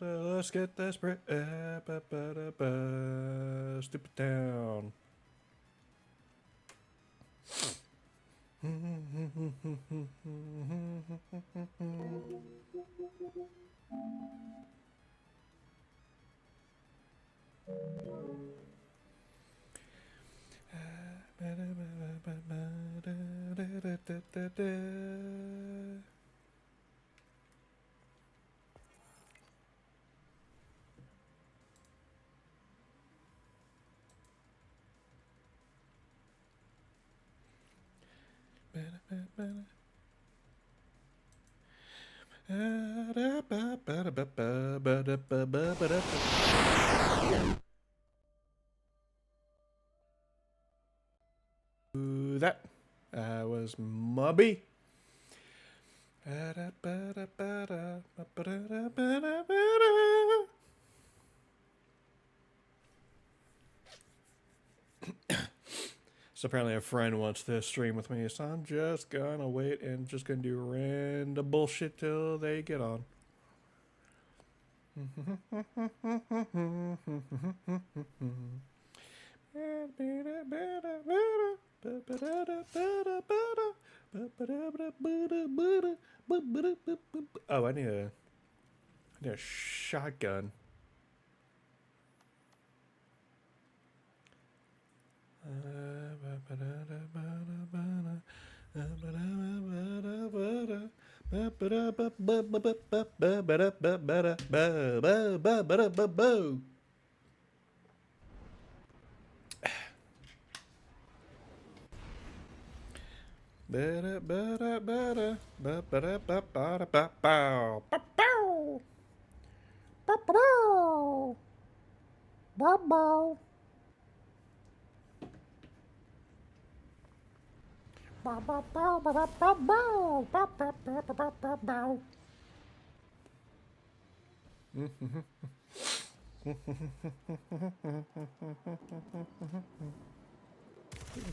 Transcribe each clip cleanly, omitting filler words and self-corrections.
Let's get desperate. Stupid town. That was Mubby. So apparently a friend wants to stream with me, so I'm just gonna wait and just gonna do random bullshit till they get on. Oh, I need a shotgun.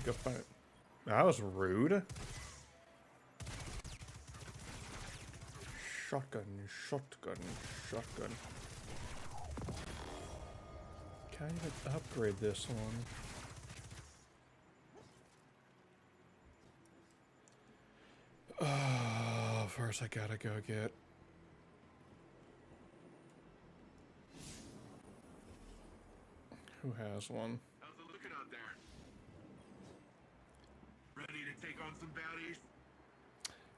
Go find it. That was rude. Shotgun. Can't even upgrade this one. First I gotta go get. Who has one? How's it looking out there? Ready to take on some baddies?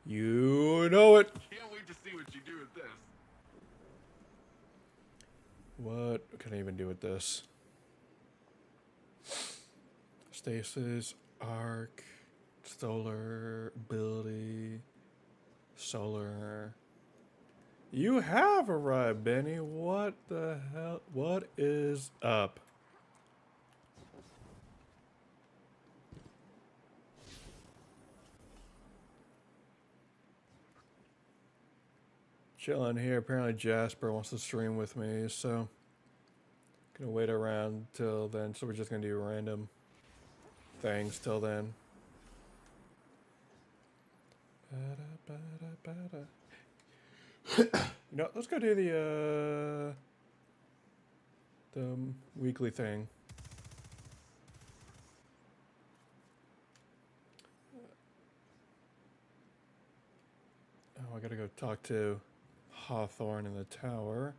You know it. Can't wait to see what you do with this. What can I even do with this? Stasis, arc, solar ability, solar. You have arrived, Benny. What the hell? What is up? Chilling here. Apparently Jasper wants to stream with me, so gonna wait around till then. So we're just gonna do random things till then. You know, let's go do the weekly thing. Oh, I gotta go talk to Hawthorne in the tower.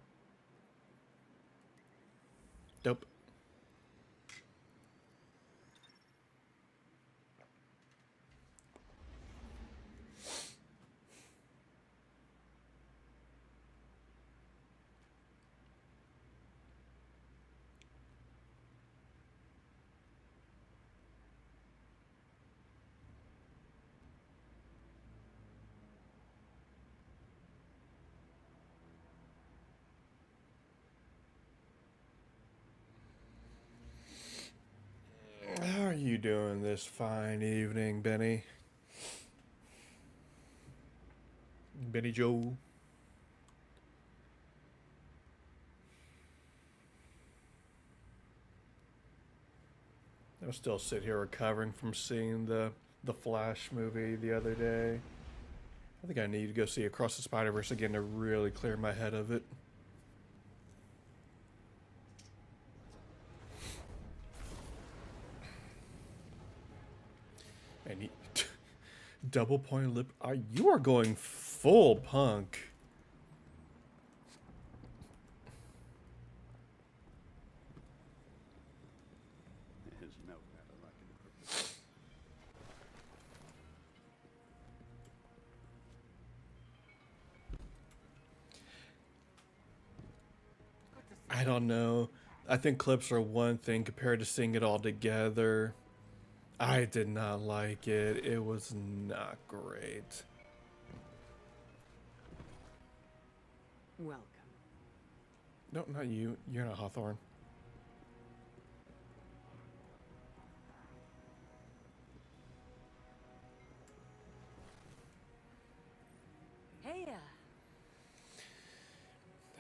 Dope. doing this fine evening, Benny? Benny Joe? I'm still sitting here recovering from seeing the Flash movie the other day. I think I need to go see Across the Spider-Verse again to really clear my head of it. And he, double point lip. You are going full punk. There's no better luck in I don't know. I think clips are one thing compared to seeing it all together. I did not like it. It was not great. Welcome. No, not you. You're not Hawthorne. Hey,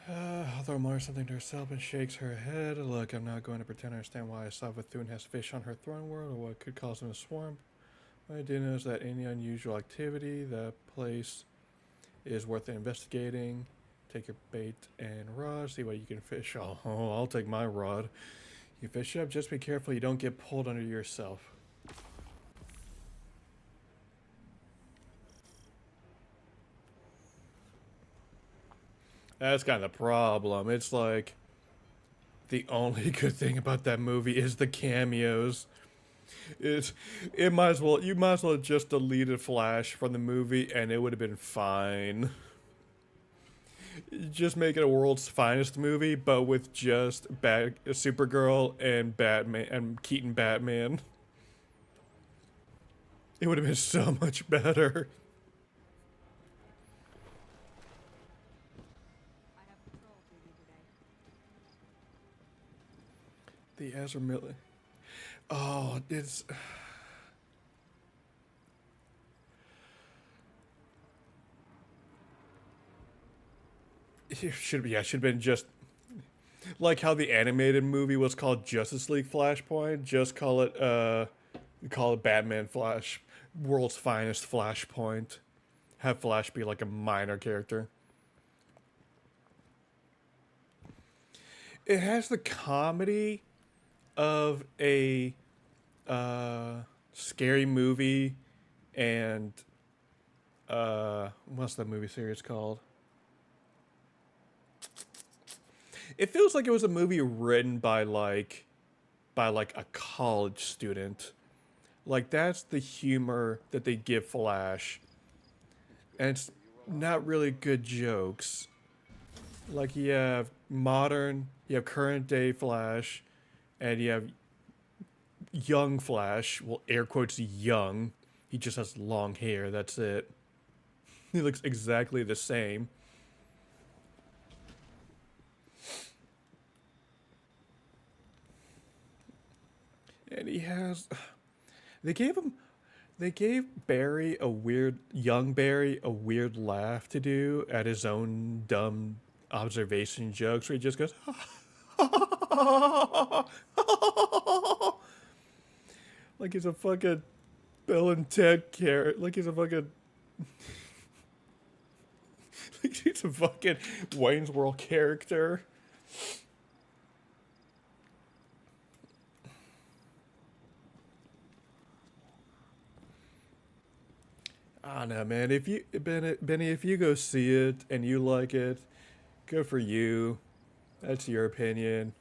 Hawthorne mutters something to herself and shakes her head. Look, I'm not going to pretend I understand why Savathun has fish on her throne world or what could cause them to swarm. What I do know is that any unusual activity, that place is worth investigating. Take your bait and rod, see what you can fish. Oh, I'll take my rod. You fish up, just be careful you don't get pulled under yourself. That's kind of the problem. It's like the only good thing about that movie is the cameos. You might as well just deleted Flash from the movie and it would have been fine. Just make it a world's finest movie, but with just Supergirl and Batman and Keaton Batman. It would have been so much better. I have patrol duty today. The Ezra Miller. Oh, it's. It should have been just like how the animated movie was called Justice League Flashpoint. Just call it Batman Flash, world's finest Flashpoint. Have Flash be like a minor character. It has the comedy of a scary movie and what's that movie series called? It feels like it was a movie written by like a college student. Like that's the humor that they give Flash. And it's not really good jokes. Like you have current day Flash, and you have young Flash. Well, air quotes young. He just has long hair, that's it. He looks exactly the same. And he has they gave young Barry a weird laugh to do at his own dumb observation jokes where he just goes like he's a fucking Bill and Ted character. Like he's a fucking like he's a fucking Wayne's World character. I don't know, man. If you Benny, if you go see it and you like it, good for you. That's your opinion.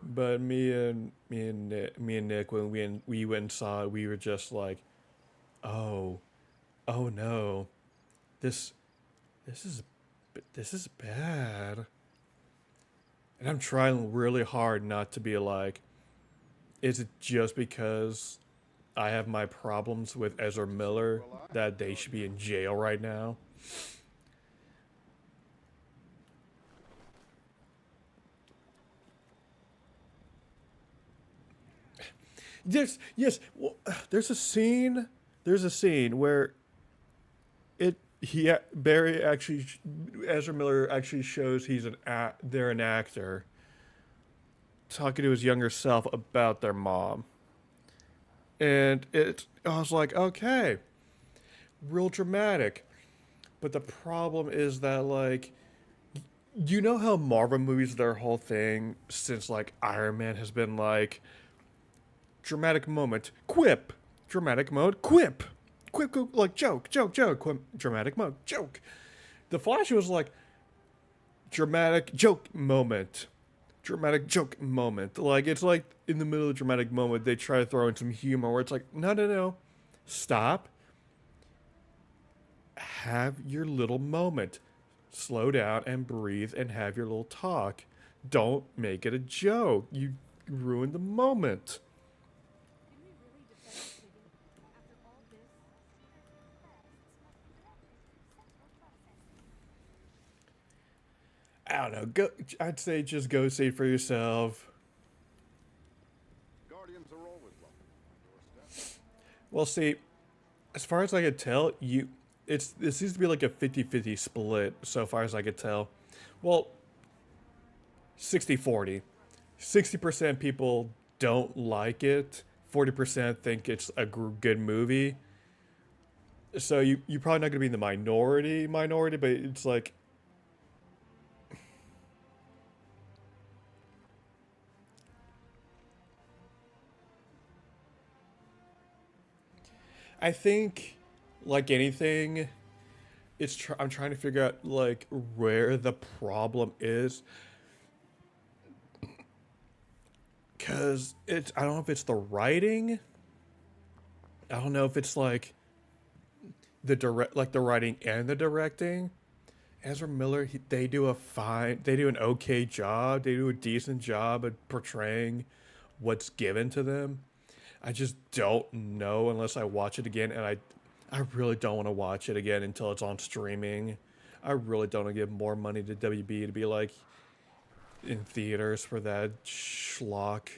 But me and Nick, when we went and saw it, we were just like, oh no, this is bad. And I'm trying really hard not to be like, is it just because I have my problems with Ezra Miller that they should be in jail right now? Yes. Well, there's a scene. There's a scene where Barry actually Ezra Miller actually shows they're an actor talking to his younger self about their mom, and I was like, okay, real dramatic. But the problem is that like, you know how Marvel movies, their whole thing since like Iron Man has been like dramatic moment, quip, dramatic mode, quip, quip, like joke, quip, dramatic mode, joke. The Flash was like dramatic joke moment, dramatic joke moment. Like it's like in the middle of the dramatic moment, they try to throw in some humor where it's like, no, stop, have your little moment, slow down and breathe and have your little talk. Don't make it a joke. You ruin the moment. Can we really defend the city after all this? I don't know. Go. I'd say just go see it for yourself. Guardians are always welcome on my doorstep. Well, see, as far as I could tell, it seems to be like a 50-50 split so far as I could tell. Well, 60-40. 60% people don't like it. 40% think it's a good movie. So you're probably not going to be in the minority, but it's like, I think, like anything, I'm trying to figure out like where the problem is, cause I don't know if it's the writing. I don't know if it's like the writing and the directing. Ezra Miller, they do an okay job. They do a decent job at portraying what's given to them. I just don't know unless I watch it again, and I really don't want to watch it again until it's on streaming. I really don't want to give more money to WB to be like in theaters for that schlock.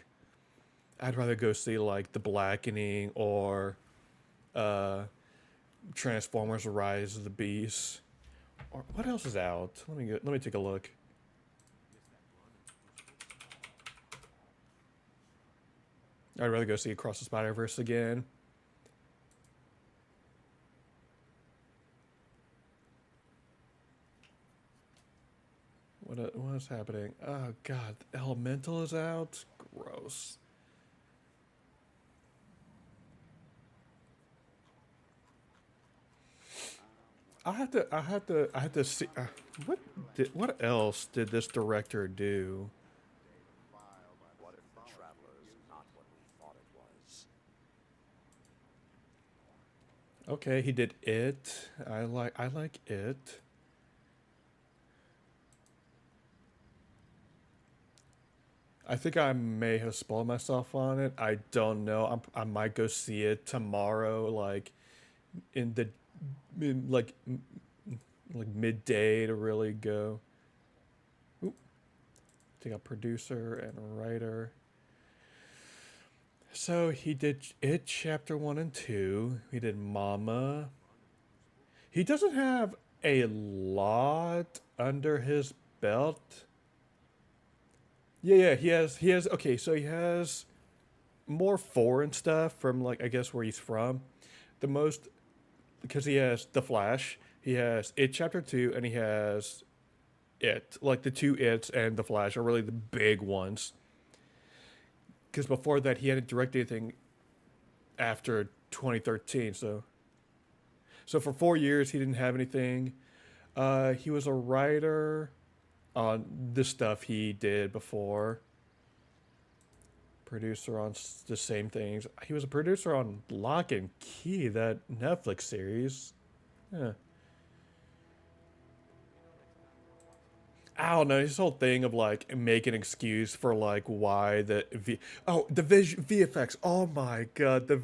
I'd rather go see like The Blackening or Transformers: Rise of the Beast. Or what else is out? Let me take a look. I'd rather go see Across the Spider-Verse again. What is happening? Oh God, Elemental is out. Gross. I have to see. What else did this director do? What if the traveler is not what we thought it was? Okay, he did It. I like It. I think I may have spoiled myself on it. I don't know. I might go see it tomorrow, like in the in like midday to really go. Oop. Take out producer and writer. So he did It Chapter 1 and 2. He did Mama. He doesn't have a lot under his belt. Yeah, he has okay, so he has more foreign stuff from like I guess where he's from. The most because he has The Flash, he has It Chapter 2 and he has It. Like the two It's and The Flash are really the big ones. Because before that he hadn't directed anything after 2013, so for 4 years he didn't have anything. He was a writer on the stuff he did before. Producer on the same things. He was a producer on Lock and Key, that Netflix series. Yeah. I don't know. His whole thing of like make an excuse for like why VFX. Oh my god, the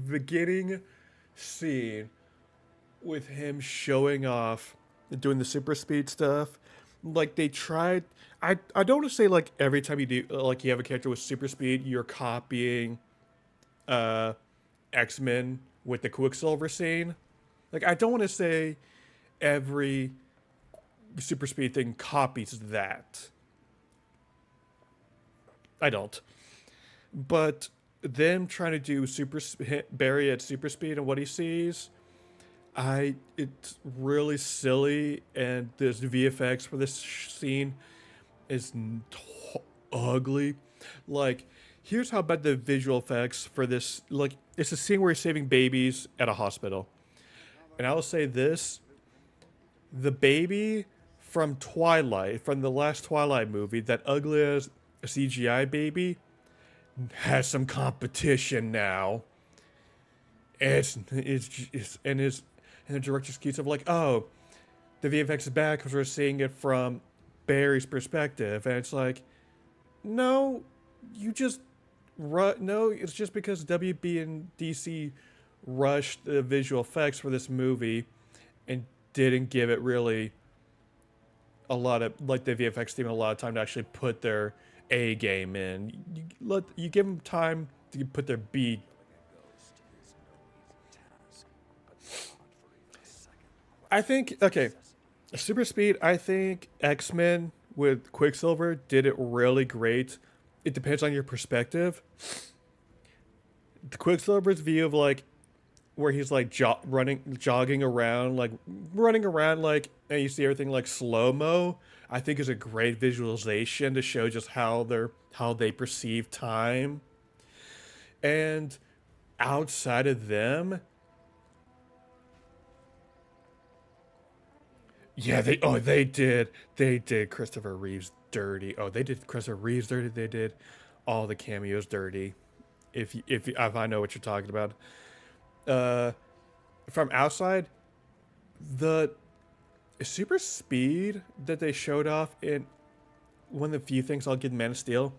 beginning scene with him showing off doing the super speed stuff. Like they tried. I don't want to say like every time you do like you have a character with super speed, you're copying X-Men with the Quicksilver scene. Like, I don't want to say every super speed thing copies that. I don't. But them trying to do hit Barry at super speed and what he sees, it's really silly, and this VFX for this scene is ugly. Like, here's how bad the visual effects for this. Like, it's a scene where he's saving babies at a hospital, and I will say this: the baby from Twilight, from the last Twilight movie, that ugly as a CGI baby, has some competition now. And the director's keeps of like, oh, the VFX is bad because we're seeing it from Barry's perspective, and it's like, no, no, it's just because WB and DC rushed the visual effects for this movie and didn't give it really a lot of, like, the VFX team a lot of time to actually put their A game in. You give them time to put their B. I think, okay, super speed, I think X-Men with Quicksilver did it really great. It depends on your perspective. The Quicksilver's view of, like, where he's like jogging around, like running around, like, and you see everything like slow-mo, I think is a great visualization to show just how they perceive time. And outside of them, yeah, they did Christopher Reeves dirty. Oh, they did Christopher Reeves dirty. They did all the cameos dirty. If I know what you're talking about. From outside, the super speed that they showed off in one of the few things I'll give Man of Steel,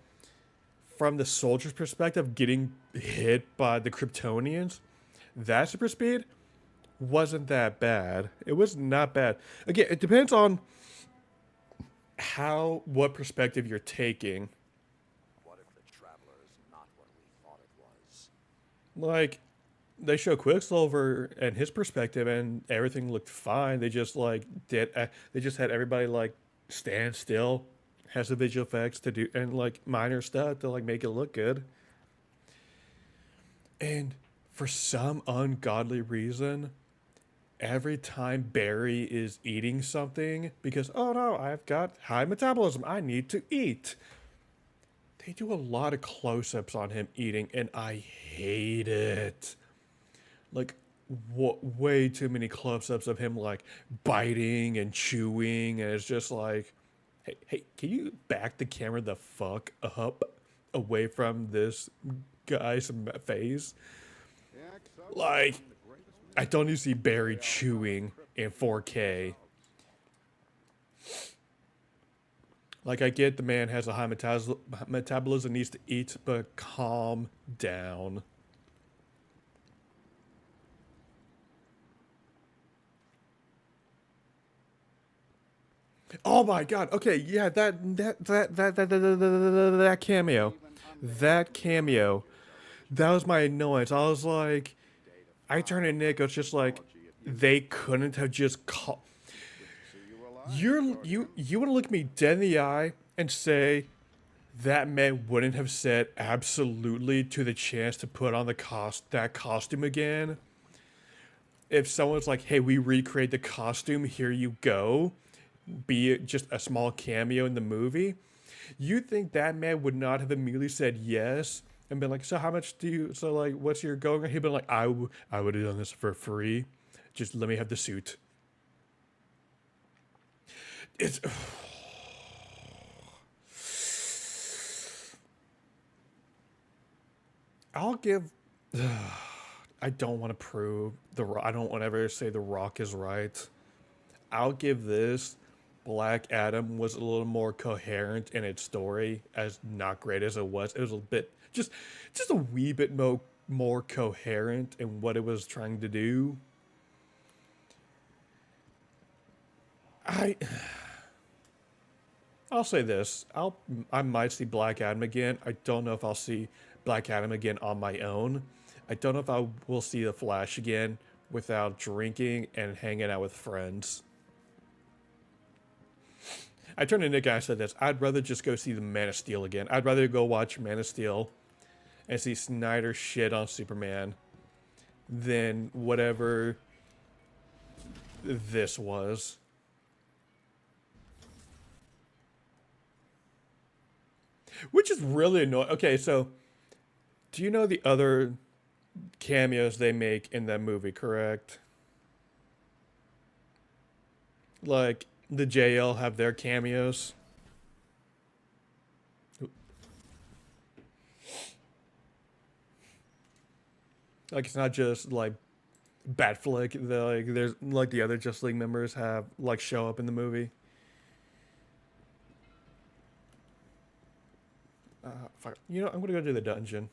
from the soldier's perspective, getting hit by the Kryptonians, that super speed wasn't that bad. It was not bad. Again, it depends on what perspective you're taking. What if the traveler is not what we thought it was? Like, they show Quicksilver and his perspective, and everything looked fine. They just they just had everybody like stand still, has the visual effects to do, and like minor stuff to like make it look good. And for some ungodly reason, every time Barry is eating something, because, oh no, I've got high metabolism, I need to eat, they do a lot of close-ups on him eating, and I hate it. Like, way too many close-ups of him, like, biting and chewing, and it's just like, hey, can you back the camera the fuck up away from this guy's face? Like, I don't need to see Barry chewing in 4K. Like, I get the man has a high metabolism, needs to eat, but calm down. Oh my god. Okay, yeah, that cameo. That cameo. That was my annoyance. I was like, I turned to Nick, I was just like, they couldn't have just called. You want to look me dead in the eye and say that man wouldn't have said absolutely to the chance to put on that costume again? If someone's like, hey, we recreate the costume, here you go, be it just a small cameo in the movie, you think that man would not have immediately said yes and been like, so how much like, what's your going? He'd been like, I would have done this for free. Just let me have the suit. It's... I'll give... I don't want to prove I don't want to ever say The Rock is right. I'll give this. Black Adam was a little more coherent in its story, as not great as it was. It was a bit, just a wee bit more coherent in what it was trying to do. I'll say this. I might see Black Adam again. I don't know if I'll see Black Adam again on my own. I don't know if I will see the Flash again without drinking and hanging out with friends. I turned to Nick and I said this. I'd rather just go see the Man of Steel again. I'd rather go watch Man of Steel and see Snyder shit on Superman than whatever this was. Which is really annoying. Okay, so do you know the other cameos they make in that movie, correct? Like, the JL have their cameos. Like, it's not just, like, Batflick. There's, like, the other Justice League members have, like, show up in the movie. Fuck. You know, I'm gonna go do the dungeon.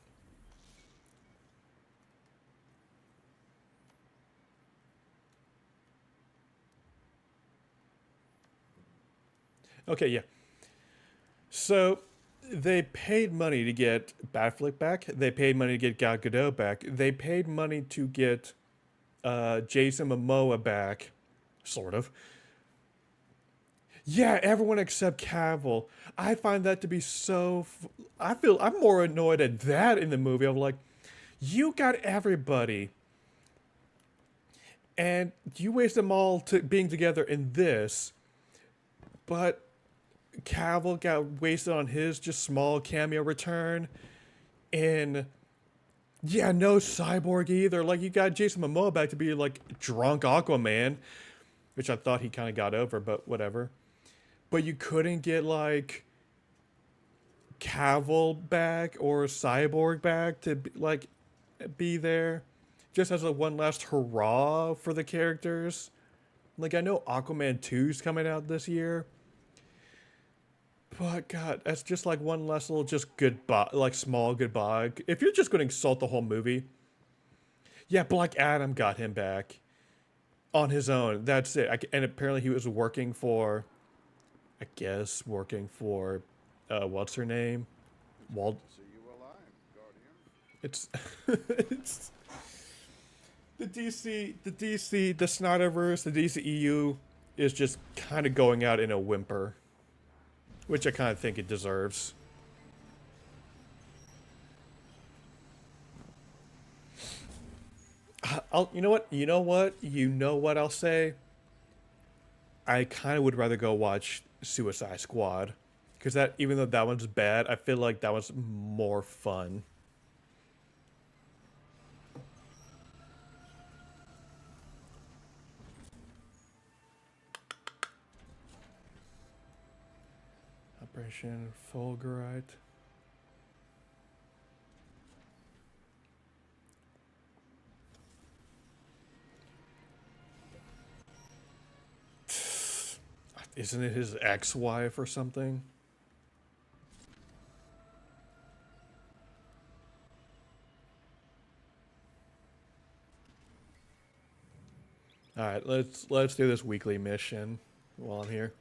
Okay, yeah. So they paid money to get Batflick back. They paid money to get Gal Gadot back. They paid money to get Jason Momoa back, sort of. Yeah, everyone except Cavill. I find that to be so. I'm more annoyed at that in the movie. I'm like, you got everybody, and you waste them all to being together in this, but Cavill got wasted on his just small cameo return, and yeah, no Cyborg either. Like, you got Jason Momoa back to be like drunk Aquaman, which I thought he kind of got over, but whatever. But you couldn't get like Cavill back or Cyborg back to be there, just as a one last hurrah for the characters. Like, I know Aquaman 2's coming out this year, but God, that's just like one last little just goodbye, like small goodbye. If you're just going to insult the whole movie, yeah, Black Adam got him back on his own. That's it. And apparently he was working for, I guess, what's her name? See you alive, Guardian. It's it's the Snyderverse, the DCEU is just kind of going out in a whimper, which I kind of think it deserves. You know what I'll say? I kind of would rather go watch Suicide Squad, because that, even though that one's bad, I feel like that one's more fun. Operation Fulgurite. Isn't it his ex-wife or something? All right, let's do this weekly mission while I'm here.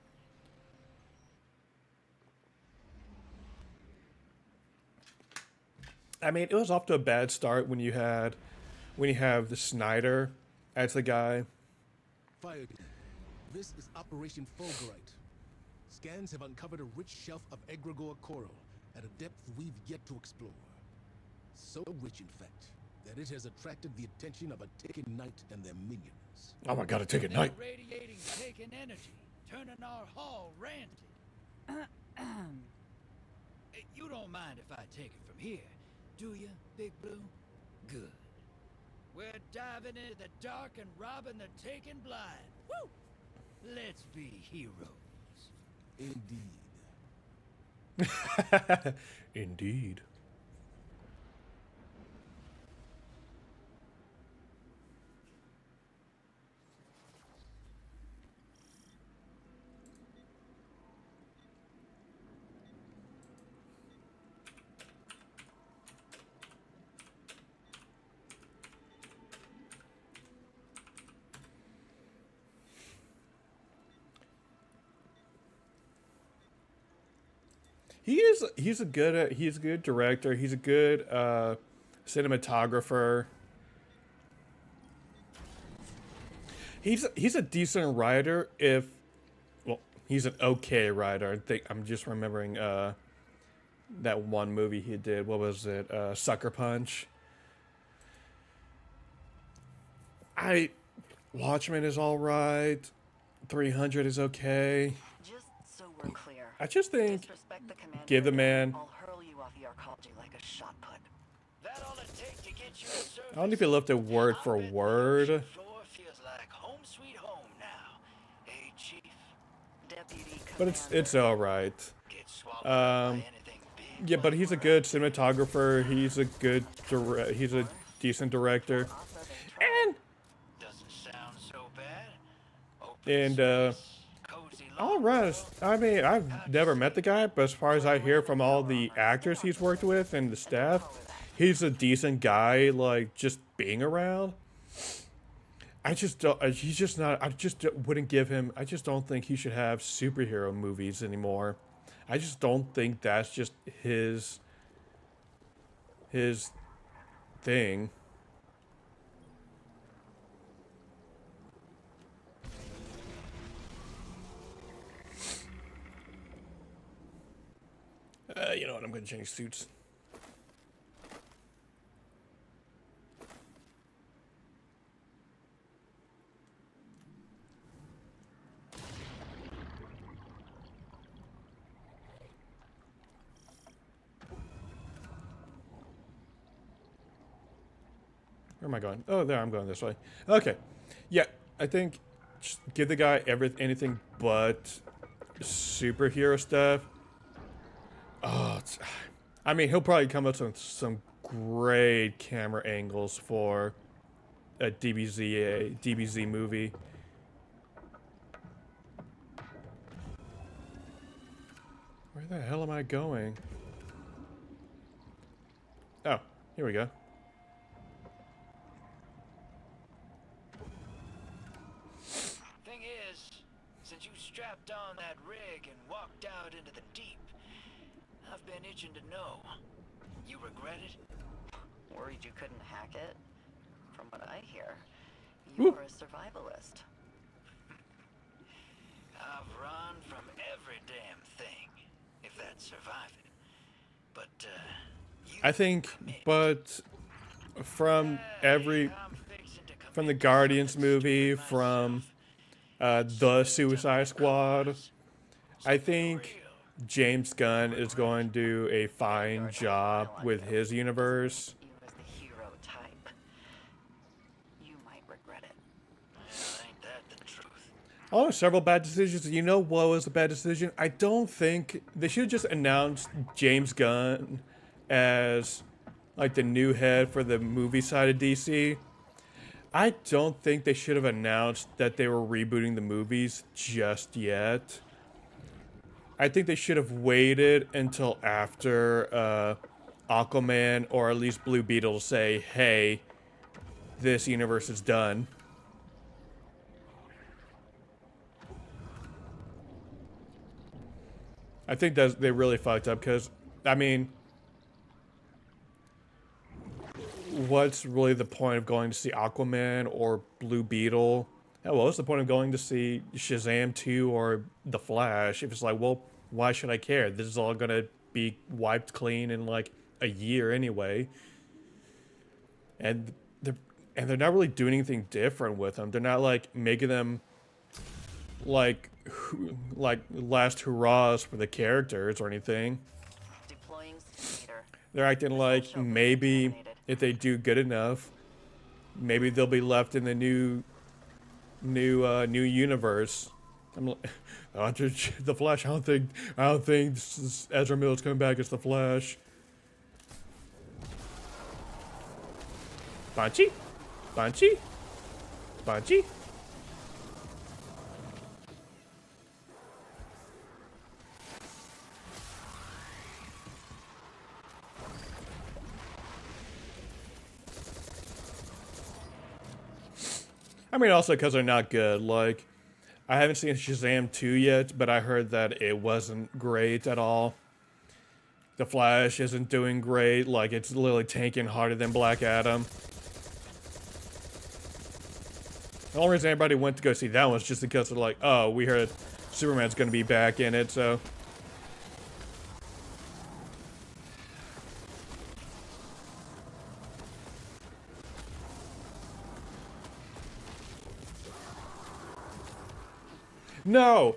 I mean, it was off to a bad start when you have the Snyder as the guy. Fired. This is Operation Fulgurite. Scans have uncovered a rich shelf of egregore coral at a depth we've yet to explore. So rich, in fact, that it has attracted the attention of a Taken Knight and their minions. Oh my God, a Taken Knight! Radiating Taken energy, turning our hall ranted. You don't mind if I take it from here, do you, Big Blue? Good. We're diving into the dark and robbing the Taken blind. Woo! Let's be heroes. Indeed. Indeed. He's a good director. He's a good cinematographer. He's a decent writer if, well, he's an okay writer. I think I'm just remembering that one movie he did. What was it? Sucker Punch. Watchmen is all right. 300 is okay. Just so we're clear. I just think Disrespect the commander give the again, man. I'll hurl you off the arcology like a shot put. That all it takes to get you to surface. I don't know if you left it word for I bet the word. ocean floor feels like home sweet home now. Hey, Chief. Deputy But it's all right. Get swallowed up by Um, anything big. Yeah, but he's a good cinematographer. He's a good he's a decent director. And Doesn't sound so bad. Open and space, cozy all right. I mean, I've never met the guy, but as far as I hear from all the actors he's worked with and the staff, he's a decent guy. Like just being around. I just don't. He's just not. I just wouldn't give him. I just don't think he should have superhero movies anymore. I just don't think that's just his thing. You know what? I'm gonna change suits. Where am I going? Oh, there. I'm going this way. Okay. Yeah, I think just give the guy anything but superhero stuff. Oh, I mean, he'll probably come up with some great camera angles for a DBZ movie. Where the hell am I going? Oh, here we go. Thing is, since you strapped on that rig and walked out into the deep, I've been itching to know. You regret it? Worried you couldn't hack it? From what I hear, Woo. you're a survivalist. I've run from every damn thing, if that's surviving. But, you I think, but from every, I'm fixing to from the commit Guardians something movie, stupid from myself. the Suicide Squad, I Something think real. James Gunn is going to do a fine job with his universe. You as the hero type. You might regret it. Well, ain't that the truth? Oh, several bad decisions. You know what was a bad decision? I don't think they should have just announced James Gunn as like the new head for the movie side of DC. I don't think they should have announced that they were rebooting the movies just yet. I think they should have waited until after Aquaman or at least Blue Beetle to say, hey, this universe is done. I think that they really fucked up because, I mean, what's really the point of going to see Aquaman or Blue Beetle? Hell, what's the point of going to see Shazam 2 or The Flash if it's like, well, why should I care? This is all going to be wiped clean in like a year anyway. And they're not really doing anything different with them. They're not like making them like last hurrahs for the characters or anything. Deploying speeder. They're acting like maybe if they do good enough, maybe they'll be left in the new universe. I'm like, the Flash. I don't think Ezra Miller's coming back as the Flash. Bunchy, Bunchy, Bunchy. I mean, also because they're not good. Like, I haven't seen Shazam 2 yet, but I heard that it wasn't great at all. The Flash isn't doing great. Like, it's literally tanking harder than Black Adam. The only reason everybody went to go see that one was just because they're like, oh, we heard Superman's gonna be back in it, so. No,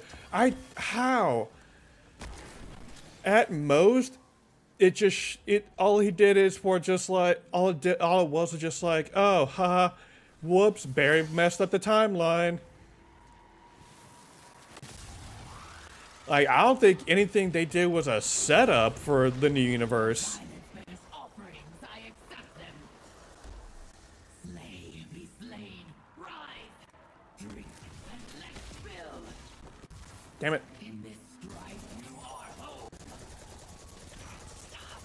how? At most, all he did is for just like, all it was just like, oh, haha, whoops, Barry messed up the timeline. Like, I don't think anything they did was a setup for the new universe. Damn it.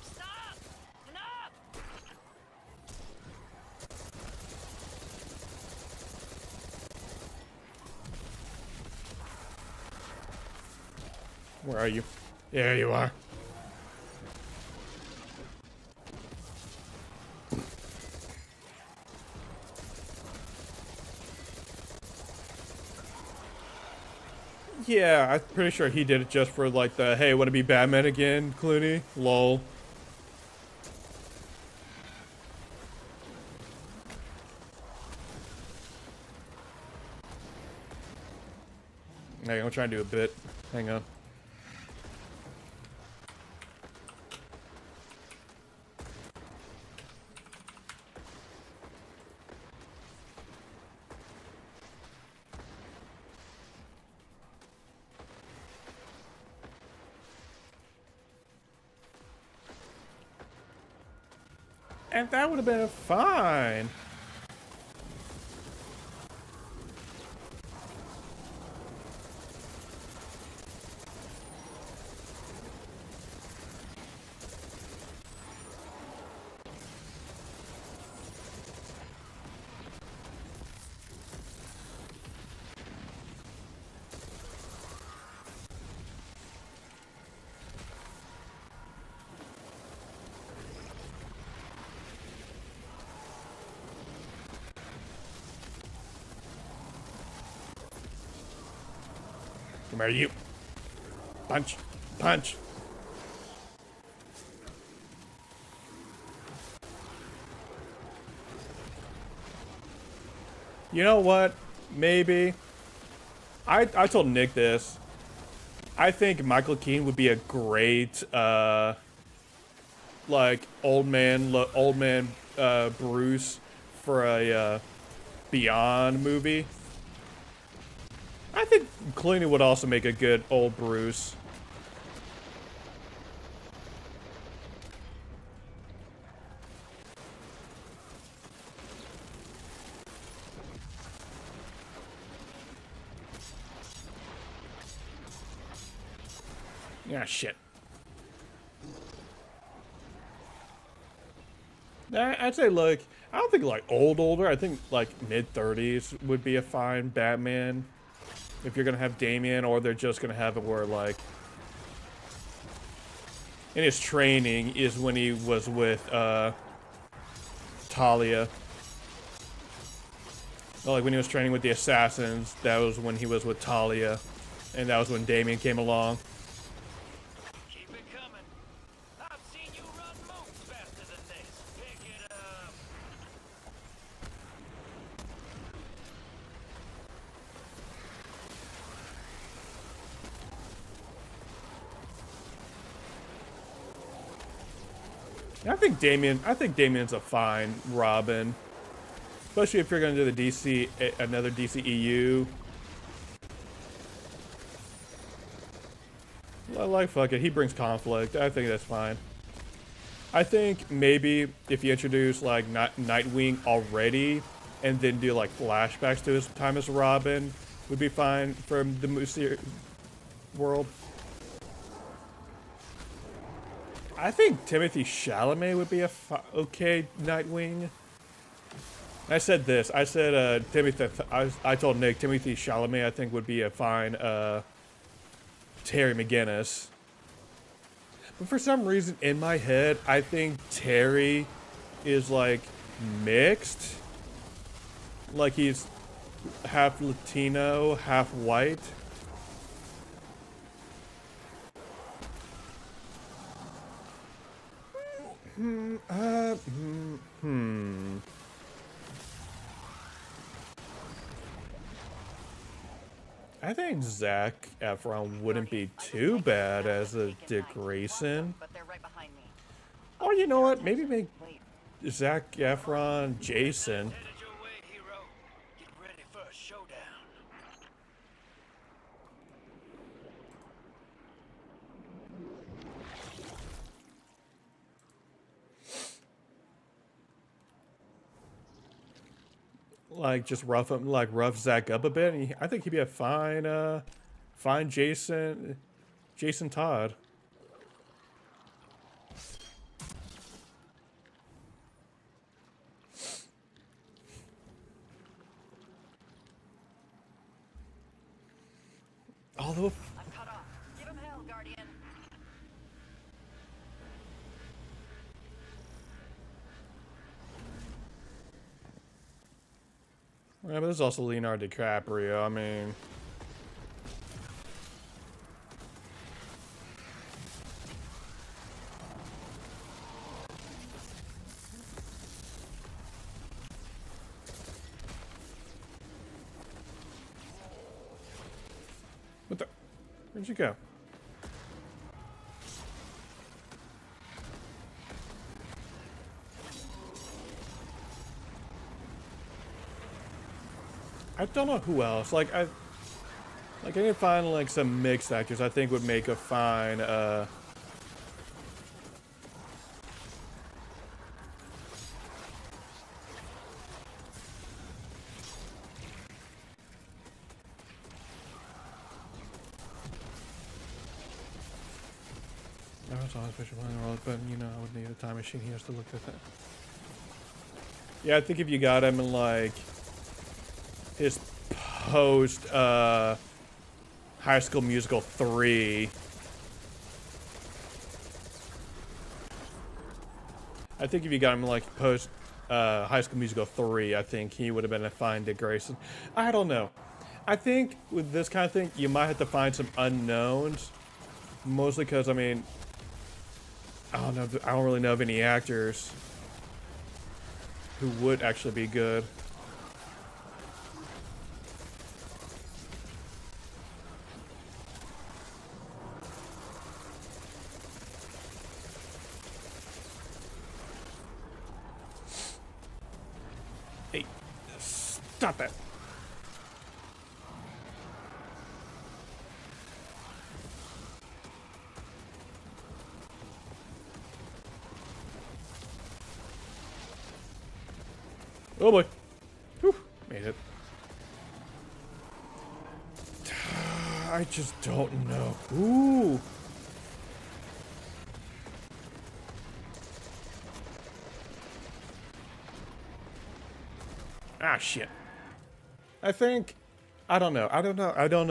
Stop! Enough! Where are you? There you are. Yeah, I'm pretty sure he did it just for like the, hey, wanna be Batman again, Clooney? Lol. Hey, I'm trying to do a bit. Hang on. And that would have been fine. Come here, you. Punch. Punch. You know what? Maybe. I told Nick this. I think Michael Keaton would be a great, like, old man Bruce for a, Beyond movie. I think Clooney would also make a good old Bruce. Yeah, shit. I'd say, like, I don't think, like, older. I think, like, mid-30s would be a fine Batman. If you're gonna have Damian, or they're just gonna have it where, like, in his training is when he was with, Talia. Well, like, when he was training with the Assassins, that was when he was with Talia. And that was when Damian came along. Keep it coming. I've seen you run moves faster than this. Pick it up. I think Damian's a fine Robin. Especially if you're gonna do the DC, another DCEU. Like, fuck it, he brings conflict. I think that's fine. I think maybe if you introduce, like, Nightwing already, and then do, like, flashbacks to his time as Robin, would be fine from the Moose world. I think Timothy Chalamet would be a okay Nightwing. I said this. I said I told Nick Timothy Chalamet I think would be a fine Terry McGinnis. But for some reason in my head, I think Terry is like mixed. Like he's half Latino, half white. I think Zac Efron wouldn't be too bad as a Dick Grayson. But they're right behind me. Or you know what? Maybe make Wait. Zac Efron Jason. Headed your way, hero. Get ready for a showdown. Like just rough him, like rough Zac up a bit. And I think he'd be a fine Jason Todd. Although, I'm cut off. Give him hell, Guardian. yeah, but there's also Leonardo DiCaprio. I mean, what the? Where'd you go? I don't know who else. I need to find like some mixed actors I think would make a fine I was always visual in the world, but you know I would need a time machine here to look at that. Yeah, I think if you got him in like his post High School Musical 3. I think if you got him like post High School Musical 3, I think he would have been a fine Dick Grayson. I don't know. I think with this kind of thing, you might have to find some unknowns. Mostly because, I mean, I don't know. I don't really know of any actors who would actually be good. Hey, stop it. Oh boy. Whew, made it. I just don't know. Ooh. Ah, shit. I think, I don't know. I don't know. I don't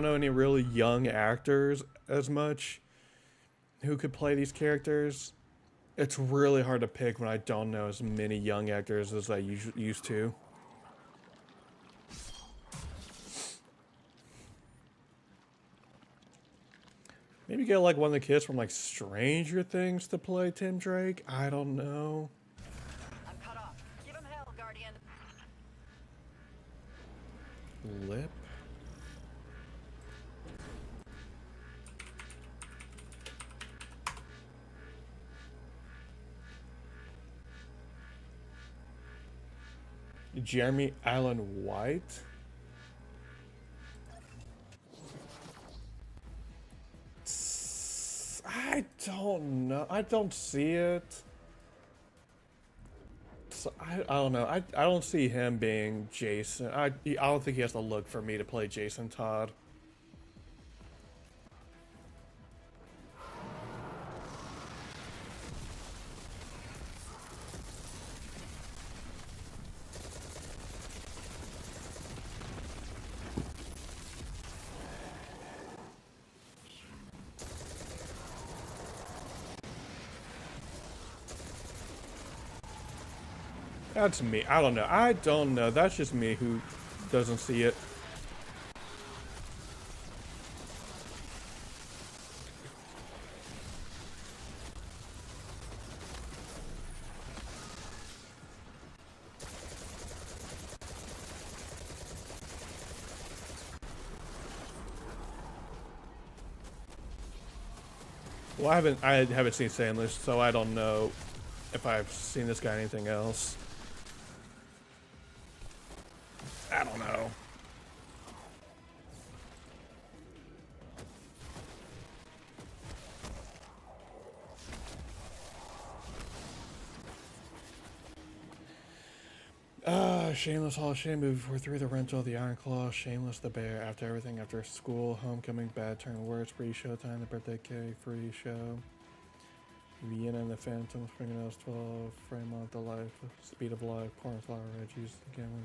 know any really young actors as much who could play these characters. It's really hard to pick when I don't know as many young actors as I used to. Maybe get like one of the kids from like Stranger Things to play Tim Drake. I don't know. I'm cut off. Give him hell, Guardian. Lip. Jeremy Allen White. I don't know. I don't see it. So I don't know. I don't see him being Jason. I don't think he has the look for me to play Jason Todd. That's me. I don't know. I don't know. That's just me who doesn't see it. Well, I haven't seen Sandler, so I don't know if I've seen this guy in anything else. I don't know. Shameless Hall of Shame movie for 3, The Rental, The Iron Claw, Shameless the Bear, After Everything, After School, Homecoming, Bad Turn Words, Free Showtime, The Birthday Cake, Free Show, Vienna and the Phantom, Fingernails 12, Fremont, The Life, Speed of Life, Cornflower, Reggie's, again.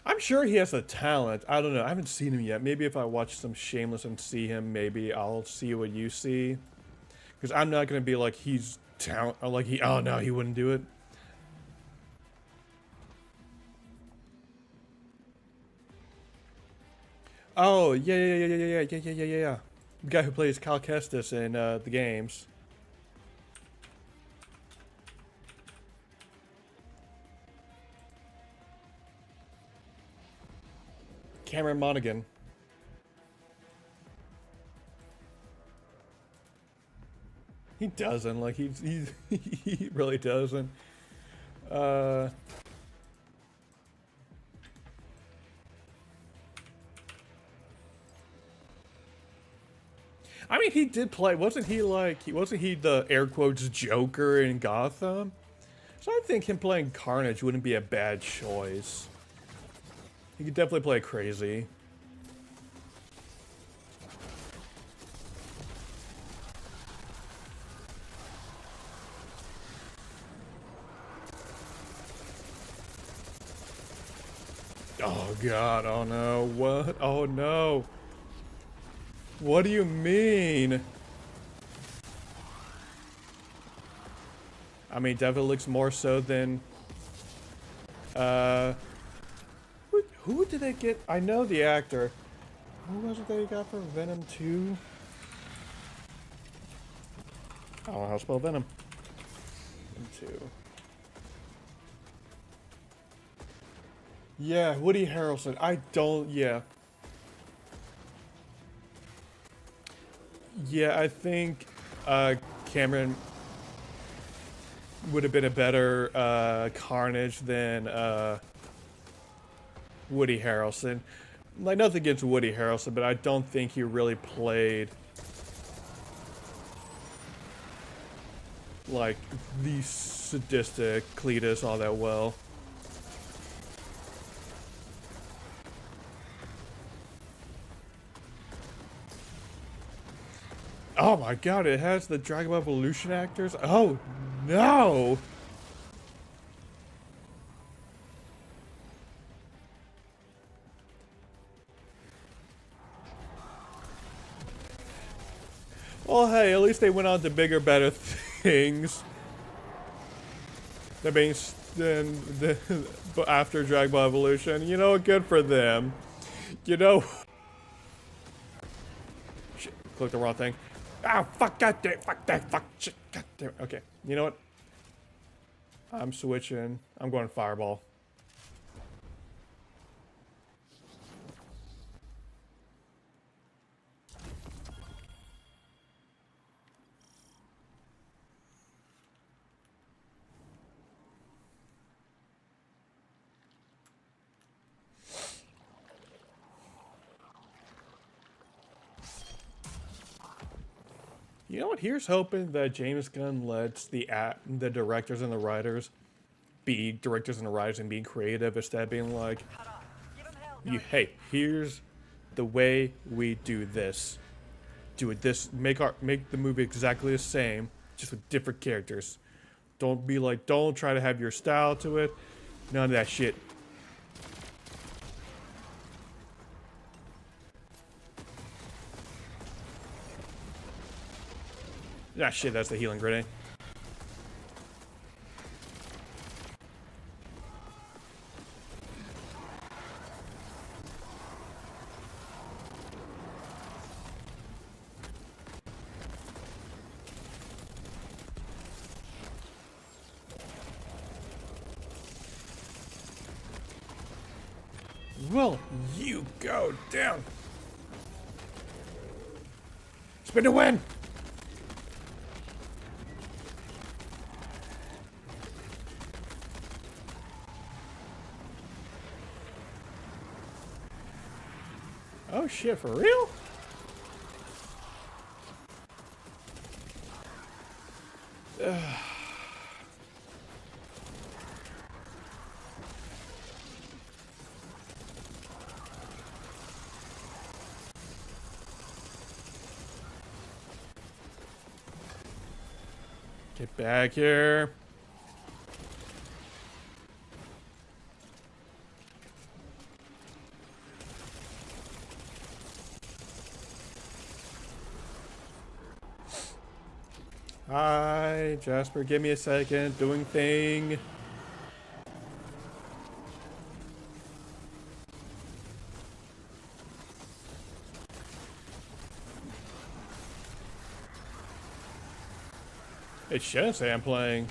I'm sure he has the talent. I don't know. I haven't seen him yet. Maybe if I watch some Shameless and see him, maybe I'll see what you see. Because I'm not going to be like, he's talent, or like oh no, he wouldn't do it. Oh, yeah. The guy who plays Cal Kestis in the games. Cameron Monaghan. He doesn't, like, he really doesn't. I mean, he did play, wasn't he the air quotes Joker in Gotham? So I think him playing Carnage wouldn't be a bad choice. He could definitely play crazy. Oh god, oh no, what? Oh no. What do you mean? I mean, definitely looks more so than... Who did they get? I know the actor. Who was it they got for Venom 2? I don't know how to spell Venom. Venom 2. Yeah, Woody Harrelson. I don't... Yeah. Yeah, I think Cameron would have been a better Carnage than Woody Harrelson. Like, nothing against Woody Harrelson, but I don't think he really played like the sadistic Cletus all that well. Oh my god, it has the Dragon Ball Evolution actors? Oh no! Well, hey, at least they went on to bigger, better things. That means after Dragon Ball Evolution, you know, good for them. You know. Shit, clicked the wrong thing. Ah, fuck, goddamn, fuck that, fuck, shit, goddamn. Okay, you know what? I'm switching. I'm going Fireball. You know what? Here's hoping that James Gunn lets the directors and the writers be directors and the writers and being creative instead of being like, hey, here's the way we do this. Do it this. Make the movie exactly the same, just with different characters. Don't be like, don't try to have your style to it. None of that shit. Ah, shit, that's the healing grenade. Will you go down? Spin to win! Oh shit, for real? Get back here. Hi, Jasper, give me a second. Doing thing. It shouldn't say I'm playing.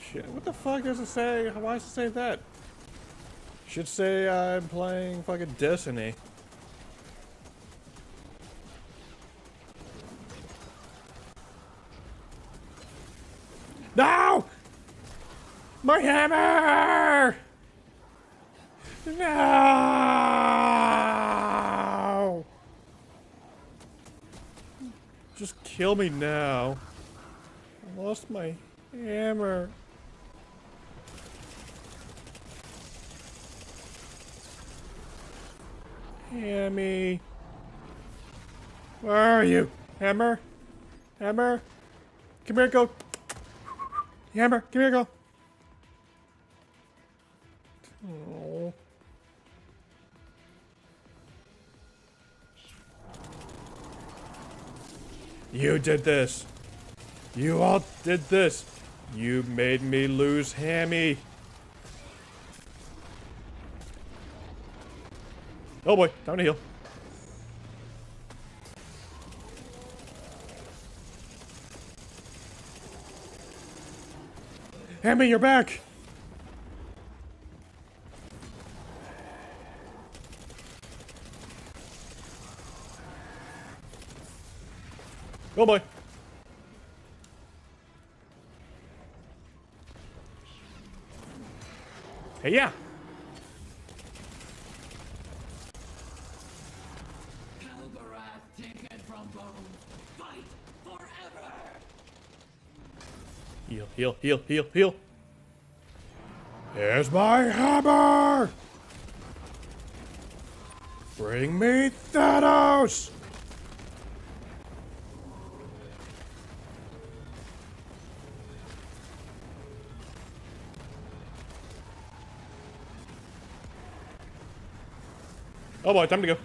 Shit, what the fuck does it say? Why does it say that? Should say I'm playing fucking Destiny. No! My hammer! No! Just kill me now. I lost my hammer. Hammy. Where are you? Hammer? Hammer? Come here, go. Hammer, come here, go. Oh. You did this. You all did this. You made me lose Hammy. Oh boy, time to heal. Hammy, you're back. Oh boy. Hey, yeah. Heal, heal, heal, heal, heal. Here's my hammer! Bring me Thanos! Oh boy, time to go.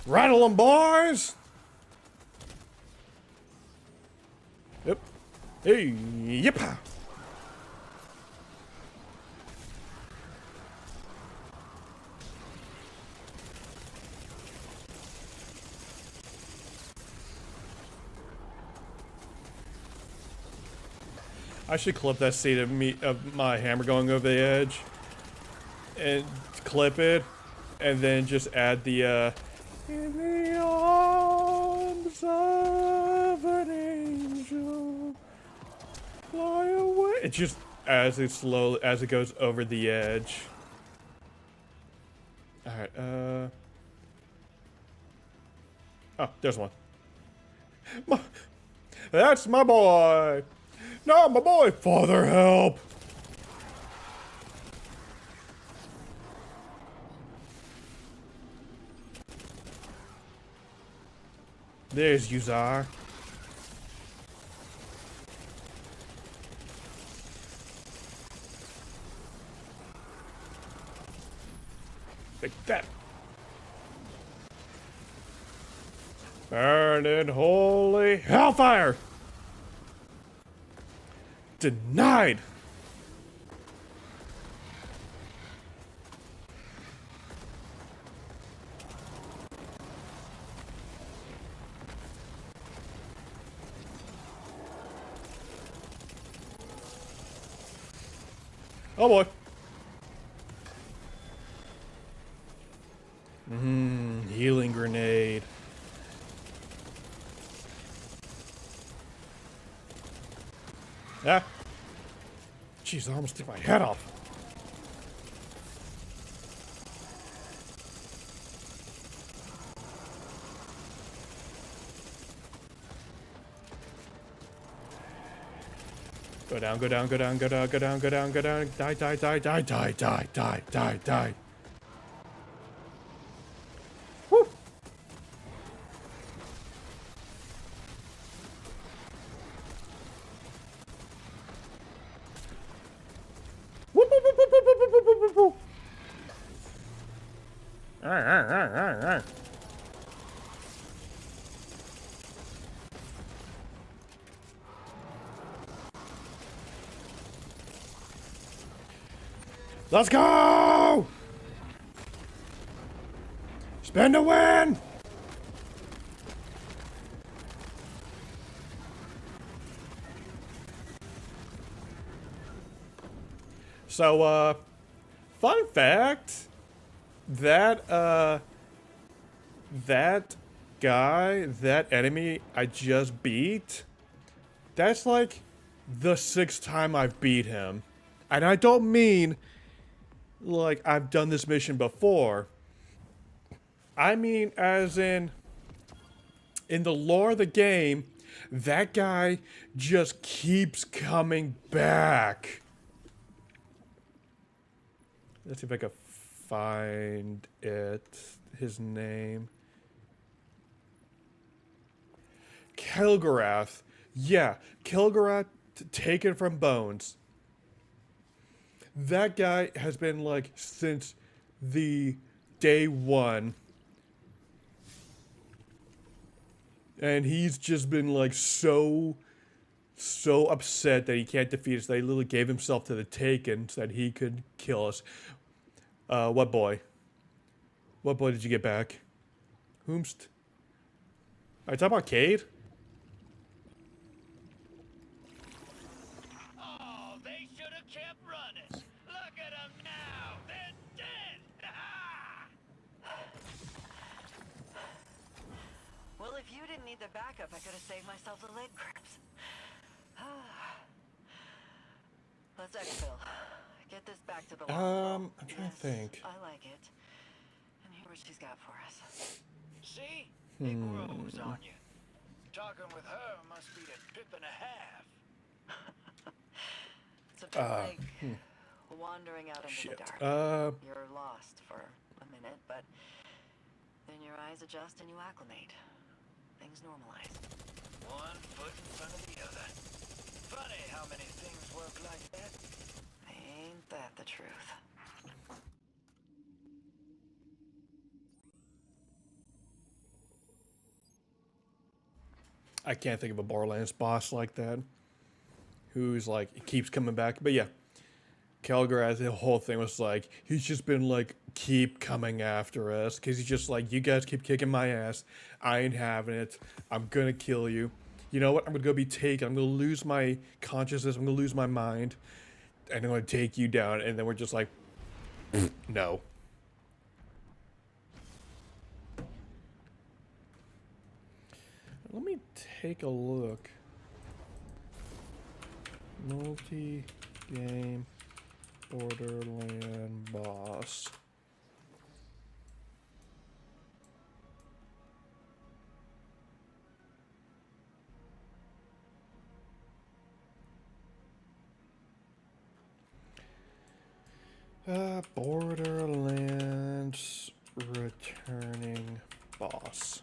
Rattle 'em, boys! Yep. Hey, yep. I should clip that scene of my hammer going over the edge and clip it and then just add the in the arms of an angel fly away. It just as it goes over the edge. Alright, oh, there's one. That's my boy! No, my boy! Father, help! There's Uzar. Take that. Burn in holy hellfire! Denied! Oh boy. Healing grenade. Ah. Jeez, I almost took my head off. Go down, go down, go down, go down, go down, go down, go down. Die, die, die, die, die, die, die, die, die. Woo! Whoop, whoop, whoop, whoop, whoop, whoop, whoop, whoop, whoop. Let's go! Spin to win! So, fun fact, that guy, that enemy I just beat, that's like the 6th time I've beat him. And I don't mean like I've done this mission before. I mean as in the lore of the game, that guy just keeps coming back. Let's see if I can find it. His name. Kilgarath. Yeah, Kilgarath taken from Bones. That guy has been like since the day one. And he's just been like so upset that he can't defeat us that he literally gave himself to the Taken so that he could kill us. What boy? What boy did you get back? Whomst? Are you talking about Cade? Oh, they should have kept running. Look at them now. They're dead. Well, if you didn't need the backup, I could have saved myself the leg cramps. Let's exfil. Get this back to the I'm trying to think. I like it. And here's what she's got for us. See? It grows on you. Talking with her must be a trip and a half. It's a bit like wandering out into the dark. You're lost for a minute, but then your eyes adjust and you acclimate. Things normalize. One foot in front of the other. Funny how many things work like that. Ain't that the truth? I can't think of a Borderlands boss like that. Who's like, keeps coming back. But yeah, Kilgarath, the whole thing was like, he's just been like, keep coming after us. Because he's just like, you guys keep kicking my ass. I ain't having it. I'm gonna kill you. You know what? I'm gonna go be taken. I'm gonna lose my consciousness. I'm gonna lose my mind. And I'm gonna take you down. And then we're just like, no. Let me take a look. Multi-game Borderland boss. Borderlands returning boss.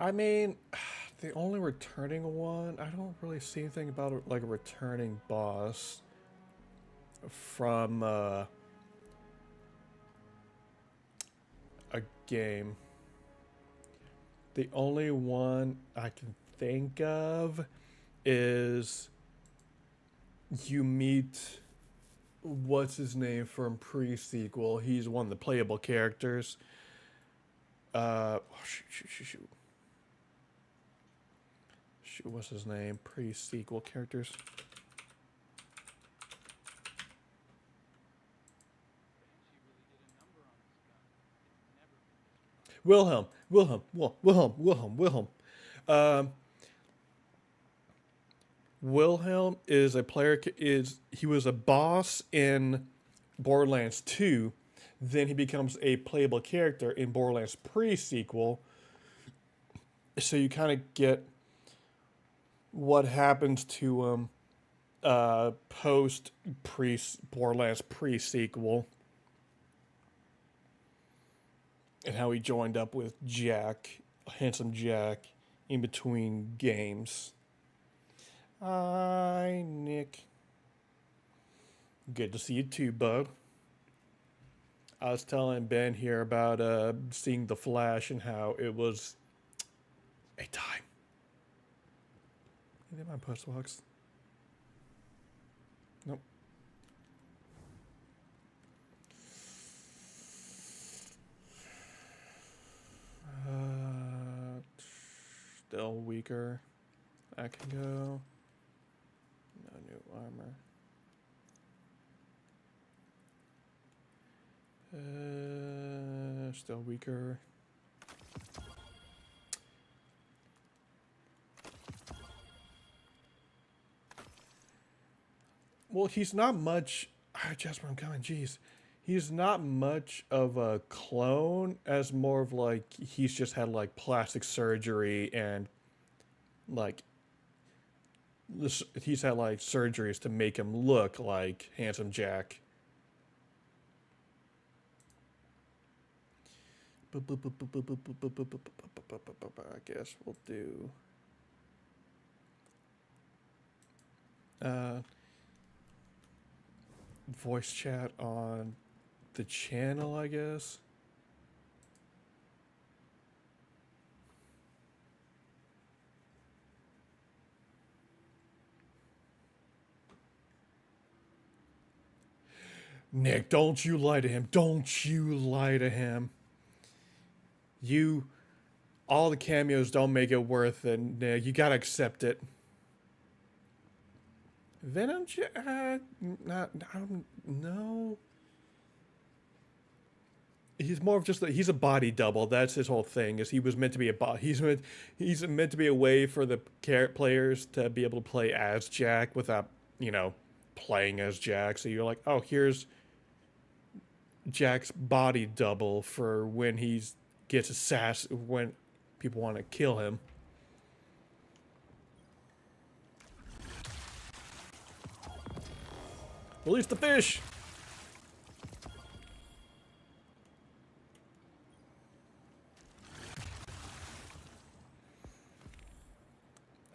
I mean, the only returning one, I don't really see anything about like a returning boss from a game. The only one I can think of is you meet what's his name from pre-sequel. He's one of the playable characters. Shoot. What's his name? Pre-sequel characters. Wilhelm. Wilhelm is a player. He was a boss in Borderlands 2. Then he becomes a playable character in Borderlands pre-sequel. So you kind of get what happens to him post Borderlands pre-sequel, and how he joined up with Jack, handsome Jack, in between games. Hi, Nick. Good to see you too, bud. I was telling Ben here about seeing The Flash and how it was a time. You think my post box? Nope. Still weaker. I can go. No new armor. Still weaker. Well, he's not much. Just where I'm coming. Jeez, he's not much of a clone. As more of like he's just had like plastic surgery and like he's had like surgeries to make him look like handsome Jack. I guess we'll do voice chat on the channel, I guess. Nick, don't you lie to him. Don't you lie to him. All the cameos don't make it worth it, Nick. You gotta accept it. Venom, no. He's more of just he's a body double. That's his whole thing. Is he was meant to be he's meant to be a way for the players to be able to play as Jack without playing as Jack. So you're like, oh, here's Jack's body double for when he gets when people want to kill him. Release the fish!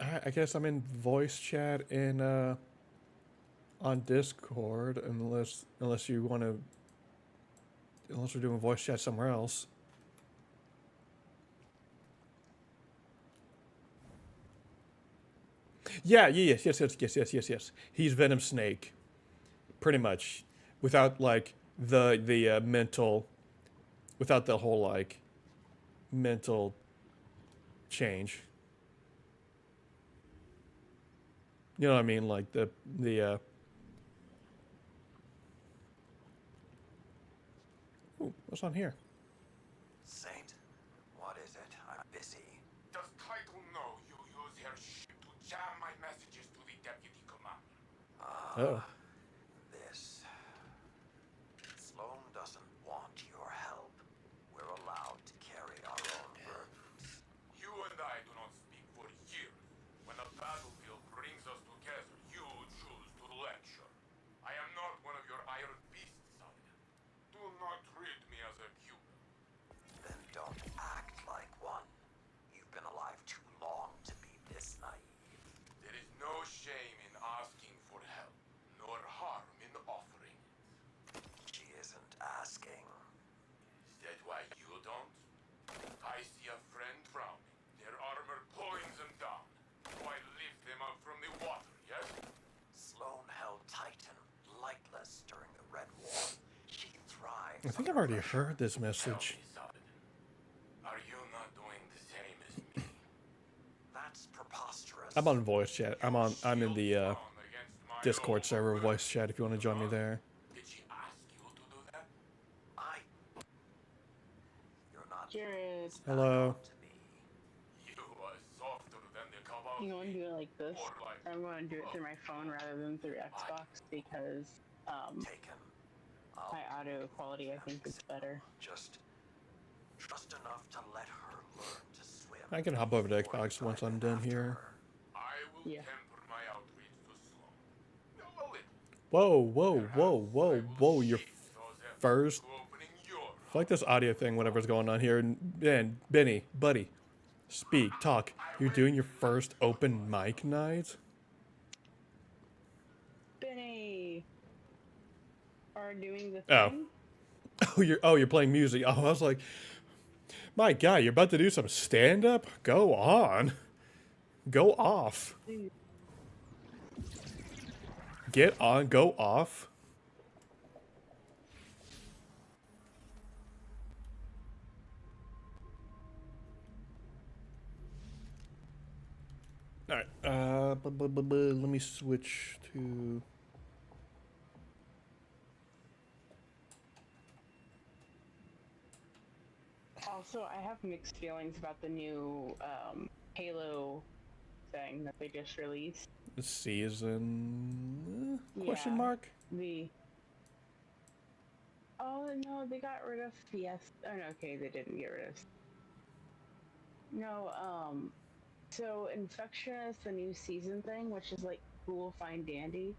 I guess I'm in voice chat in on Discord unless you want to, unless we're doing voice chat somewhere else. Yes. He's Venom Snake, pretty much, without like the mental, without the whole like mental change. You know what I mean? Like the Ooh, what's on here? Saint, what is it? I'm busy. Does Title know you use her ship to jam my messages to the deputy commander? Oh. This. Sloan doesn't want your help. We're allowed to carry our own burdens. You and I do not speak for years. When a battlefield brings us together, you choose to lecture. I am not one of your iron beasts, son. Do not treat me as a human. Then don't act like one. You've been alive I see a friend drowning. Their armor pulling them down. So I lift them up from the water, yes? Sloane held Titan lightless during the Red War. She thrives. I think I've already heard this message. Tell me, Saladin, are you not doing the same as me? That's preposterous. I'm on voice chat. I'm in the Discord server voice chat if you want to join me there. Did she ask you to do that? You're not Jared, Hello. to me. You are softer than the cabal. you want to do it like this? More like I'm going to do it through my phone rather than through Xbox because Taken. my audio quality I think is better. Just enough to let her learn to swim. I can hop over to Xbox once I'm done here. I will Yeah. temper my outreach to Sloan. A little. Whoa, whoa, whoa, whoa, whoa! Your first. To opening your I like this audio thing. Whatever's going on here. Man, Benny, buddy, speak, talk. You're doing your first open mic night. Benny are doing the Oh. thing. You're playing music. Oh, I was like, my God, you're about to do some stand up? Go on. Go off. Get on, go off. All right. Let me switch to. Also, I have mixed feelings about the new Halo thing that they just released. Season question Yeah. mark? Oh no, they got rid of Fiesta. Oh no, okay, they didn't get rid of. No, so Infectious, the new season thing, which is like cool, fine, dandy,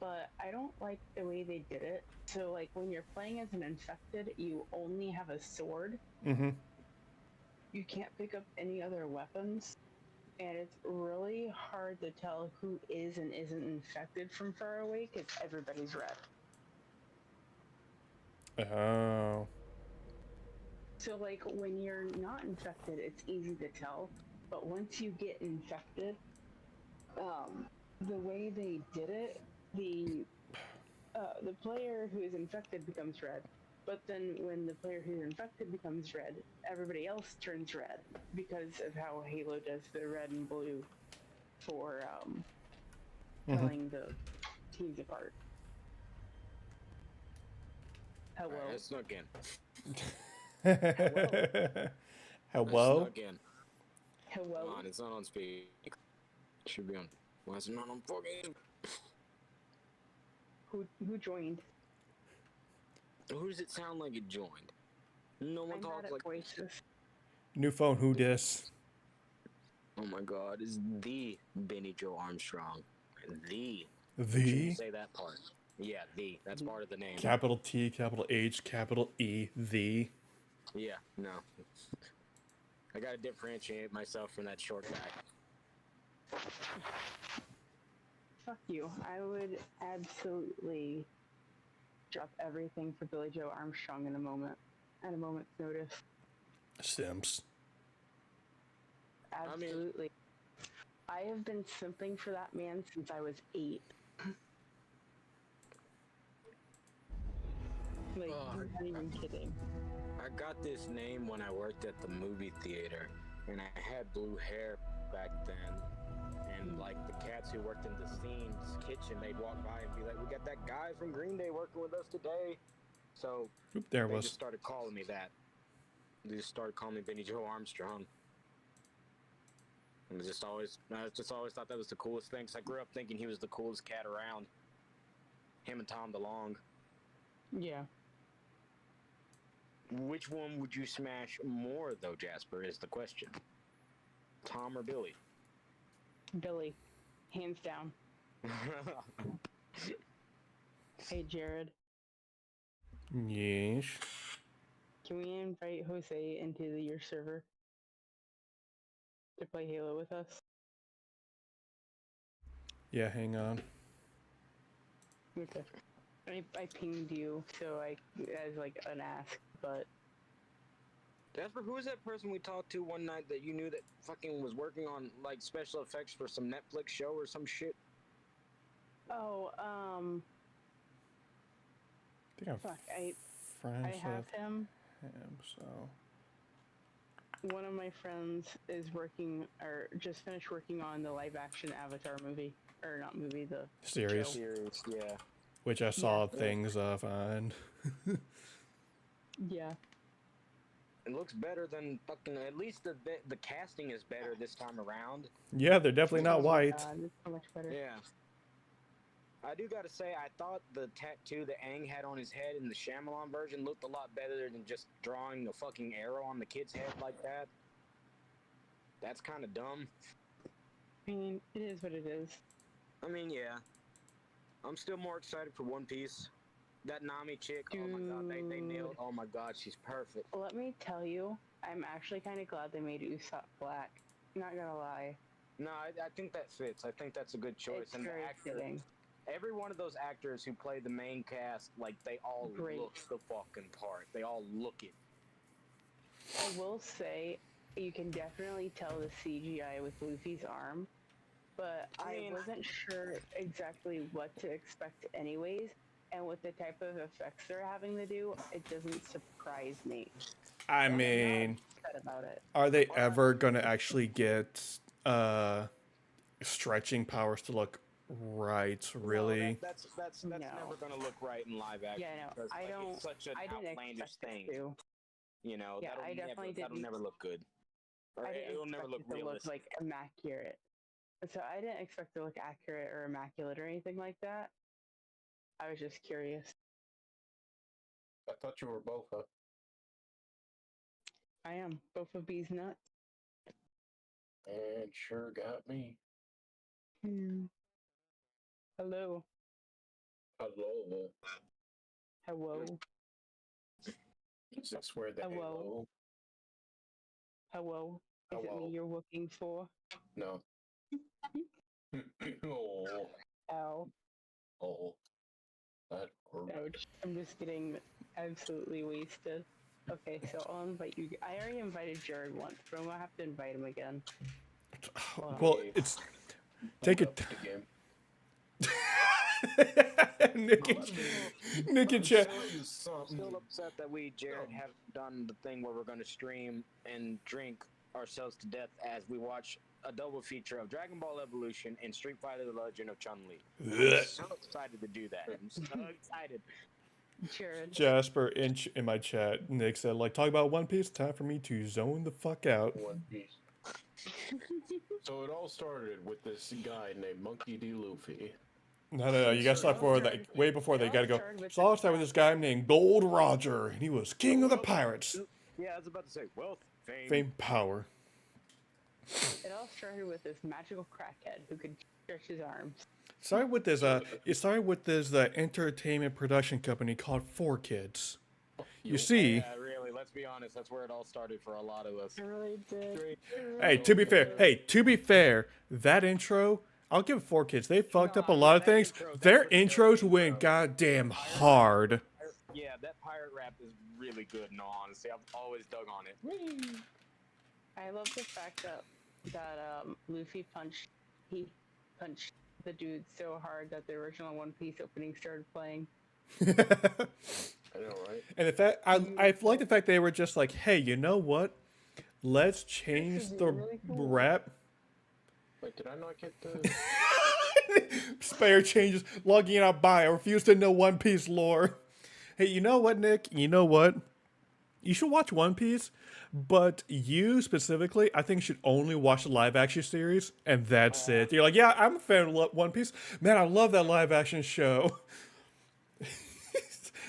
but I don't like the way they did it. So like when you're playing as an infected, you only have a sword. Mm-hmm. You can't pick up any other weapons, and it's really hard to tell who is and isn't infected from far away because everybody's red. Oh. So like when you're not infected, it's easy to tell, but once you get infected, the way they did it, the player who is infected becomes red, but then when the player who's infected becomes red, everybody else turns red because of how Halo does the red and blue for telling the teams apart. Hello. Alright, I snuck in. Hello? I snuck in. Come Hello. on, it's not on speed. It should be on. Why is it not on fucking? Who joined? Who does it sound like it joined? No one I'm bad talks at like. voices. New phone, who dis? Oh my god, it's the Benny Joe Armstrong. The. The? You say that part. Yeah, the. That's part of the name. Capital T, capital H, capital E, the. Yeah, no. I gotta differentiate myself from that short guy. Fuck you. I would absolutely drop everything for Billy Joe Armstrong in a moment. At a moment's notice. Simps. Absolutely. I have been simping for that man since I was 8. Like, I'm not even kidding. I got this name when I worked at the movie theater, and I had blue hair back then. And like the cats who worked in the scene's kitchen, they'd walk by and be like, "We got that guy from Green Day working with us today." So Oop, there they was. just started calling me that. They just started calling me Benny Joe Armstrong. And I just always thought that was the coolest thing. 'Cause I grew up thinking he was the coolest cat around. Him and Tom DeLonge. Yeah. Which one would you smash more, though, Jasper, is the question. Tom or Billy? Billy. Hands down. Hey, Jared. Yes. Can we invite Jose into your server to play Halo with us? Yeah, hang on. Okay. I pinged you, so as like an ask, but Jasper, who was that person we talked to one night that you knew that fucking was working on like special effects for some Netflix show or some shit? Oh, I think I'm fuck, friends I have with him. him, so. One of my friends is working, or just finished working on the live-action Avatar movie, or not movie, the Series. show. Series, yeah. Which I saw things of on. Yeah. It looks better than fucking. At least the casting is better this time around. Yeah, they're definitely not Oh my white. God, it's so much better. Yeah. I do gotta say, I thought the tattoo that Aang had on his head in the Shyamalan version looked a lot better than just drawing a fucking arrow on the kid's head like that. That's kind of dumb. I mean, it is what it is. I mean, yeah. I'm still more excited for One Piece. That Nami chick, oh my god, they nailed. Oh my god, she's perfect. Let me tell you, I'm actually kind of glad they made Usopp black. Not gonna lie. No, I think that fits. I think that's a good choice. It's And the very actor, fitting. every one of those actors who play the main cast, like they all Great. look the fucking part. They all look it. I will say, you can definitely tell the CGI with Luffy's arm, but I wasn't sure exactly what to expect anyways, and with the type of effects they're having to do, it doesn't surprise me. I mean, about it. Are they ever gonna actually get stretching powers to look right? Really? No, that's never gonna look right in live action. Yeah, no, because, I don't. It's such an I didn't outlandish expect thing. it to. You know, Yeah, I definitely that'll didn't. never look good. Or I didn't it'll never look expect it to realistic. look like immaculate. So I didn't expect it to look accurate or immaculate or anything like that. I was just curious. I thought you were both, huh? I am. Both of these nuts. And sure got me. Hello. Hello. Hello. Is this where the Hello. Hello. Is it me you're looking for? No. Oh. Ow. Oh. That hurt. Ouch. I'm just getting absolutely wasted. Okay, so I'll invite you. I already invited Jared once, but I'm gonna have to invite him again. Well, it's take it. Nick and Chet. Still upset that we, Jared, haven't done the thing where we're going to stream and drink ourselves to death as we watch a double feature of Dragon Ball Evolution and Street Fighter: The Legend of Chun-Li. I'm so excited to do that. I'm so excited. Jared. Jasper in my chat, Nick said, like, talk about One Piece. Time for me to zone the fuck out. One Piece. So it all started with this guy named Monkey D. Luffy. No. You gotta stop for that. Way before they gotta go. So I'll start with this guy named Gold Roger, and he was king of the pirates. Yeah, I was about to say, wealth, fame, power. It all started with this magical crackhead who could stretch his arms. It started with this entertainment production company called 4Kids. You see. Yeah, really. Let's be honest. That's where it all started for a lot of us. It really did. Hey, to be fair, that intro, I'll give 4Kids. They fucked up a lot of things. Their intros went goddamn hard. Yeah, that pirate rap is really good. In all honesty, I've always dug on it. I love the fact that Luffy punched the dude so hard that the original One Piece opening started playing. I know, right? And the fact I like the fact they were just like, hey, you know what? Let's change the really cool. rap. Wait, did I not get the... Spare changes, logging out by. I refuse to know One Piece lore. Hey, you know what, Nick? You know what? You should watch One Piece, but you specifically, I think, should only watch the live-action series, and that's it. You're like, yeah, I'm a fan of One Piece. Man, I love that live-action show.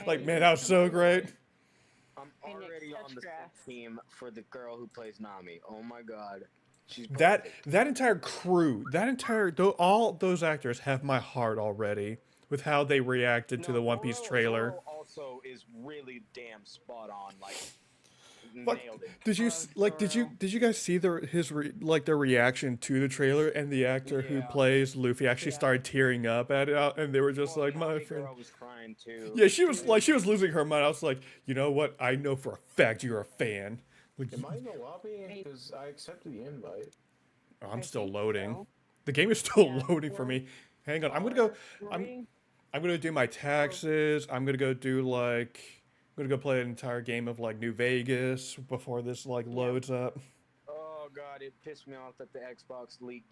Like, man, that was so great. I'm already on the team for the girl who plays Nami. Oh my god. She's that entire crew, all those actors have my heart already with how they reacted to the One Piece trailer. Zoro also is really damn spot on, like nailed it. Did you guys see their reaction to the trailer, and the actor who plays Luffy actually started tearing up at it, and they were just like, my friend. Girl was crying too. Yeah, she was losing her mind. I was like, you know what? I know for a fact you're a fan. Am I in the lobby? Because I accepted the invite. Oh, I'm I still think loading. so. The game is still Yeah, loading for me. Hang on. I'm gonna go. We're I'm waiting. I'm gonna do my taxes. I'm gonna go do like. I'm gonna go play an entire game of like New Vegas before this like loads up. Oh god, it pissed me off that the Xbox leak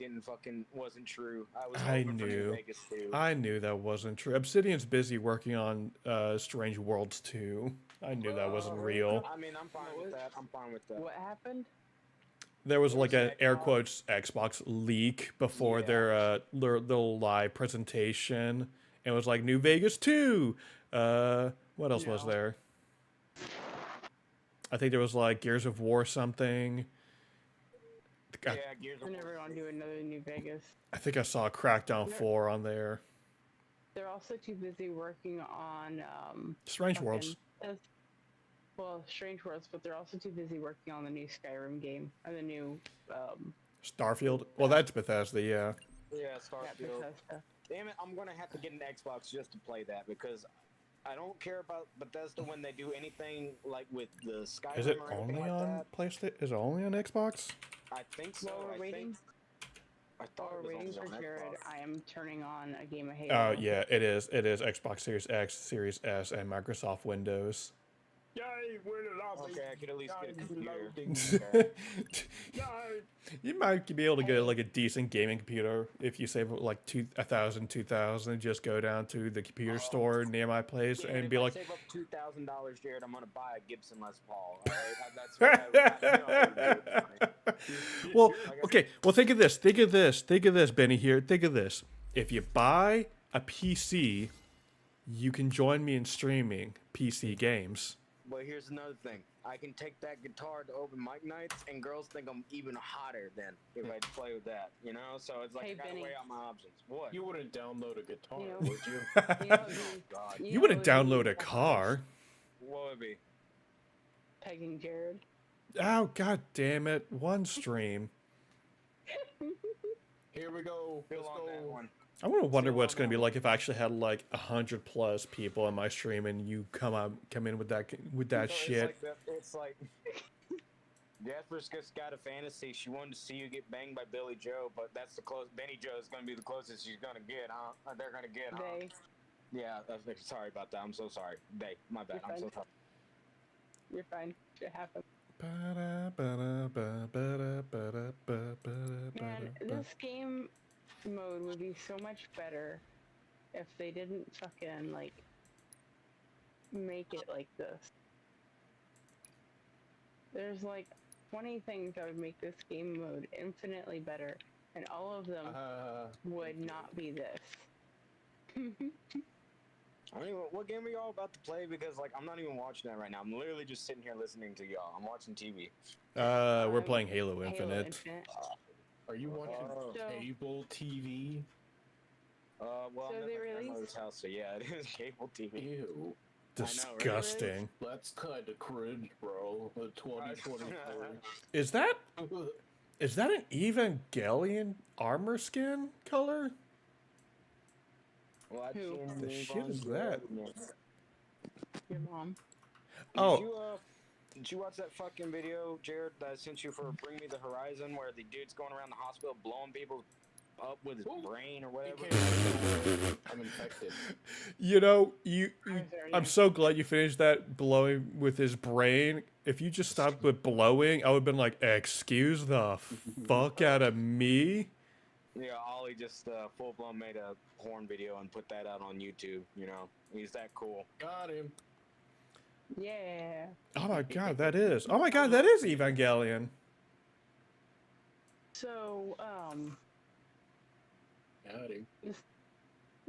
wasn't true. I was I hoping for New knew. Vegas too. I knew that wasn't true. Obsidian's busy working on Strange Worlds 2. I knew that wasn't real. I mean, I'm fine with that. I'm fine with that. What happened? There was like There's an air Xbox. quotes Xbox leak before Yeah. their little live presentation. It was like New Vegas 2. What else was No. there? I think there was like Gears of War something. Yeah, Gears of We're War. never gonna do another New Vegas. I think I saw Crackdown 4 on there. They're also too busy working on Strange Worlds. well, Strange Worlds, but they're also too busy working on the new Skyrim game or the new Starfield. Well, that's Bethesda, yeah. Yeah, that Starfield. Bethesda. Damn it, I'm gonna have to get an Xbox just to play that because I don't care about Bethesda when they do anything like with the Skyrim Is it or anything only like on that. PlayStation? Is it only on Xbox? I think so. While we're waiting, I thought while it we're was waiting only for on Jared, Xbox. I am turning on a game of Halo. Oh yeah, it is. It is Xbox Series X, Series S, and Microsoft Windows. Yay, we're in the lobby. Okay, I could at least get a Guys, computer. loading. Okay. Yay. You might be able to get like a decent gaming computer if you save like 2,000, and just go down to the computer store near my place Yeah, and if be I like, save up $2,000, Jared, I'm gonna buy a Gibson Les Paul. All right? That's what I know. well, okay. Well, think of this. Think of this. Think of this, Benny. Here. Think of this. If you buy a PC, you can join me in streaming PC games. But here's another thing. I can take that guitar to open mic nights, and girls think I'm even hotter then if I play with that. You know, so it's like Hey, I gotta Benny. weigh out my options. What? You wouldn't download a guitar, You know- would you? You know, God. You wouldn't know, download a car. What would it be? Pegging Jared. Oh, god damn it. One stream. Here we go. Feel Let's on that go. one. I want to wonder what it's going to be like if I actually had like 100+ people in my stream and you come in with that So shit. It's like Jasper's just got a fantasy. She wanted to see you get banged by Billy Joe, but that's the close. Benny Joe is going to be the closest she's going to get, huh? They're going to get, huh? They. Yeah, sorry about that. I'm so sorry. They, my bad. You're I'm so fine. sorry. You're fine. It happens. Man, this game mode would be so much better if they didn't fucking like make it like this. There's like 20 things that would make this game mode infinitely better, and all of them would not be this. I mean, what game are y'all about to play? Because like I'm not even watching that right now. I'm literally just sitting here listening to y'all. I'm watching TV. We're playing Halo Infinite. Are you watching So- cable TV? Well, So I'm they at my released- grandmother's house, so yeah, it is cable TV. Ew. Disgusting. That's kind of cringe, bro. The 2023. Is that an Evangelion armor skin color? Well, I've Who? seen The the shit is that? Your mom. Oh, Did you watch that fucking video, Jared, that I sent you for Bring Me the Horizon, where the dude's going around the hospital blowing people up with his brain or whatever? I'm infected. you know, sorry, I'm so glad you finished that blowing with his brain. If you just stopped with blowing, I would have been like, excuse the fuck out of me. Yeah, Ollie just full-blown made a porn video and put that out on YouTube, you know? He's that cool. Got him. Yeah. Oh my god, that is Evangelion. So, Got him.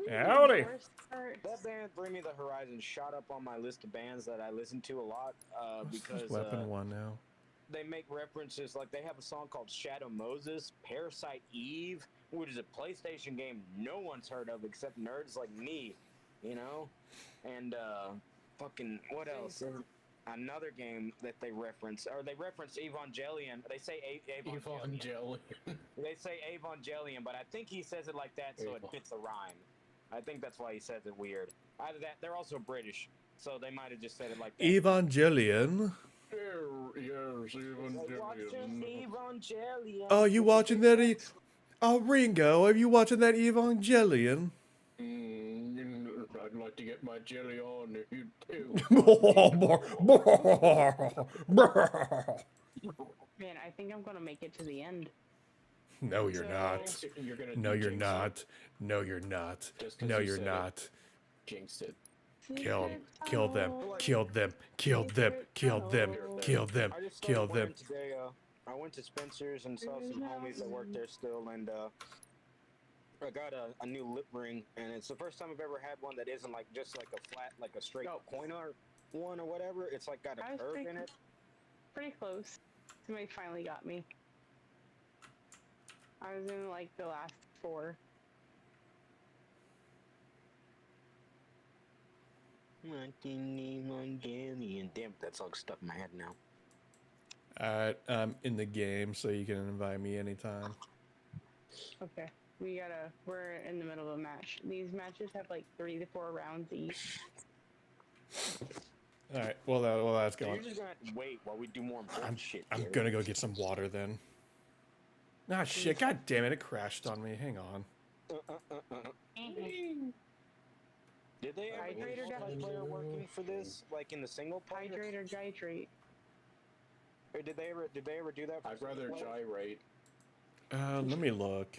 Howdy. the worst part- That band, Bring Me the Horizon, shot up on my list of bands that I listen to a lot because Weapon 1 now. they make references, like they have a song called Shadow Moses, Parasite Eve, which is a PlayStation game no one's heard of except nerds like me, you know? And fucking, what else? There's another game that they reference Evangelion. They say Evangelion. They say Evangelion, but I think he says it like that so it fits a rhyme. I think that's why he says it weird. Either that, they're also British, so they might have just said it like that. Evangelion. Yes, Evangelion. Oh, you watching that? Oh, Ringo, are you watching that Evangelion? I'd like to get my jelly on if you do. Man, I think I'm gonna make it to the end. No, you're not. So- You're gonna No, you're jinx it not. No, you're not. just 'cause No, you you're said it. not. Jinx it. Kill them. Secret Kill them. tunnel. Kill them. Kill them. Kill them. Kill them. I just Kill started them. working today. I went to Spencer's and saw some homies that work there still, and I got a new lip ring, and it's the first time I've ever had one that isn't like just like a flat, like a straight pointer one or whatever. It's like got a I was curve in it. Pretty close. Somebody finally got me. I was in like the last 4. Damn, that song's stuck in my head now. Alright, I'm in the game, so you can invite me anytime. Okay. We're in the middle of a match. These matches have like 3 to 4 rounds each. Alright, well, that's So going. you're just gonna have to wait while we do more important shit. I'm Garrett. gonna go get some water then. Ah, shit, god damn it, it crashed on me. Hang on. Did they ever Hydrate or get multiplayer working for this, like in the single player? Hydrate or gytrate? Or did they ever do that? For I'd rather single player? gyrate. Let me look.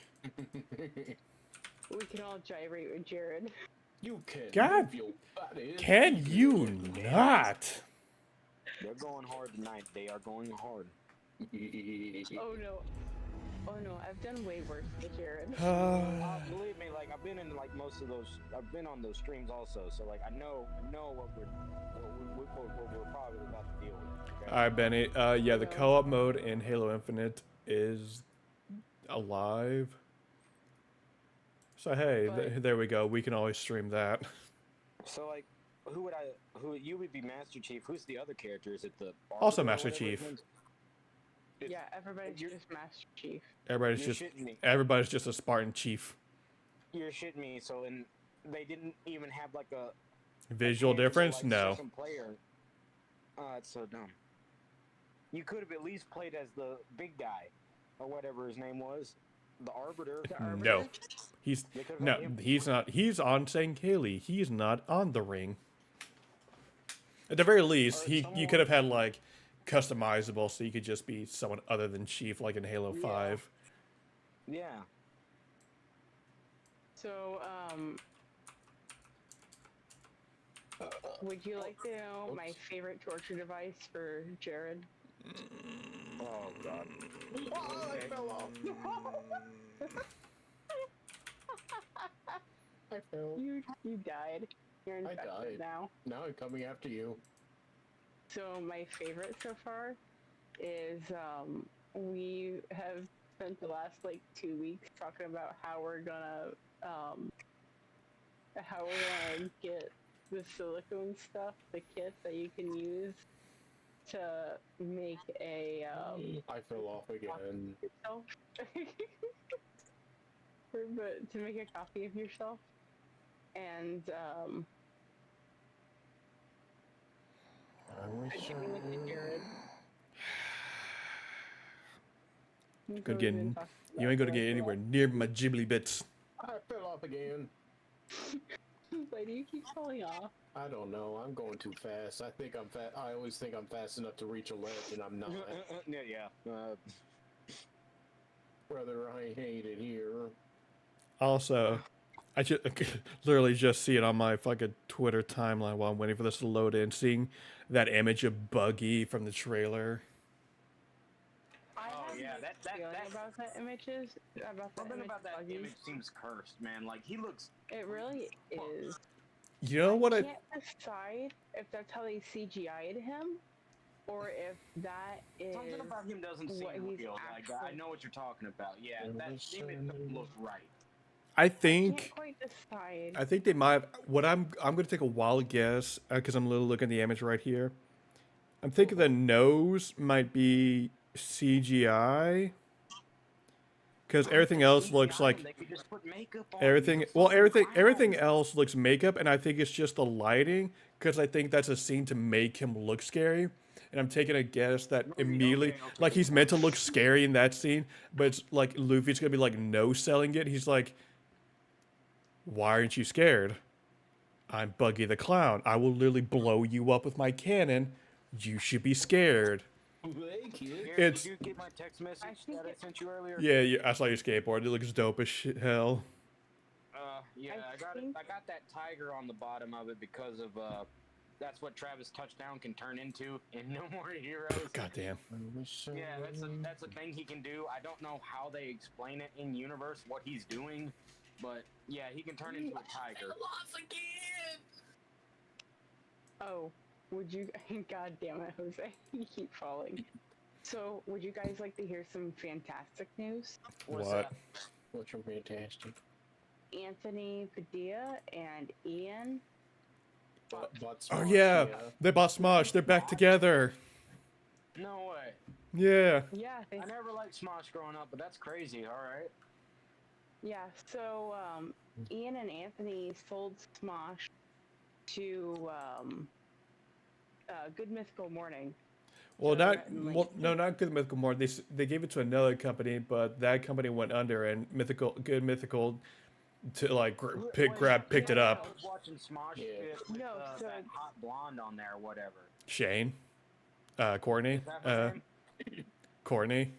We can all gyrate with Jared. You can. God, move your body. can you not? They're going hard tonight. They are going hard. Oh no. Oh no, I've done way worse with Jared. Believe me, like I've been in like most of those. I've been on those streams also, so like I know what we're probably about to deal with. Okay? Alright, Benny. Yeah, the co-op mode in Halo Infinite is alive. So hey, there we go. We can always stream that. So like, who you would be Master Chief? Who's the other character? Is it the Also Arbiter or Master whatever his Chief. name's- Yeah, everybody's just Master Chief. Everybody's You're just shitting me. everybody's just a Spartan chief. You're shitting me. So and they didn't even have like a Visual character, difference? like, No. second player. It's so dumb. You could have at least played as the big guy, or whatever his name was, the Arbiter. No. He's They could've no, had him. he's not. He's on St. Kaylee. He's not on the ring. At the very least, you could have had like customizable, so you could just be someone other than Chief, like in Halo 5. Yeah. So, would you like to know my favorite torture device for Jared? Oh god. Oh, I fell off. I fell. You died. You're I infected died. now. Now I'm coming after you. So my favorite so far is we have spent the last like 2 weeks talking about how we're gonna get the silicone stuff, the kit that you can use to make a I fell off again. yourself. But to make a copy of yourself, and give me like a Jared. Good getting. You ain't gonna get anywhere near my Ghibli bits. I fell off again. Why do you keep falling off? I don't know. I'm going too fast. I think I'm fast. I always think I'm fast enough to reach a ledge, and I'm not. Yeah. Brother, I hate it here. Also, I just literally just see it on my fucking Twitter timeline while I'm waiting for this to load in, seeing that image of Buggy from the trailer. Oh yeah, that about that images about that something image about that buggy. image seems cursed, man. Like he looks. It really is. You know what I can't decide if that's how they CGI'd him, or if that is Something about him doesn't seem what he's real. Like I know what you're talking about. Yeah, that image doesn't look right. I can't think quite decide. I think they might have, what I'm going to take a wild guess because I'm looking at the image right here. I'm thinking the nose might be CGI because everything else looks like They could just put makeup on everything. him. Well, everything else looks makeup, and I think it's just the lighting because I think that's a scene to make him look scary. and I'm taking a guess that immediately, like he's meant to look scary in that scene, but it's like Luffy's gonna be like no selling it. He's like, "Why aren't you scared? I'm Buggy the Clown. I will literally blow you up with my cannon. You should be scared." Hey, kid. It's Did you get my text message that I sent you earlier? yeah, I saw your skateboard. It looks dope as shit, hell. Yeah, I got that tiger on the bottom of it because of that's what Travis Touchdown can turn into in No More Heroes. Goddamn. Yeah, that's a thing he can do. I don't know how they explain it in universe what he's doing, but yeah, he can turn into a tiger. Oh, would you? God damn it, Jose! You keep falling. So, would you guys like to hear some fantastic news? What? What's your fantastic? Anthony Padilla and Ian. Oh yeah, they bought Smosh. They're back together. No way. Yeah. Yeah. I never liked Smosh growing up, but that's crazy. All right. Yeah. So, Ian and Anthony sold Smosh to Good Mythical Morning. Well, So not like- well, no, not Good Mythical More. They gave it to another company, but that company went under, and Good Mythical, to like picked it I up. was watching Smosh with No, so that hot blonde on there, whatever. Shane, Courtney, Is that her name? Courtney,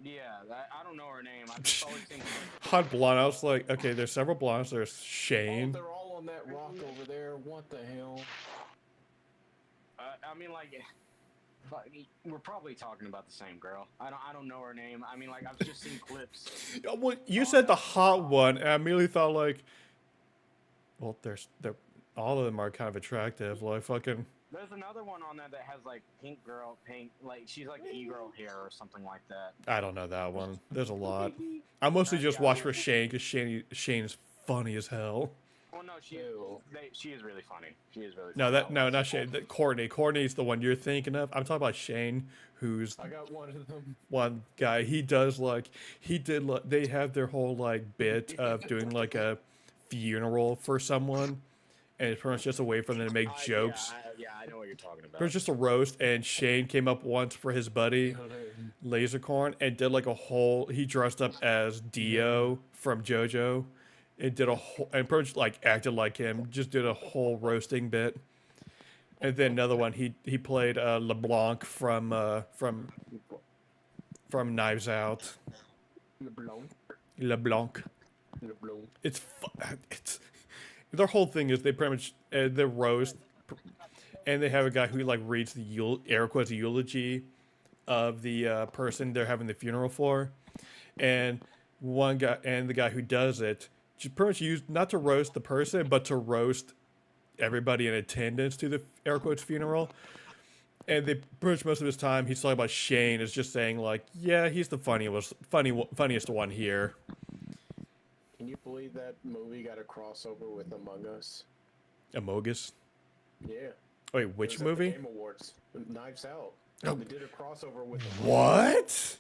Yeah, I don't know her name. I just always think hot blonde. I was like, okay, there's several blondes. There's Oh, Shane. they're all on that rock over there. What the hell? I mean, like, we're probably talking about the same girl. I don't know her name. I mean, like, I've just seen clips. Well, you said the hot one, and I immediately thought like, well, they're all of them are kind of attractive. Like fucking. There's another one on there that has like pink, like she's like e-girl hair or something like that. I don't know that one. There's a lot. I mostly just watch for Shane because Shane's funny as hell. Well, no, she is really funny. She is really. No, funny. not Shane. Courtney. Courtney's the one you're thinking of. I'm talking about Shane, who's I got one of them. one guy. They have their whole like bit of doing like a funeral for someone, and it's pretty much just a way for them to make jokes. Yeah, I know what you're talking about. It was just a roast, and Shane came up once for his buddy Lasercorn and did like a whole. He dressed up as Dio from JoJo, and did a whole and pretty much like acted like him. Just did a whole roasting bit, and then another one he played LeBlanc from Knives Out. LeBlanc. It's their whole thing is they pretty much they roast. And they have a guy who like reads the air quotes eulogy of the person they're having the funeral for, and the guy who does it just pretty much used not to roast the person but to roast everybody in attendance to the air quotes funeral. And they pretty much most of his time he's talking about Shane is just saying like, yeah, he's the funniest one here. Can you believe that movie got a crossover with Among Us? Amogus. Yeah. Wait, which movie? Game Awards. Knives Out. Oh. They did a crossover with What?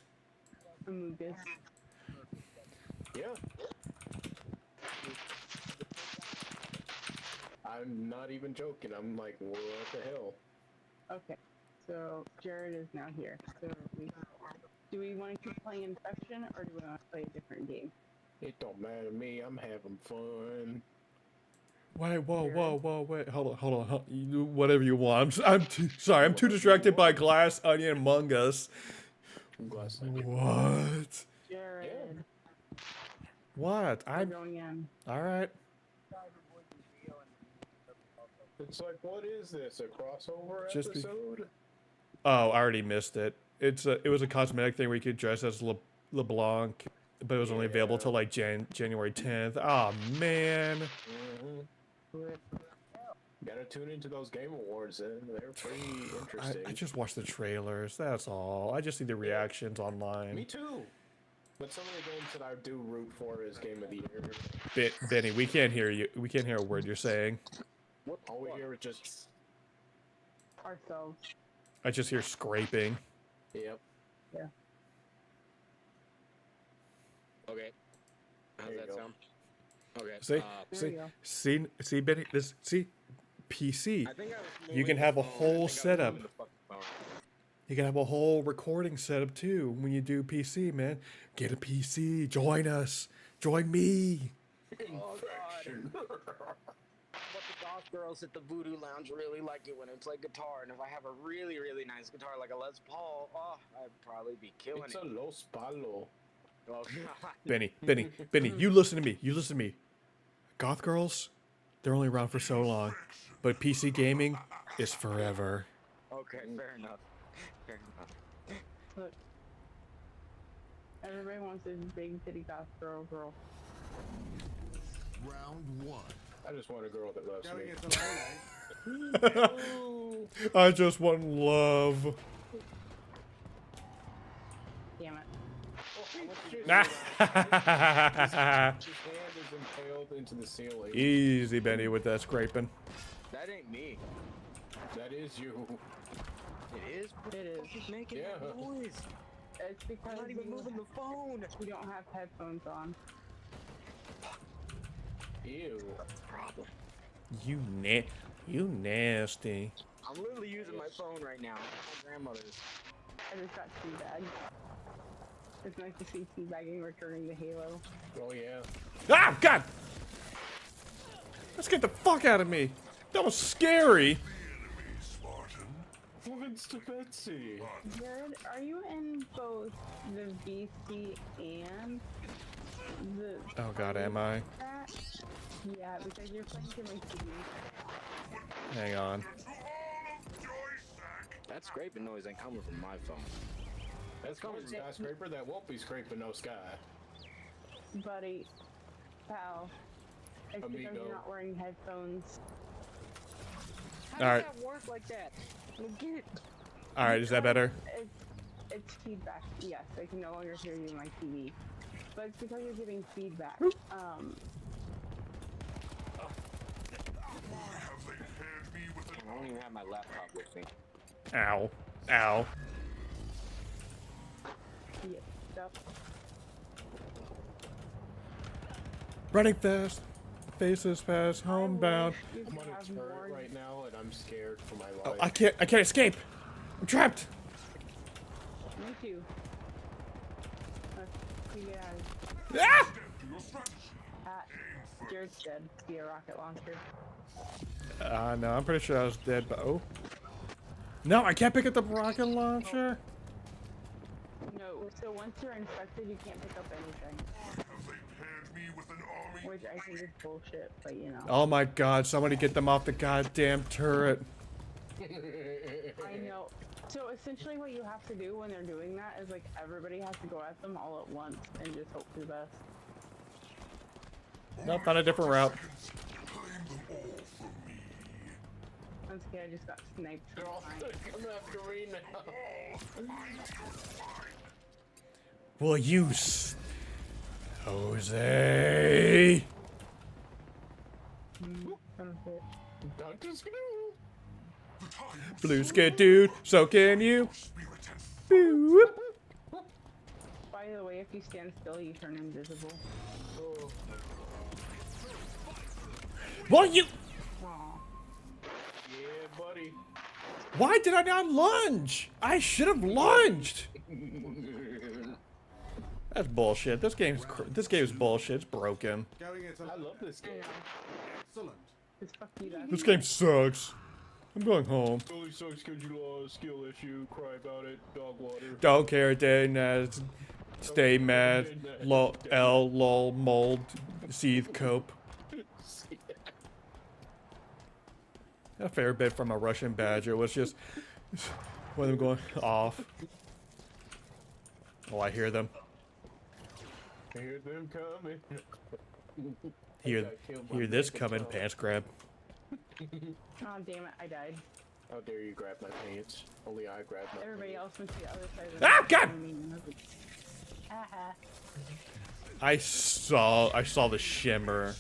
Amogus. Yeah. I'm not even joking. I'm like, what the hell? Okay, so Jared is now here. So do we want to keep playing Infection, or do we want to play a different game? It don't matter to me. I'm having fun. Wait, wait, hold on. You do whatever you want. I'm too distracted by Glass Onion Among Us. What? Jared. What? I'm going in. all right. It's like, what is this? A crossover Just episode? Oh, I already missed it. It was a cosmetic thing where you could dress as LeBlanc, but it was only available till like January 10th. Oh man. Gotta tune into those Game Awards, and they're pretty interesting. I just watched the trailers. That's all. I just see the reactions online. Me too. But some of the games that I do root for is Game of the Year. Benny, we can't hear you. We can't hear a word you're saying. All we hear is just ourselves. I just hear scraping. Yep. Yeah. Okay. How's that sound? Okay. See, Benny, see, PC. I think I was You can have a whole setup. You can have a whole recording setup too when you do PC, man. Get a PC. Join us. Join me. Oh god. But the goth girls at the Voodoo Lounge really like it when I play guitar, and if I have a really, really nice guitar like a Les Paul, oh, I'd probably be killing It's it. a Los Palo. Oh, Benny, you listen to me. You listen to me. Goth girls, they're only around for so long. But PC gaming is forever. okay, fair enough. Fair enough. Look. Everybody wants this big titty goth girl. Round 1. I just want a girl that loves Going me. into Lele. I just want love. Damn it. His hand is impaled into the ceiling. Easy, Benny, with that scraping. That ain't me. That is you. It is? It is. She's making Yeah. that noise. It's because I'm not even moving the phone. we don't have headphones on. Ew. Problem. You nasty. I'm literally using my phone right now. My grandmother's. I just got teabagged. It's nice to see teabagging returning to Halo. Oh yeah. Ah, God! Let's get the fuck out of me. That was scary. What's to Betsy? Jared, are you in both the VC and the... Oh God, am I? chat? Yeah, because you're playing through my TV. Hang on. That scraping noise ain't coming from my phone. That's coming from skyscraper that won't be scraping no sky. Buddy, pal, it's because Amigo. you're not wearing headphones. How All does right. that work like that? I don't get it. All right, is that better? It's feedback. Yes, I can no longer hear you on my TV, but it's because you're getting feedback. I don't even have my laptop with me. Ow. Ow. Yeah, stuff. Running fast. Faces fast. Homebound. You I'm can on a have turret more. right now and I'm scared for my Oh, life. I can't escape. I'm trapped. Me too. Let's get out of Ah! Jared's dead via rocket launcher. No, I'm pretty sure I was dead, but oh. No, I can't pick up the rocket launcher. No, so once you're infected, you can't pick up anything. Which I think is bullshit, but you know. Oh my God, somebody get them off the goddamn turret. I know. So essentially what you have to do when they're doing that is like everybody has to go at them all at once and just hope for the best. Nope, found a different route. Once again, I just got sniped. They're all coming after me now. Will you Jose? Doctor's gonna. Blue skin dude, so can you? Boop. By the way, if you stand still, you turn invisible. Oh. Well, you. Aw. Yeah, buddy. Why did I not lunge? I should have lunged. That's bullshit. This game is bullshit. It's broken. Going into I love this game. Excellent. Just fuck you, that. This game sucks. I'm going home. Really sucks because you lost, skill issue, cry about it, dog water. Don't care, Dad. Stay mad. Lol, mold, seethe, cope. A fair bit from a Russian badger was just one of them going off. Oh, I hear them. I hear them coming. Hear this coming, pants grab. Oh, damn it, I died. How dare you grab my pants? Only I grab my Everybody pants. else went to the other side of the Ah, God! Haha. I saw the shimmer.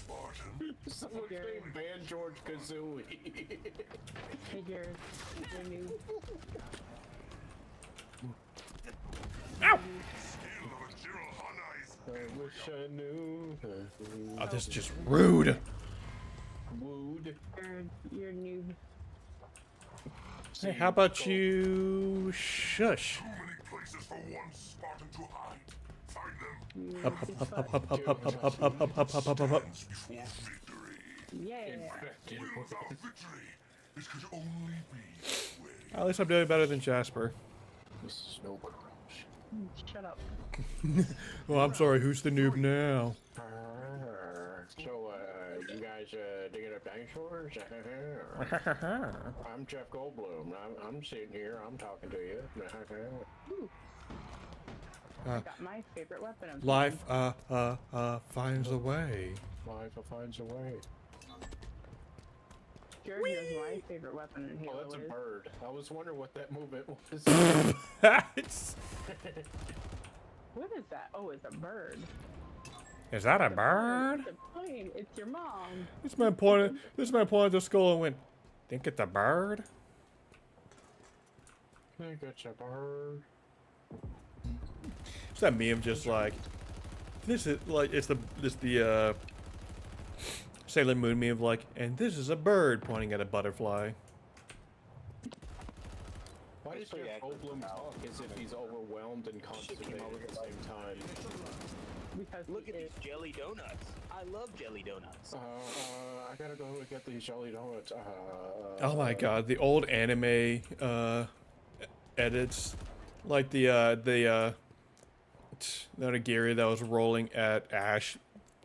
Someone named Ban George Kazooie. Hey, Jared, you're new. Ow! I wish I knew. Oh, this is just rude. Wood. Jared, you're new. Hey, how about you shush? Too many places for one Spartan to hide. Find them. Up, up, up, up, up, up, up, up, up, up, up, up, up, up, up. Stands before victory. Yeah. Without victory, this could only be this way. At least I'm doing better than Jasper. This is no crush. Shut up. Well, I'm sorry. Who's the noob now? So, you guys digging up dinosaurs? I'm Jeff Goldblum. I'm sitting here. I'm talking to you. I got my favorite weapon. Of Life finds a way. Life finds a way. Jared knows my favorite weapon in Halo Oh, that's a is. bird. I was wondering what that movement was. What is that? Oh, it's a bird. Is that a bird? It's a plane. It's your mom. This man pointed at the skull and went, "Think it's a bird?" Think it's a bird. It's that meme just like, this is like, it's the Sailor Moon meme of like, and this is a bird pointing at a butterfly. Why does Jeff Goldblum talk as if he's overwhelmed and constipated at the same time? Because Look at these jelly donuts. I love jelly donuts. I gotta go get these jelly donuts. Oh my god, the old anime edits, like the Nonagiri that was rolling at Ash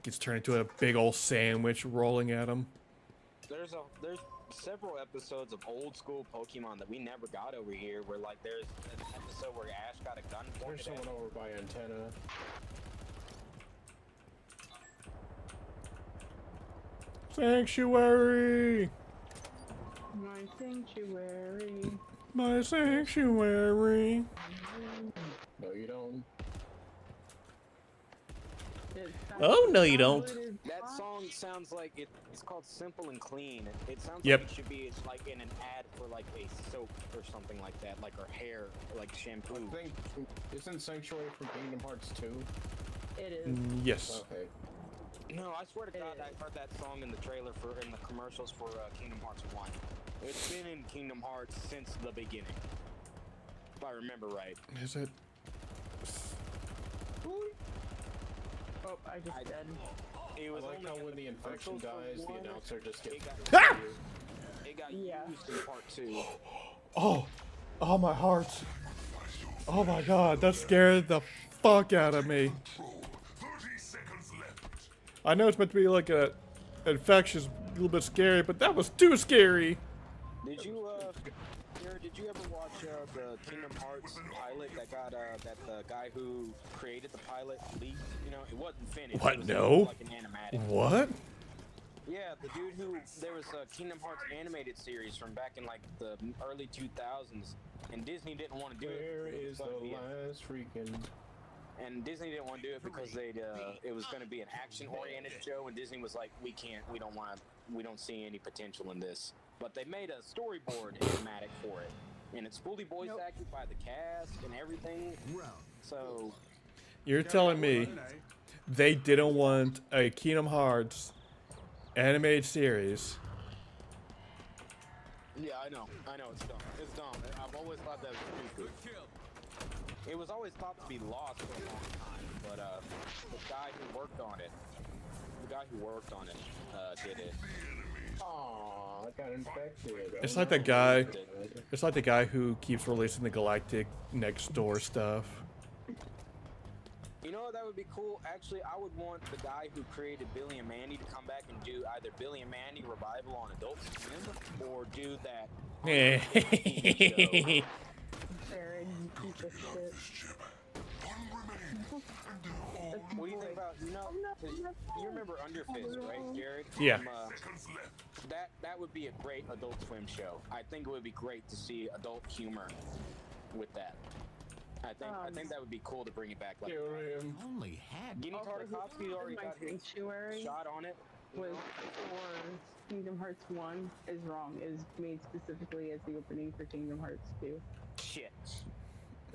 gets turned into a big old sandwich rolling at him. There's several episodes of old school Pokemon that we never got over here. Where like there's an episode where Ash got a gun There's pointed someone at him. over by Antenna. Sanctuary! my sanctuary. My sanctuary! No, you don't. Oh, no you don't. That song sounds like it's called Simple and Clean. It sounds Yep. like it should be like in an ad for like a soap or something like that, like our hair, like shampoo. I think, isn't Sanctuary from Kingdom Hearts 2? It is. Yes. Okay. No, I swear to God, I heard that song in the trailer in the commercials for Kingdom Hearts 1. It's been in Kingdom Hearts since the beginning, if I remember right. Is it? Oh, I just dead. It was I like only how in when the infection commercials for dies, the one, announcer just gets... It got Yeah. used in part 2. Oh my heart. Oh my god, that scared the fuck out of me. 30 seconds left. I know it's meant to be like a infectious, a little bit scary, but that was too scary. Did you Jared, did you ever watch the Kingdom Hearts pilot that got that the guy who created the pilot leaked? You know, it wasn't finished. What? It was No. like an animatic. What? Yeah, the dude who there was a Kingdom Hearts animated series from back in like the early 2000s, and Disney didn't want to do Where it. is the last freaking... And Disney didn't want to do it because it was going to be an action-oriented show, and Disney was like, we don't see any potential in this. But they made a storyboard animatic for it, and it's fully voice acted by the cast and everything. So You're telling me they didn't want a Kingdom Hearts animated series? yeah, I know, it's dumb. It's dumb. I've always thought that was stupid. It was always thought to be lost for a long time, but the guy who worked on it did it. Aw, I got infected. It's like that guy. It's like the guy who keeps releasing the Galactic Next Door stuff. You know what, that would be cool? Actually, I would want the guy who created Billy and Mandy to come back and do either Billy and Mandy revival on Adult Swim, or do that. Jared, you piece of shit. What do you think about, you remember Underfist, right, Jared? Yeah. That would be a great Adult Swim show. I think it would be great to see adult humor with that. I think that would be cool to bring it back. Like, Only had. Guinea Tartakovsky already My got his sanctuary shot on it. was for Kingdom Hearts 1 is wrong. It was made specifically as the opening for Kingdom Hearts 2. Shit.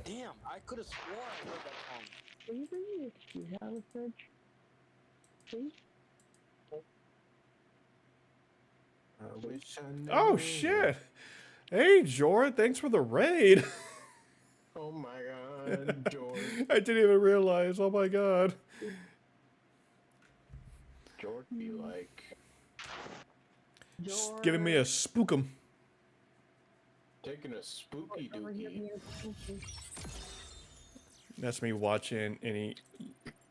Damn, I could have sworn I heard that song. Please, you have a fridge? Please? I wish I knew. Oh shit! Hey, Jordan, thanks for the raid. Oh my god, George. I didn't even realize. Oh my god. George be like... Just giving me a spookum. Taking a spooky dookie. That's me watching any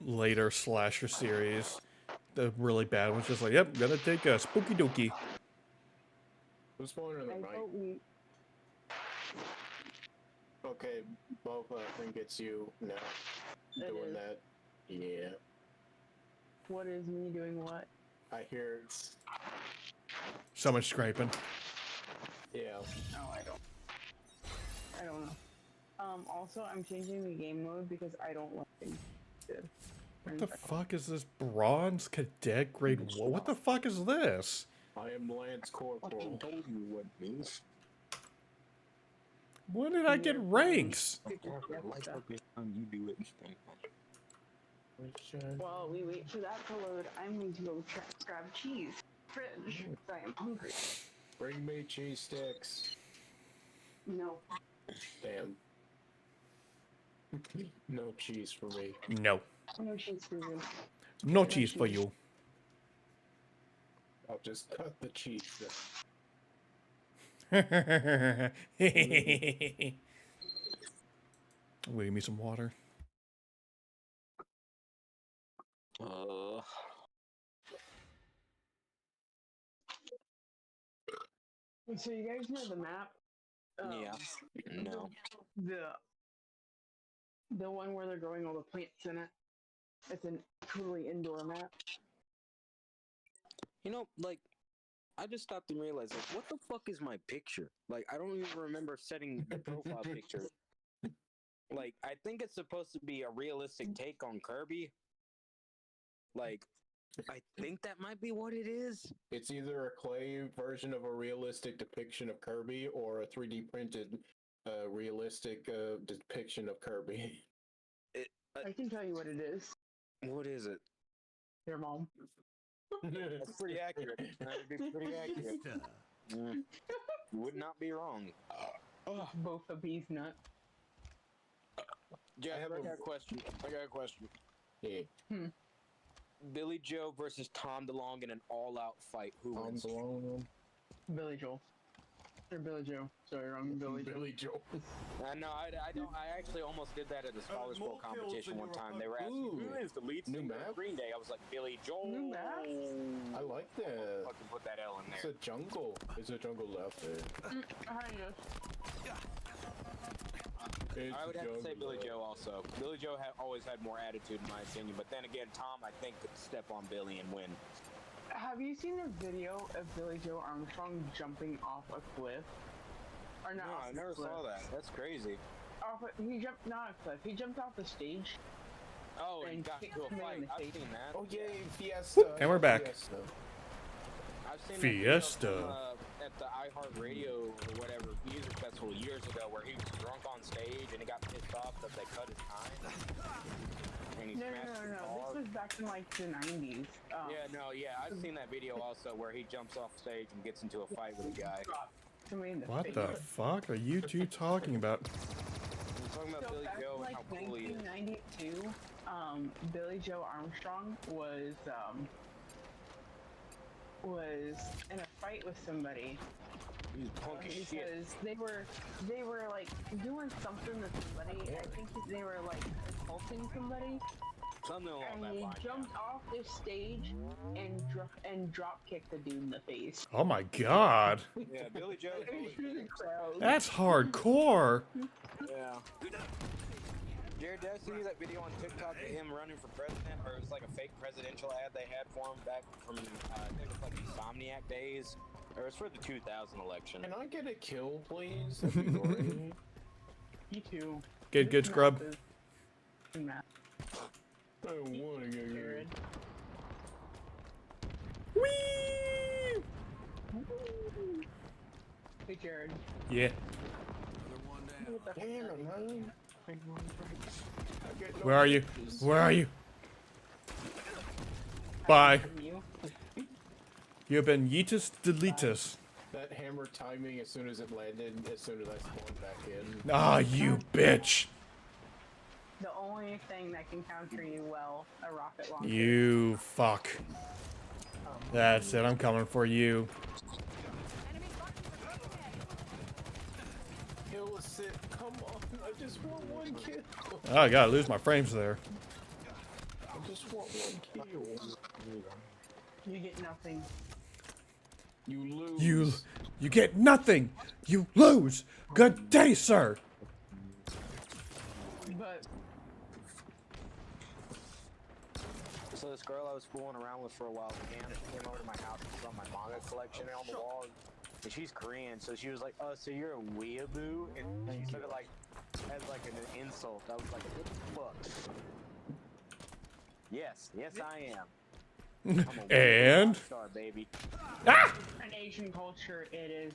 later slasher series. The really bad ones, just like, yep, gonna take a spooky dookie. Who's going on the right? Okay, Boba, I think it's you now. Doing that. Yeah. What is me doing what? I hear... So much scraping. Yeah. No, I don't know. Also, I'm changing the game mode because I don't like things good. What the fuck is this bronze cadet grade 1? What the fuck is this? I am Lance Corporal. I told you what means. When did I get ranks? You do it. While we wait for that to load, I'm going to go grab cheese. Fridge. I am hungry. Bring me cheese sticks. No. Damn. No cheese for me. No. No cheese for you. No cheese for you. I'll just cut the cheese then. Wait, me some water. So you guys know the map? Yeah. No. The one where they're growing all the plants in it. It's a totally indoor map. You know, like, I just stopped and realized, like, what the fuck is my picture? Like, I don't even remember setting the profile picture. Like, I think it's supposed to be a realistic take on Kirby. Like, I think that might be what it is. It's either a clay version of a realistic depiction of Kirby or a 3D printed realistic depiction of Kirby. I can tell you what it is. What is it? Your mom. That's pretty accurate. That would be pretty accurate. You would not be wrong. Both a bee's nut. Jeff, I got a question. Yeah. Billy Joe versus Tom DeLonge in an all-out fight. Who wins? Billy Joel. Or Billy Joe. Sorry, wrong. Billy Joe. No, I don't. I actually almost did that at the Scholars Bowl competition one time. They were asking who is the lead singer of Green Day. I was like, Billy Joel. New map? I like that. Fucking put that L in there. It's a jungle. It's a jungle left there. I would have to say Billy Joe also. Billy Joe always had more attitude in my opinion, but then again, Tom, I think, could step on Billy and win. Have you seen a video of Billy Joe Armstrong jumping off a cliff? Or not? No, I never saw that. That's crazy. He jumped, not a cliff. He jumped off the stage. Oh, and got into a fight. I've seen that. Oh yay, Fiesta. And we're back. Fiesta. I've seen Fiesta. At the iHeartRadio or whatever music festival years ago, where he was drunk on stage and he got pissed off that they cut his time. And he smashed his car. This was back in like the 90s. I've seen that video also where he jumps off stage and gets into a fight with a guy. What the fuck are you two talking about? I'm talking about Billy Joe and how cool he is. In 1992, Billy Joe Armstrong was in a fight with somebody. He's punk as shit. Because they were like doing something to somebody. I think they were like assaulting somebody. Something along and that he line. jumped off this stage and drop kicked the dude in the face. Oh my god. Yeah, Billy Joe. That's hardcore. Yeah. Jared, did I see that video on TikTok of him running for president, or it was like a fake presidential ad they had for him back from, I think it was like Insomniac days, or it was for the 2000 election. Can I get a kill, please? That'd be great. You too. Good scrub. I don't want to get Jared. Whee! Hey, Jared. Yeah. Damn, man. Where are you? Where are you? Bye. You have been yeetus deletus. That hammer timing as soon as it landed, as soon as I spawned back in. Ah, you bitch. The only thing that can counter you well, a rocket launcher. You fuck. That's it, I'm coming for you. Kill a sit. Come on, I just want one kill. Oh, I gotta lose my frames there. I just want one kill. You get nothing. You lose. You get nothing. You lose. Good day, sir. But So this girl I was fooling around with for a while came over to my house and saw my manga collection on the wall. And she's Korean, so she was like, "Oh, so you're a weeaboo?" And she said it like as like an insult. I was like, "What the fuck?" Yes, I am. I'm a And star, baby. ah! in Asian culture, it is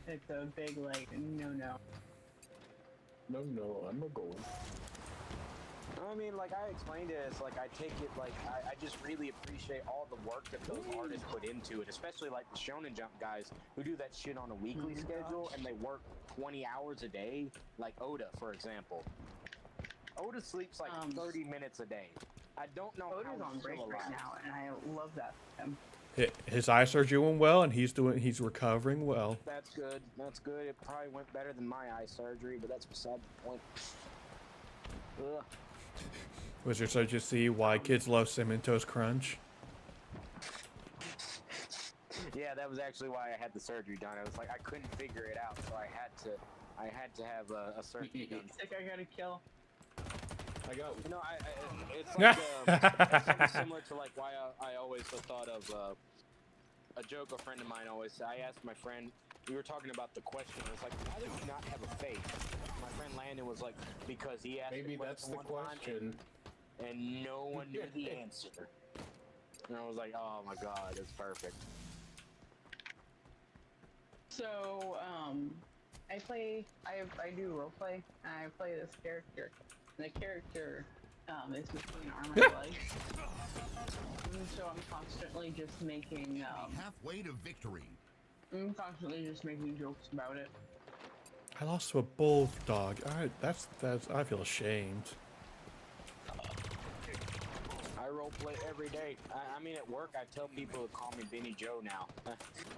it's a big like no. No, I'm a goal. I mean, like I explained it, it's like I take it like I just really appreciate all the work that those artists put into it, especially like the Shonen Jump guys who do that shit on a weekly schedule and they work 20 hours a day, like Oda, for example. Oda sleeps like 30 minutes a day. I don't know Oda's how on he's break still right alive. now, and I love that for him. His eyes are doing well, and he's recovering well. That's good. That's good. It probably went better than my eye surgery, but that's beside the point. Ugh. Was there such to see why kids love Cinnamon Toast Crunch? Yeah, that was actually why I had the surgery done. I was like, I couldn't figure it out, so I had to have a surgery done. Sick, I got a kill. I got. You know, it's like it's something similar to like why I always thought of a joke a friend of mine always said. I asked my friend, we were talking about the question. I was like, why do you not have a face? My friend Landon was like, because he asked. Maybe that's the question. And no one knew the answer. And I was like, oh my god, it's perfect. So, I do roleplay, and I play this character. And the character, is between armor legs. And so I'm constantly just making, halfway to victory. I'm constantly just making jokes about it. I lost to a bulldog. That's. I feel ashamed. I roleplay every day. I mean, at work, I tell people to call me Benny Joe now.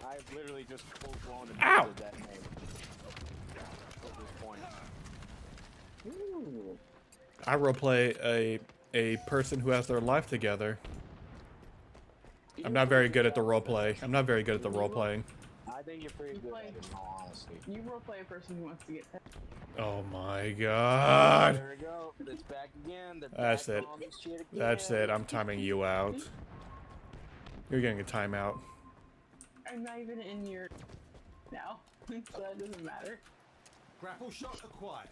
I've literally just full-blown adopted that name at this point. Ooh. I roleplay a person who has their life together. I'm not very good at the roleplay. I'm not very good at the roleplaying. I think you're pretty good at it, in all honesty. You roleplay a person who wants to get pet. Oh my god. There we go. It's back again. That's it. That's it. I'm timing you out. You're getting a timeout. I'm not even in your now, so that doesn't matter. Grapple shot acquired.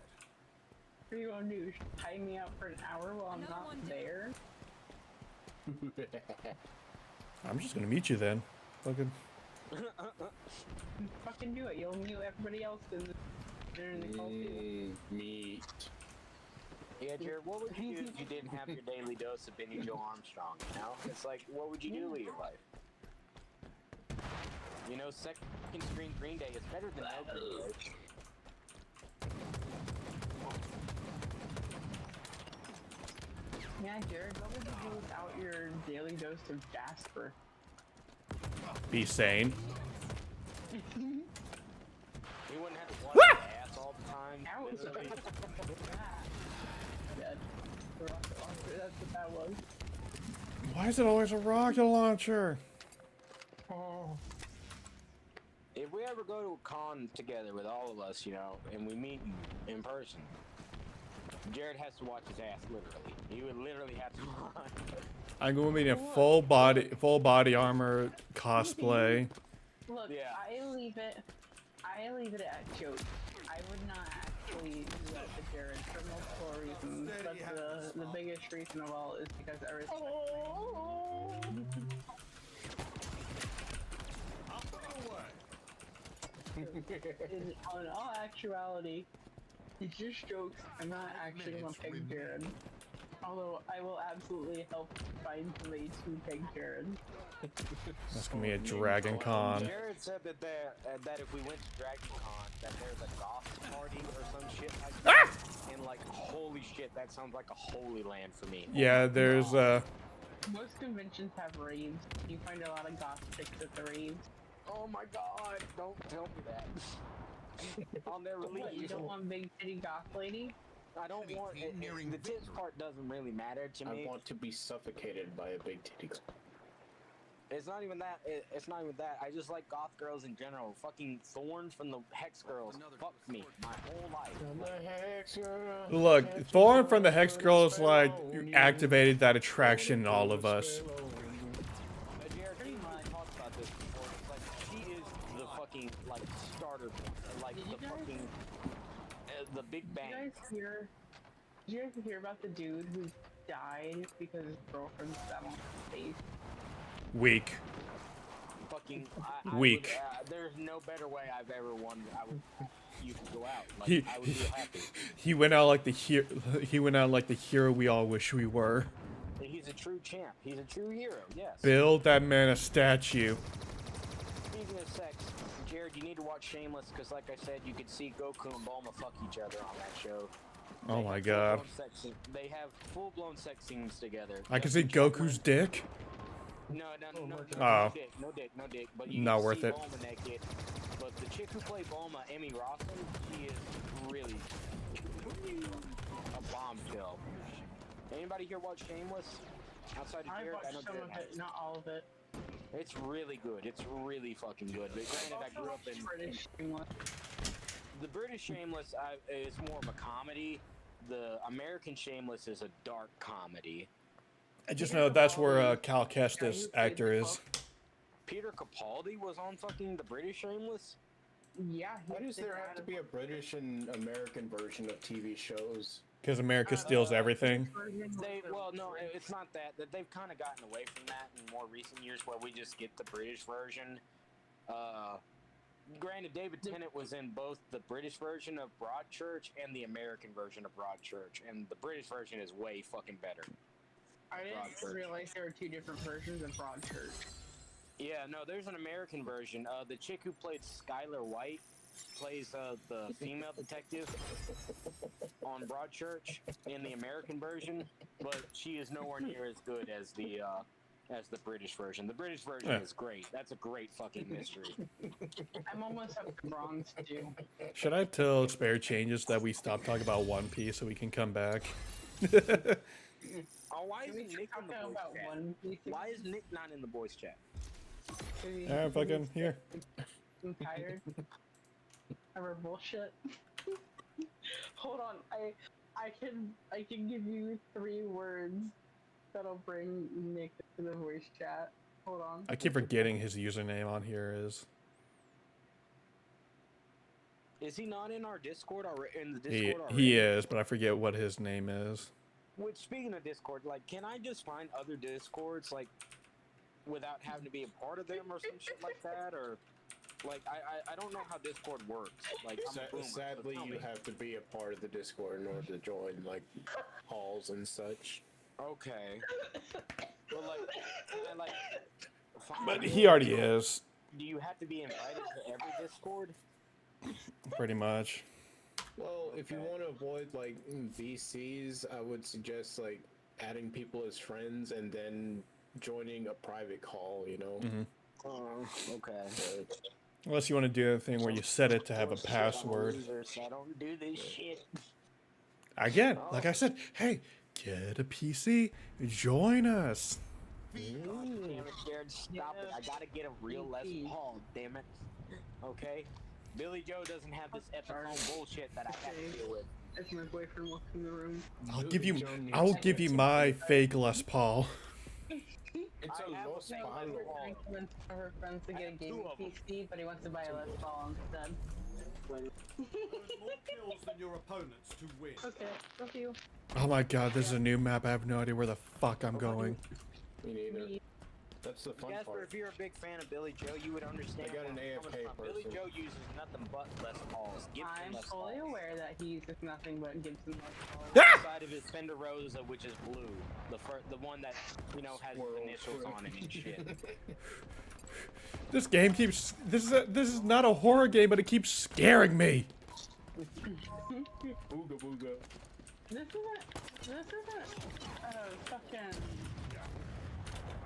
What are you gonna do? Tie me out for an hour while I'm not there? I'm just gonna meet you then. Fucking. Fucking do it. You'll mute everybody else because they're in the call too. Meat. Yeah, Jared, what would you do if you didn't have your daily dose of Benny Joe Armstrong, you know? It's like, what would you do with your life? You know, second screen Green Day is better than no Green Day. Yeah, Jared, what would you do without your daily dose of Jasper? Be sane. You wouldn't have to wash your ass all the time. Literally. Dead. The rocket launcher, that's what that was. Why is it always a rocket launcher? Oh. If we ever go to a con together with all of us, you know, and we meet in person, Jared has to watch his ass, literally. He would literally have to watch. I'm going to be in a full body armor cosplay. Look, Yeah. I leave it at jokes. I would not actually do that to Jared for multiple reasons, but the biggest reason of all is because I respect in all actuality, it's just jokes. I'm not actually gonna pick Jared. Although I will absolutely help find somebody to take Jared. That's gonna be a Dragon Con. Jared said that if we went to Dragon Con, that there's a goth party or some shit like that. And like, holy shit, that sounds like a holy land for me. Yeah, there's Most conventions have raves. You find a lot of goth chicks at the raves. Oh my god, don't tell me that. I'll never leave. What, you don't want big titty goth lady? I don't want it. The tits part doesn't really matter to me. I want to be suffocated by a big titty. It's not even that. It's not even that. I just like goth girls in general. Fucking Thorn from the Hex Girls fucked me my whole life. look. Thorn from the Hex Girl is like activated that attraction in all of us. Jared, we talked about this before. It's like she is the fucking like starter, like the fucking the Big Bang. Did you guys hear about the dude who died because his girlfriend sat on his face? Weak. Fucking Weak. There's no better way I've ever won. You could go out. Like, I would be happy. He went out like the hero. He went out like the hero we all wish we were. He's a true champ. He's a true hero. Yes. Build that man a statue. Speaking of sex, Jared, you need to watch Shameless because, like I said, you could see Goku and Bulma fuck each other on that show. Oh my god. They have full-blown sex scenes together. I can see Goku's dick. No Oh. No dick. But you Not can worth see it. Bulma naked. But the chick who played Bulma, Emmy Rossum, she is really a bombshell. Anybody here watch Shameless? Outside of I Jared, watched know some Jared of has. it, not all of it. It's really good. It's really fucking good. But granted, I grew up in British Shameless. the British Shameless. Is more of a comedy. The American Shameless is a dark comedy. I just know that's where Cal Kestis actor is. Peter Capaldi was on fucking the British Shameless. Yeah. Why does there have to be a British and American version of TV shows? Because America steals everything. Well, no, it's not that. That they've kind of gotten away from that in more recent years, where we just get the British version. Granted, David Tennant was in both the British version of Broadchurch and the American version of Broadchurch, and the British version is way fucking better. I didn't realize there were two different versions of Broadchurch. Yeah, no, there's an American version. The chick who played Skylar White plays the female detective on Broadchurch in the American version, but she is nowhere near as good as the British version. The British version is great. That's a great fucking mystery. I'm almost up to bronze too. Should I tell Spare Changes that we stop talking about One Piece so we can come back? Oh, why isn't Nick in the voice chat? Why is Nick not in the voice chat? Alright, fucking here. I'm tired of our bullshit. Hold on, I can give you 3 words that'll bring Nick to the voice chat. Hold on. I keep forgetting his username on here is. Is he not in our Discord already? In the Discord already? He is, but I forget what his name is. Which, speaking of Discord, like, can I just find other Discords, like, without having to be a part of them or some shit like that? Or, like, I don't know how Discord works. Like, I'm a boomer, Sadly, so you have to be a part of the Discord in order to join, like, halls and such. Okay. Well, like, But he already is. Do you have to be invited to every Discord? Pretty much. Well, if you want to avoid, like, VCs, I would suggest, like, adding people as friends and then joining a private call, you know? Okay. Unless you want to do the thing where you set it to have a password. I don't do this shit. Again, like I said, hey, get a PC, join us. God damn it, Jared, stop it. I gotta get a real Les Paul, damn it. Okay? Billy Joe doesn't have this Epicone bullshit that I have to deal with. As my boyfriend walks in the room. I will give you my fake Les Paul. It's a Los Palos. One of her friends to get a gaming PC, but he wants to buy a Les Paul instead. There's more kills than your opponents to win. Okay, love you. Oh my god, this is a new map. I have no idea where the fuck I'm going. Me neither. That's the fun Jasper, part. if you're a big fan of Billy Joe, you would understand. I got an where I'm coming AFK from. Billy person. Joe uses nothing but Les Pauls. Gibson I'm Les fully Pauls. aware that he uses nothing but Gibson Les Pauls. Ah! Outside of his Fender Rosa, which is blue, the one that has initials on it and shit. This game keeps. This is not a horror game, but it keeps scaring me. Booga booga.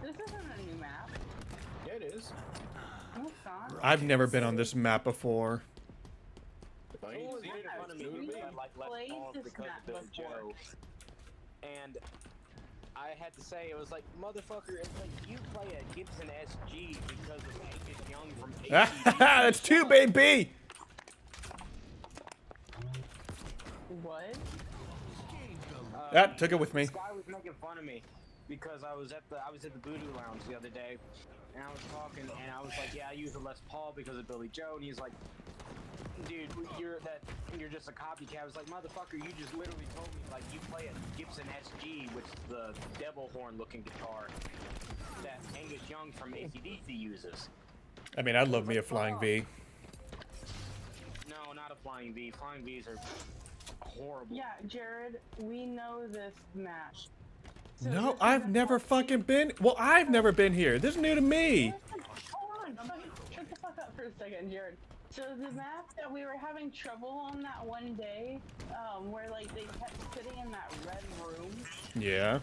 This isn't a new map. Yeah, it is. No, it's not. I've never been on this map before. If I ain't seen it, yeah, it's Me new to me. because I like Les played Pauls this because map of Billy before. Joe. And I had to say, it was like, motherfucker, it's like you play a Gibson SG because of Angus Young from ACDC. That's 2, baby. What? Took it with me. This guy was making fun of me because I was at the Voodoo Lounge the other day, and I was talking, and I was like, yeah, I use a Les Paul because of Billy Joe, and he's like, dude, you're just a copycat. I was like, motherfucker, you just literally told me like you play a Gibson SG, which is the devil horn looking guitar that Angus Young from AC/DC uses. I mean, I'd love me a flying V. No, not a flying V. Flying Vs are horrible. Yeah, Jared, we know this map. So No, this I've isn't never like- fucking been. Well, I've never been here. This is new to me. Hold on, shut the fuck up for a second, Jared. So the map that we were having trouble on that one day, where like they kept sitting in that red room Yeah.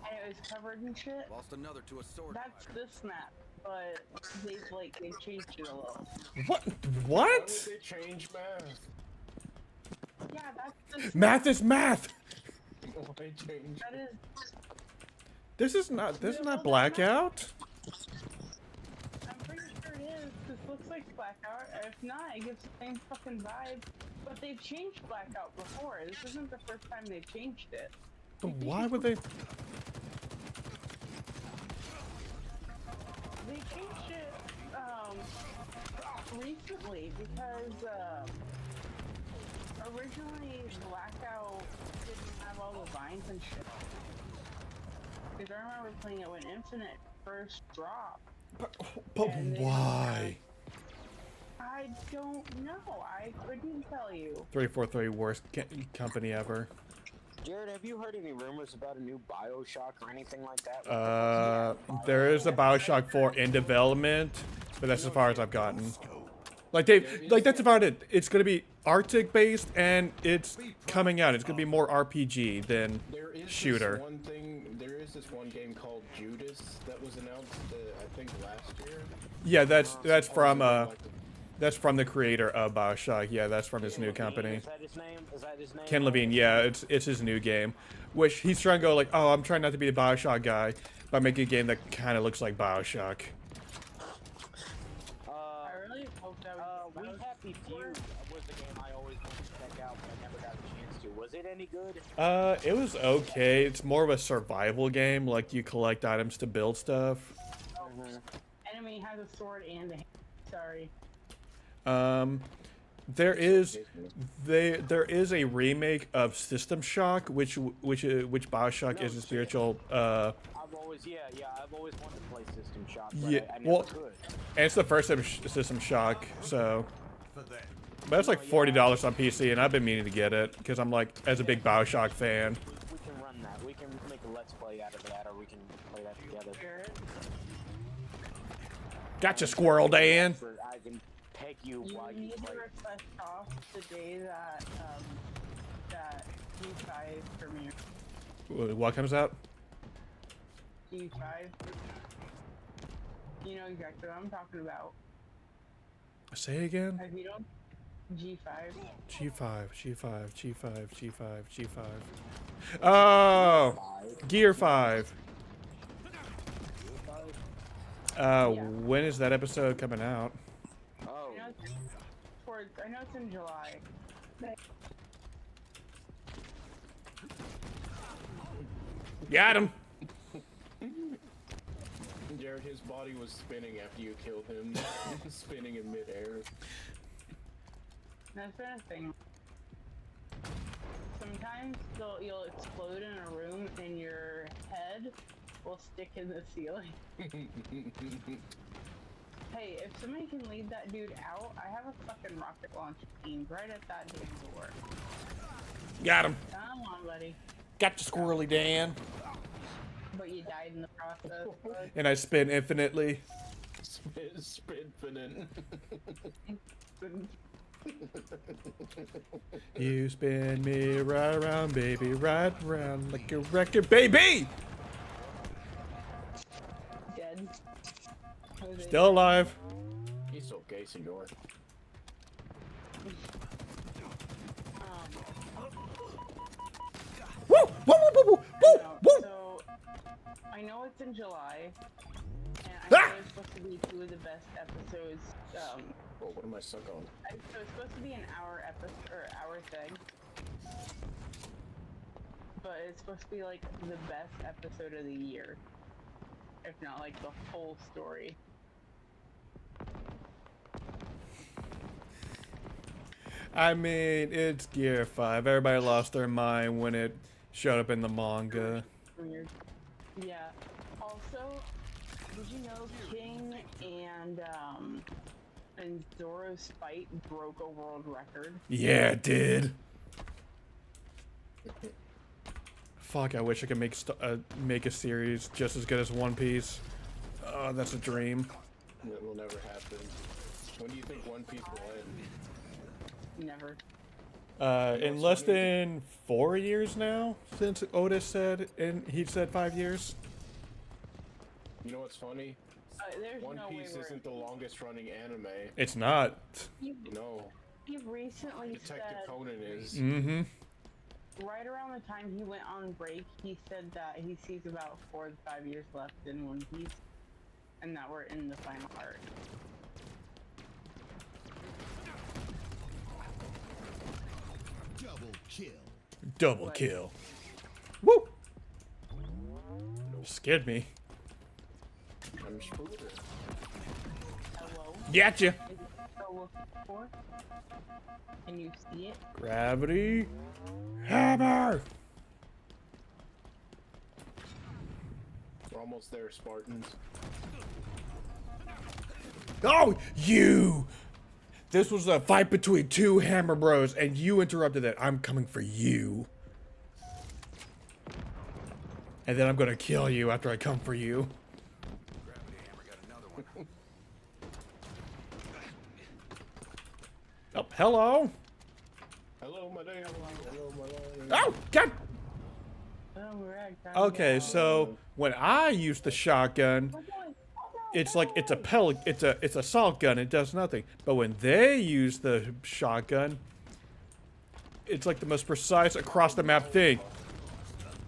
and it was covered in shit. Lost another to a sword. That's this map, but they changed it a little. What? Why would What? they change math? Yeah, that's this Math is math. Why change? That is. This is not Blackout. I'm pretty sure it is. This looks like Blackout. If not, it gives the same fucking vibe. But they've changed Blackout before. This isn't the first time they've changed it. But why would they? They changed it recently because originally Blackout didn't have all the vines and shit. Because I remember playing it when Infinite first dropped. But why? I don't know. I couldn't tell you. 343 worst company ever. Jared, have you heard any rumors about a new BioShock or anything like that? There is a BioShock 4 in development, but that's as far as I've gotten. That's about it. It's gonna be Arctic based, and it's coming out. It's gonna be more RPG than There is shooter. There is this one game called Judas that was announced, I think, last year. Yeah, that's from the creator of BioShock. Yeah, that's from his new company. Is that his name? Is that his name? Ken Levine. Yeah, it's his new game, which he's trying to go like, oh, I'm trying not to be a BioShock guy, but make a game that kind of looks like BioShock. I really hope that We Happy Feud was the game I always wanted to check out, but I never got a chance to. Was it any good? It was okay. It's more of a survival game. Like you collect items to build stuff. Enemy has a sword and a hand. Sorry. There is a remake of System Shock, which BioShock is a spiritual. I've always wanted to play System Shock, but Yeah, I never well, could. and it's the first System Shock, so. But it's like $40 on PC, and I've been meaning to get it because I'm like, as a big BioShock fan. We can run that. We can make a Let's Play out of that, or we can play that together. Gotcha, Squirrel Dan. I can peg you You while you need to play. request off the day that G5 premiere. What comes out? G5. You know exactly what I'm talking about. Say it again. Have you don't? G5. G5. Oh, Gear 5. When is that episode coming out? Oh. I know it's in July. Got him. Jared, his body was spinning after you killed him. Spinning in midair. That's been a thing. Sometimes you'll explode in a room and your head will stick in the ceiling. Hey, if somebody can lead that dude out, I have a fucking rocket launcher team right at that damn door. Got him. Come on, buddy. Got you, Squirrely Dan. But you died in the process. Bud. And I spin infinitely. Spinfinite. You spin me right around, baby, right around like a record, baby! Dead. Still alive. He's so gay, senor. Woo! Woo! Woo! Woo! Woo! Woo! Woo! So, I know it's in July, and I know it's supposed to be 2 of the best episodes. Oh, what am I stuck on? So it's supposed to be an hour episode or hour thing, but it's supposed to be like the best episode of the year, if not like the whole story. I mean, it's Gear 5. Everybody lost their mind when it showed up in the manga. Weird. Yeah. Also, did you know King and Zoro's fight broke a world record? Yeah, it did. Fuck, I wish I could make a series just as good as One Piece. Oh, that's a dream. That will never happen. When do you think One Piece will end? Never. In less than 4 years now, since Otis said, and he said 5 years. You know what's funny? One Piece isn't the longest running anime. It's not. No. He recently Detective said, Conan is. Mm-hmm. right around the time he went on break, he said that he sees about 4 to 5 years left in One Piece, and that we're in the final arc. Double kill. Double kill. Woo! Scared me. I'm spooked. Hello? Gotcha. Is it so for? Can you see it? Gravity. Hammer! We're almost there, Spartans. Oh, you! This was a fight between 2 Hammer Bros, and you interrupted it. I'm coming for you. And then I'm gonna kill you after I come for you. Oh, hello! Hello, my name. Hello, my name. Oh, God! Oh, we're at ground Okay, zero. so when I use the shotgun, it's like it's a pellet, it's a assault gun. It does nothing. But when they use the shotgun, it's like the most precise across the map thing.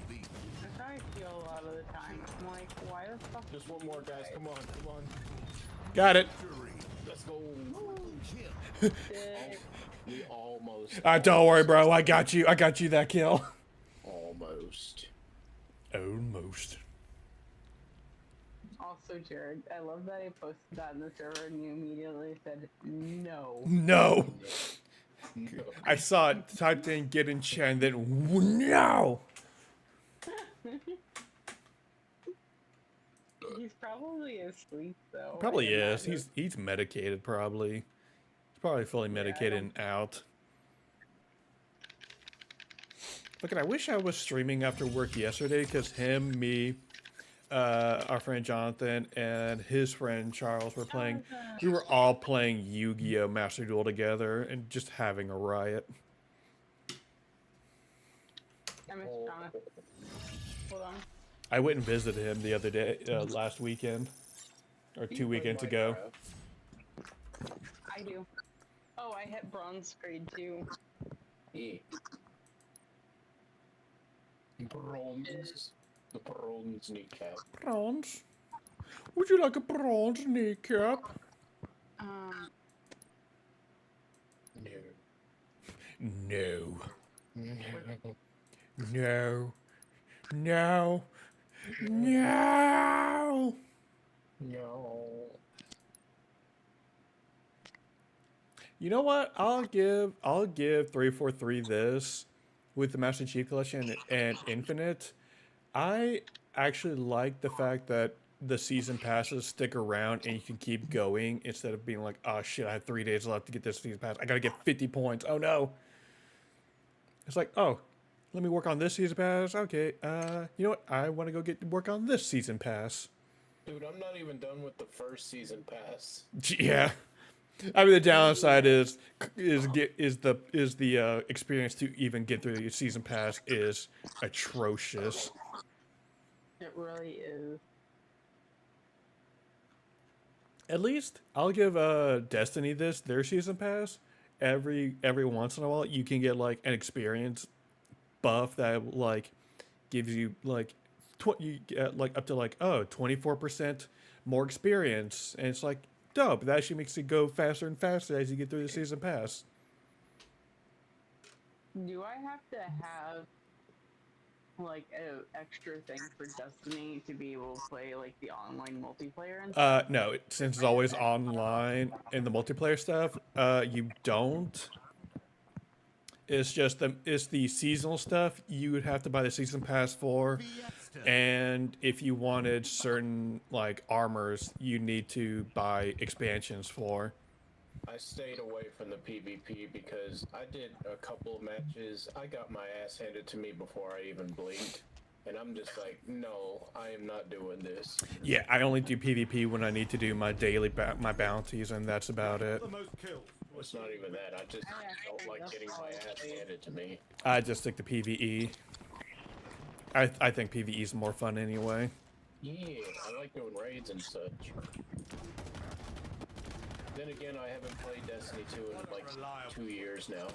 That's how I feel a lot of the time. I'm like, why the fuck? Just one more, guys. Come on, come on. Got it. Let's go. We almost. Don't worry, bro. I got you. I got you that kill. Almost. Almost. Also, Jared, I love that I posted that in the server and you immediately said no. No. No. I saw it typed in get in chat and then no. He's probably asleep though. Probably I is. imagine. He's medicated probably. He's probably fully medicated and out. Look, I wish I was streaming after work yesterday because him, me, our friend Jonathan, and his friend Charles were playing. We were all playing Yu-Gi-Oh! Master Duel together and just having a riot. I miss Jonathan. Hold on. I went and visited him the other day, last weekend, or 2 weekends ago. I do. Oh, I hit bronze grade too. Yeah. Bronze. The bronze kneecap. Bronze? Would you like a bronze kneecap? No. No. No. No. No. No. You know what? I'll give 343 this with the Master Chief Collection and Infinite. I actually like the fact that the season passes stick around and you can keep going instead of being like, oh shit, I have 3 days left to get this season pass. I gotta get 50 points. Oh no. It's like, oh, let me work on this season pass. Okay, you know what? I want to go work on this season pass. Dude, I'm not even done with the first season pass. Yeah. I mean, the downside is the experience to even get through the season pass is atrocious. It really is. At least I'll give Destiny their season pass. Every once in a while, you can get like an experience buff that like gives you like you get like up to like 24% more experience, and it's like dope. That actually makes it go faster and faster as you get through the season pass. Do I have to have like an extra thing for Destiny to be able to play like the online multiplayer and stuff? No, since it's always online in the multiplayer stuff, you don't. It's just the seasonal stuff you would have to buy the season pass for, and if you wanted certain like armors, you need to buy expansions for. I stayed away from the PvP because I did a couple of matches. I got my ass handed to me before I even blinked. And I'm just like, no, I am not doing this. Yeah, I only do PvP when I need to do my daily my bounties, and that's about it. It's not even that. I just don't like getting my ass handed to me. I just stick to PvE. I think PvE is more fun anyway. Yeah, I like doing raids and such. Then again, I haven't played Destiny 2 in like 2 years now.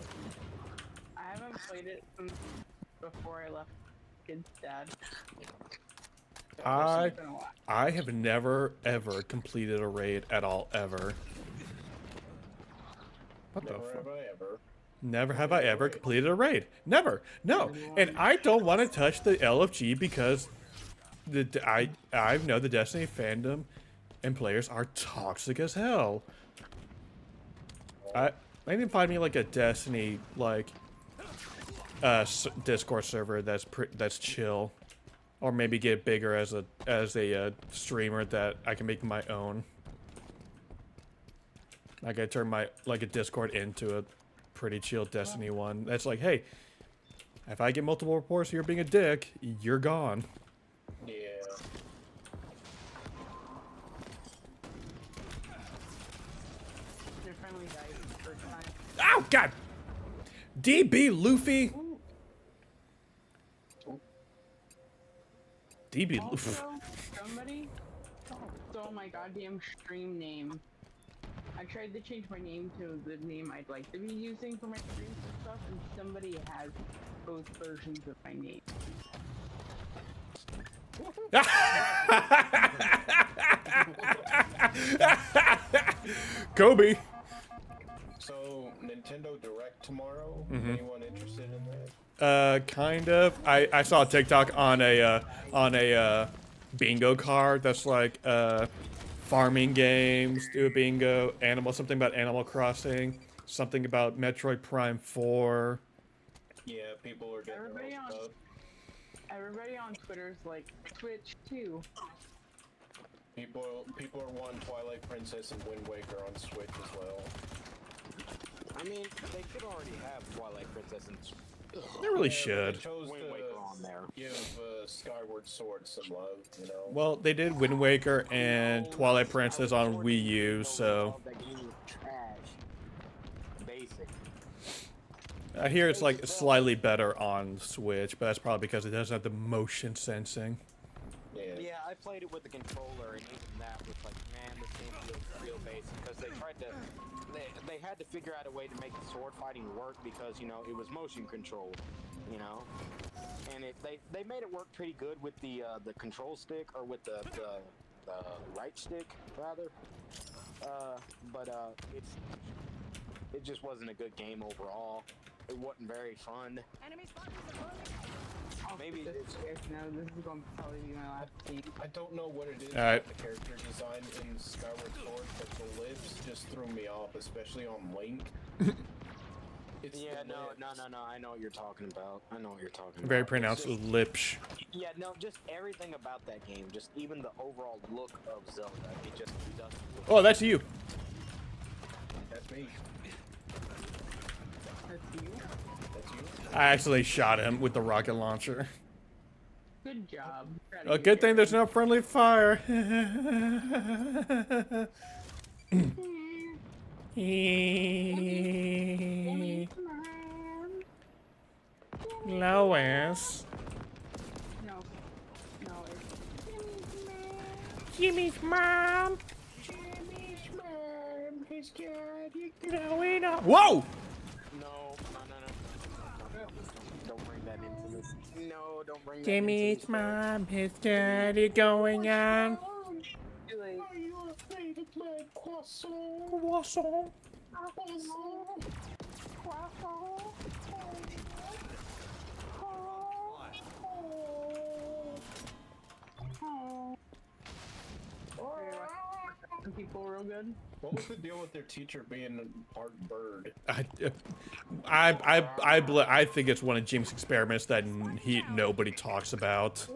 I haven't played it since before I left Kid's dad. I have never ever completed a raid at all ever. What the fuck? Never have I ever completed a raid. Never. No. And I don't want to touch the LFG because I know the Destiny fandom and players are toxic as hell. Maybe find me like a Destiny like Discord server that's chill, or maybe get bigger as a streamer that I can make my own. Like I turn my a Discord into a pretty chill Destiny one. That's like, hey, if I get multiple reports of you're being a dick, you're gone. Yeah. Oh God! DB Luffy. DB Luffy. Somebody stole my goddamn stream name. I tried to change my name to the name I'd like to be using for my streams and stuff, and somebody has both versions of my name. Kobe. So, Nintendo Direct tomorrow? Anyone interested in that? Kind of. I saw a TikTok on a bingo card that's like farming games, do a bingo, something about Animal Crossing, something about Metroid Prime 4. Yeah, people are getting stuff. Everybody on Twitter's like, Twitch too. People are wanting Twilight Princess and Wind Waker on Switch as well. I mean, they could already have Twilight Princess and They really should. They chose Wind Waker on there. Give Skyward Sword some love, you know. Well, they did Wind Waker and Twilight Princess on Wii U, so That game was trash. Basic. I hear it's like slightly better on Switch, but that's probably because it doesn't have the motion sensing. Yeah, I played it with the controller, and even that was like, man, this game feels real basic, because they tried to, they had to figure out a way to make the sword fighting work, because, you know, it was motion controlled, you know, and they made it work pretty good with the control stick, or with the right stick, rather, but it just wasn't a good game overall. It wasn't very fun. Maybe this is going to probably be my last game. I don't know what it is Alright. about the character design in Skyward Sword, but the lips just threw me off, especially on Link. It's Yeah, the no. lips. I know what you're talking about. I know what you're talking Very about. pronounced lips. Yeah, no, just everything about that game, just even the overall look of Zelda, it just doesn't look. Oh, that's you. That's me. That's you. That's you. I actually shot him with the rocket launcher. Good job. A good thing there's no friendly fire. Lois. No. No, it's Jimmy's mom. Jimmy's mom. His daddy. Going up. Whoa! No. Don't bring that into this. No, don't bring that Jimmy's into this. mom, his daddy going on. Are you afraid of my croissant? Croissant. people real good. What was the deal with their teacher being part bird? I think it's one of Jimmy's experiments that nobody talks about.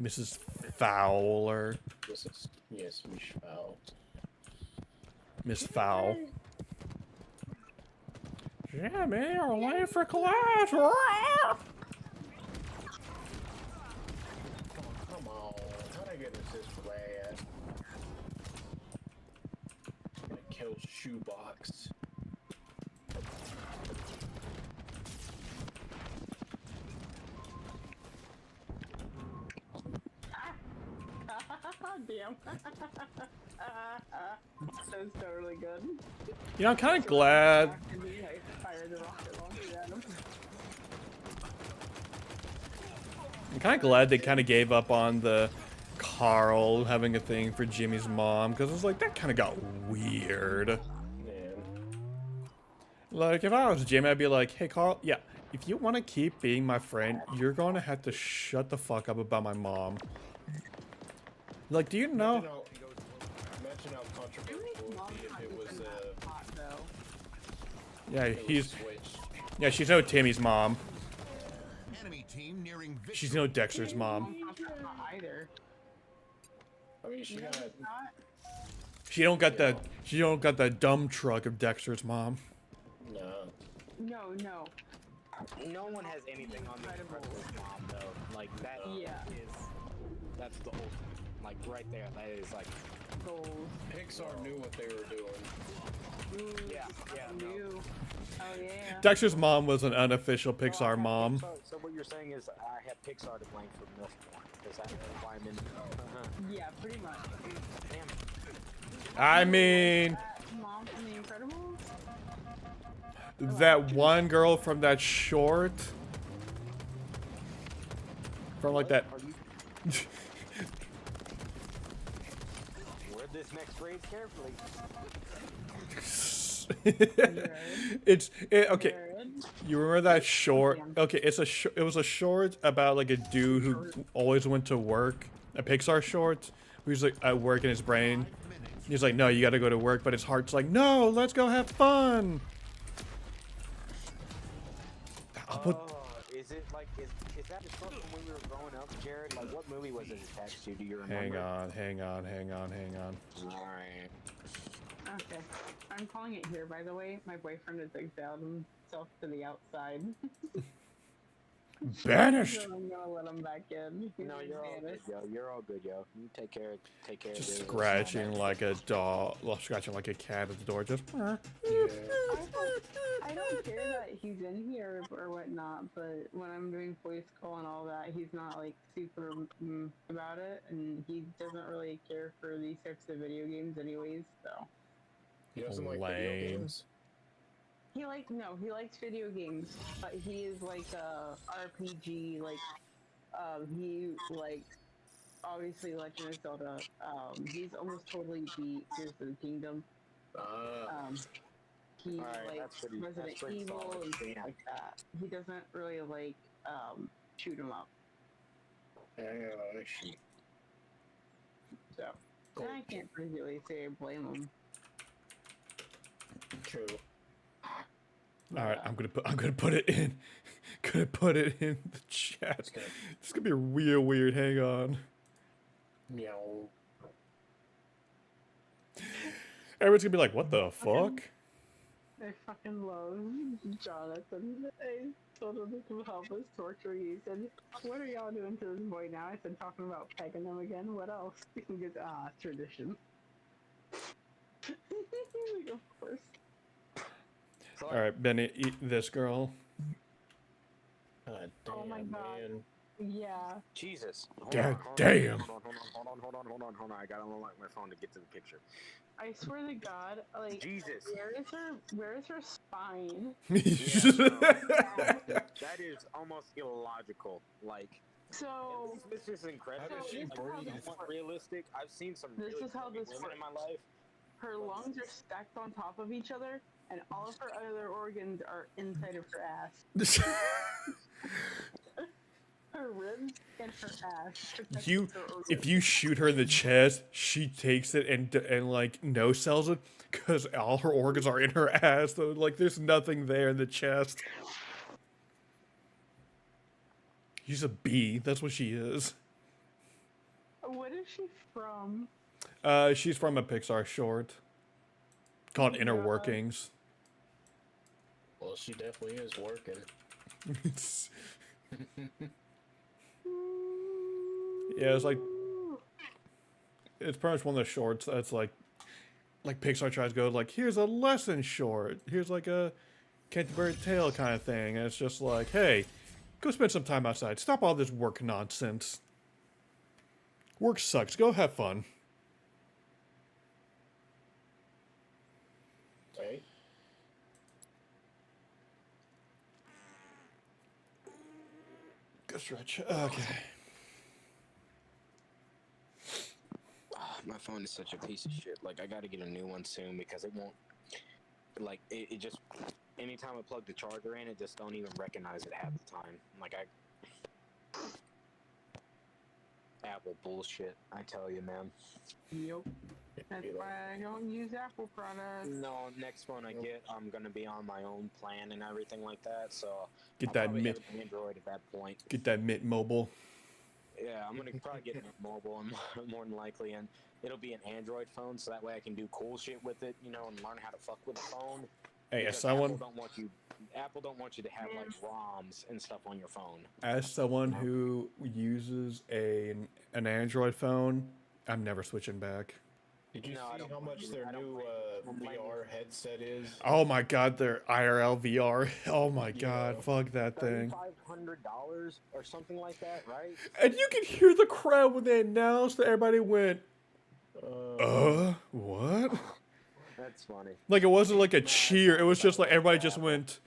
Mrs. Fowler. Yes, Miss Fowl. Miss Fowl. Yeah, man, we're late for class. Come on. How'd I get assist for that? My kill shoebox. Damn. That was totally good. You know, I'm kind of glad. I'm kind of glad they kind of gave up on the Carl having a thing for Jimmy's mom, because it was like, that kind of got weird. Man. Like, if I was Jimmy, I'd be like, hey, Carl, yeah, if you want to keep being my friend, you're going to have to shut the fuck up about my mom. Like, do you know? Imagine how controversial it would be if it was Yeah, she's no Timmy's mom. Enemy team nearing victory. She's no Dexter's mom. Not either. I mean, she got. She don't got the dumb truck of Dexter's mom. No. No. No one has anything on the Incredibles mom though. Like that that's the ultimate. Like right there, that is like goals. Pixar knew what they were doing. Yeah. Knew. Oh yeah. Dexter's mom was an unofficial Pixar mom. So what you're saying is I have Pixar to blame for milk porn. Is that why I'm in? Yeah, pretty much. Damn. I mean, Mom from The Incredibles? that one girl from that short. From like that. Word this next phrase carefully. Okay. You remember that short? Okay, it was a short about like a dude who always went to work. A Pixar short. Who's like at work in his brain. He's like, no, you got to go to work, but his heart's like, no, let's go have fun. Is it like is that a short from when we were growing up, Jared? Like what movie was it attached to? Do you remember? Hang on. Alright. Okay. I'm calling it here, by the way. My boyfriend has exiled himself to the outside. Banished. So I'm gonna let him back in. No, you're all good, yo. You're all good, yo. You take care of Just this. scratching like a dog, scratching like a cat at the door. Just. I don't care that he's in here or whatnot, but when I'm doing voice call and all that, he's not like super about it, and he doesn't really care for these types of video games anyways, so. He doesn't like video games. He likes video games, but he is like a RPG, like, he likes, obviously Legend of Zelda, he's almost totally beat Tears of the Kingdom. He likes Resident Evil and things like that. He doesn't really like, shoot 'em up. So, I can't really say I blame him. True. All right, I'm gonna put it in. Gonna put it in the chat. It's gonna be real weird. Hang on. Meow. Everyone's gonna be like, "What the fuck?" I fucking love Jonathan. I told him to help us torture you. He said, "What are y'all doing to this boy now?" I said, "Talking about pegging him again. What else?" He goes, tradition. Like, of course. All right, Benny, eat this girl. God damn, Oh my god. man. Yeah. Jesus. God damn. Hold on. I gotta unlock my phone to get to the picture. I swear to God, like, Jesus. Where is her spine? That is almost illogical. Like, So this is incredible. How does she breathe? Realistic. I've seen some This really is how this women in my works. life. Her lungs are stacked on top of each other, and all of her other organs are inside of her ass. Her ribs and her ass. If you shoot her in the chest, she takes it and like no sells it because all her organs are in her ass. So like, there's nothing there in the chest. She's a bee. That's what she is. What is she from? She's from a Pixar short called Inner Workings. Well, she definitely is working. Yeah, it's like, it's pretty much one of the shorts that's like Pixar tries to go like, here's a lesson short, here's like a Canterbury Tale kind of thing, and it's just like, hey, go spend some time outside, stop all this work nonsense. Work sucks, go have fun. Right? Go stretch. Okay. My phone is such a piece of shit. Like, I gotta get a new one soon because it won't. Like, it just. Anytime I plug the charger in, it just don't even recognize it half the time. Like, Apple bullshit, I tell you, man. Yep. That's why I don't use Apple products. No, next one I get, I'm gonna be on my own plan and everything like that, so. Get I'll that probably Mint. have an Android at that point. Get that Mint Mobile. Yeah, I'm gonna probably get Mint Mobile more than likely, and it'll be an Android phone, so that way I can do cool shit with it, you know, and learn how to fuck with the phone. Hey, Because as someone, Apple don't want you to have like ROMs and stuff on your phone. as someone who uses an Android phone, I'm never switching back. Did you see how much their new VR headset is? Oh my god, their IRL VR. Oh my god, fuck that thing. $3,500 or something like that, right? And you can hear the crowd when they announced that everybody went, what? That's funny. Like, it wasn't like a cheer, it was just like everybody just went,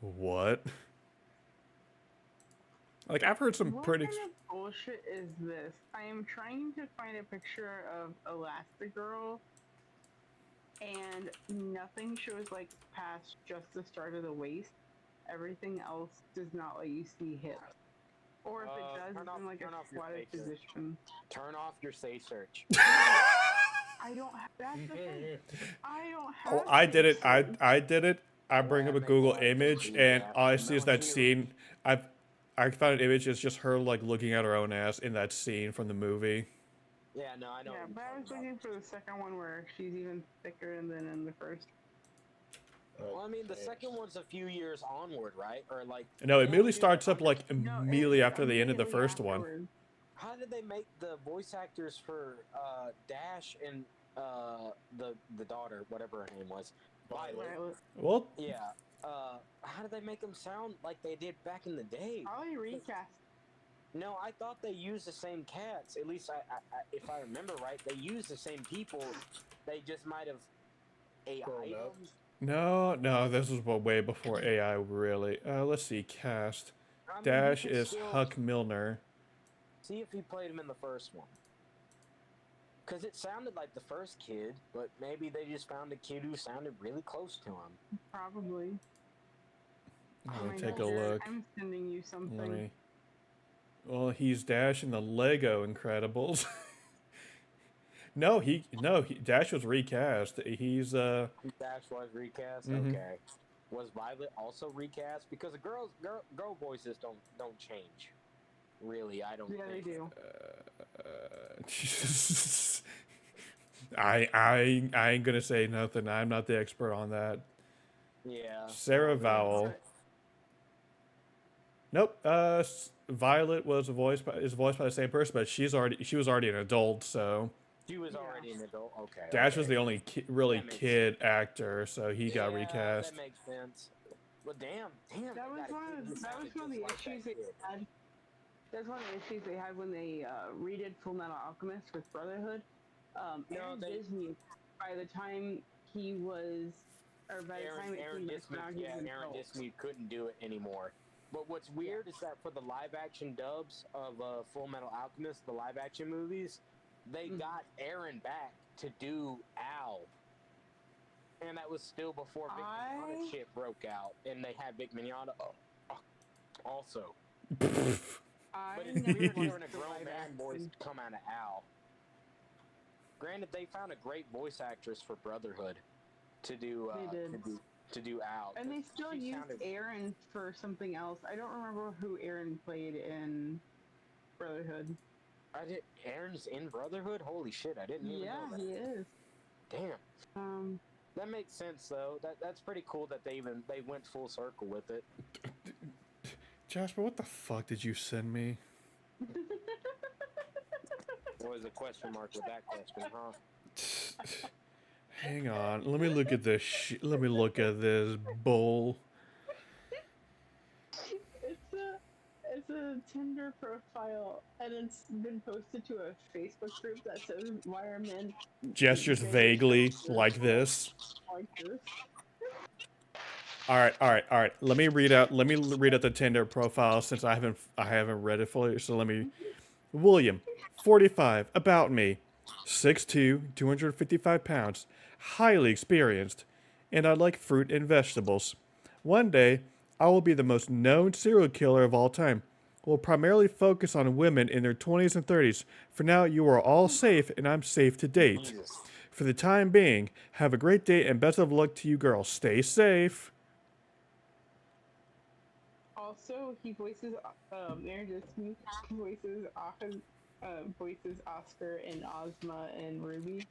what? Like, I've heard some What pretty... kind of bullshit is this? I am trying to find a picture of Elastigirl, and nothing shows like past just the start of the waist. Everything else does not let you see hips. Or if it does, it's in like a squatted position. Turn off your say search. I don't have that's the thing. I don't have Oh, I did it. I did it. I bring up a Google image, and all I see is that scene. I found an image. It's just her like looking at her own ass in that scene from the movie. Yeah, no, I know. Yeah, but I was looking for the second one where she's even thicker than in the first. Well, I mean, the second one's a few years onward, right? Or like. No, it immediately starts up like immediately after the end of the first one. How did they make the voice actors for Dash and the daughter, whatever her name was, Violet? Well, yeah. How did they make them sound like they did back in the day? Probably recast. No, I thought they used the same cats. At least, if I remember right, they used the same people. They just might have AI'd them. No, this was way before AI, really. Let's see, cast. Dash is Huck Milner. See if he played him in the first one. Because it sounded like the first kid, but maybe they just found a kid who sounded really close to him. Probably. Let me take a look. I'm sending you something. Well, he's Dash in the Lego Incredibles. Dash was recast. He's Dash was recast. mhm. Okay. Was Violet also recast? Because the girl voices don't change. Really, I don't. Yeah, they think. do. I ain't gonna say nothing. I'm not the expert on that. Yeah. Sarah Vowell. Nope. Violet was is voiced by the same person, but she was already an adult, so. She was already an adult. Okay. Dash okay. was the only really kid actor, so he got recast. That makes sense. Well, damn. That was one of the issues they had. That's one of the issues they had when they redid Full Metal Alchemist with Brotherhood. Disney, by the time he was, or by the time Aaron Disney couldn't do it anymore. But what's weird is that for the live action dubs of Full Metal Alchemist, the live action movies, they got Aaron back to do Al. And that was still before Vic Mignogna shit broke out. And they had Vic Mignogna also. But it's weird hearing a grown man voice come out of Al. Granted, they found a great voice actress for Brotherhood to do to do Al. And they still used Aaron for something else. I don't remember who Aaron played in Brotherhood. Aaron's in Brotherhood? Holy shit, I didn't even know that. Yeah, he is. Damn. That makes sense though. That's pretty cool that they went full circle with it. Jasper, what the fuck did you send me? What was the question mark with that question, huh? Hang on. Let me look at this. Let me look at this bull. It's a Tinder profile, and it's been posted to a Facebook group that says "Why are men?" Gestures vaguely like this. Like this. All right. Let me read out the Tinder profile since I haven't read it fully. So let me. William, 45, about me, 6'2", 255 pounds, highly experienced, and I like fruit and vegetables. One day, I will be the most known serial killer of all time. Will primarily focus on women in their 20s and 30s. For now, you are all safe, and I'm safe to date. For the time being, have a great day and best of luck to you girls. Stay safe. Also, he voices Aaron Disney voices Oscar and Ozma and Ruby.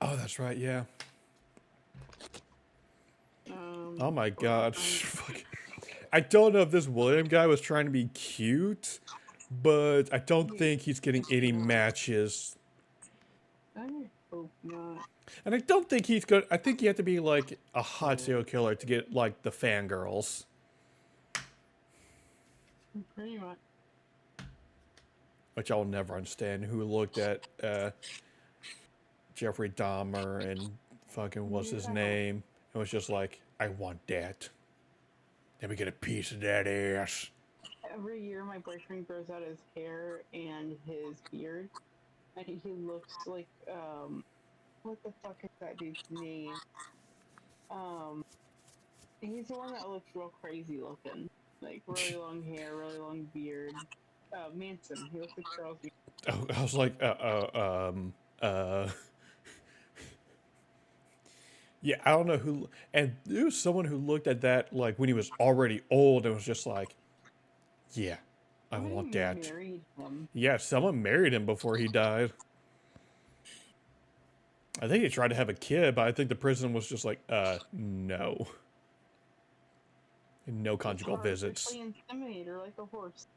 Oh, that's right. Yeah. Oh my god. I don't know if this William guy was trying to be cute, but I don't think he's getting any matches. I hope not. And I don't think he's good. I think you have to be like a hot serial killer to get like the fangirls. Pretty much. Which I'll never understand. Who looked at Jeffrey Dahmer and fucking what's his name? It was just like, I want that. Let me get a piece of that ass. Every year my boyfriend grows out his hair and his beard. And he looks like, what the fuck is that dude's name? He's the one that looks real crazy looking. Like, really long hair, really long beard. Manson. He looks like Charles Manson. Oh, I was like, yeah, I don't know who, and there was someone who looked at that, like, when he was already old and was just like, yeah, I want that. Married him. Yeah, someone married him before he died. I think he tried to have a kid, but I think the prison was just like, no. No conjugal visits. Inseminator like a horse.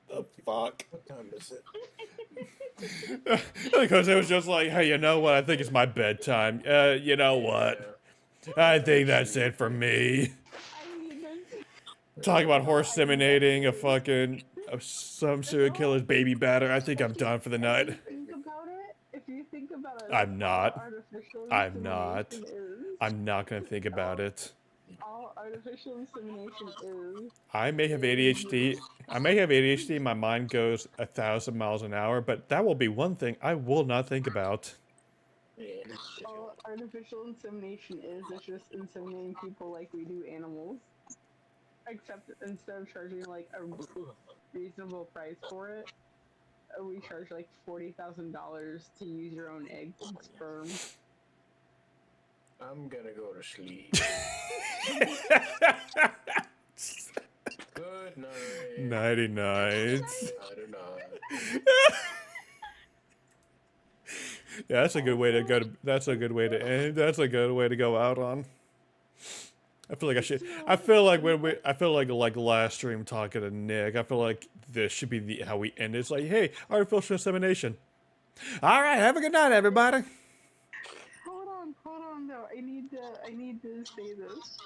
The fuck? What time is it? Because it was just like, hey, you know what? I think it's my bedtime. You know what? I think that's it for me. Talking about horse inseminating a fucking some serial killer's baby batter. I think I'm done for the night. If you think about it, I'm not. I'm not gonna think about it. All artificial insemination is. I may have ADHD. My mind goes 1,000 miles an hour, but that will be one thing I will not think about. All artificial insemination is just inseminating people like we do animals. except instead of charging like a reasonable price for it, we charge like $40,000 to use your own egg and sperm. I'm gonna go to sleep. Good night. Nighty nights. I don't know. Yeah, that's a good way to go to. That's a good way to end. That's a good way to go out on. I feel like I should. I feel like when we. I feel like last stream talking to Nick. I feel like this should be the how we end. It's like, hey, artificial insemination. All right, have a good night, everybody. Hold on though. I need to say this.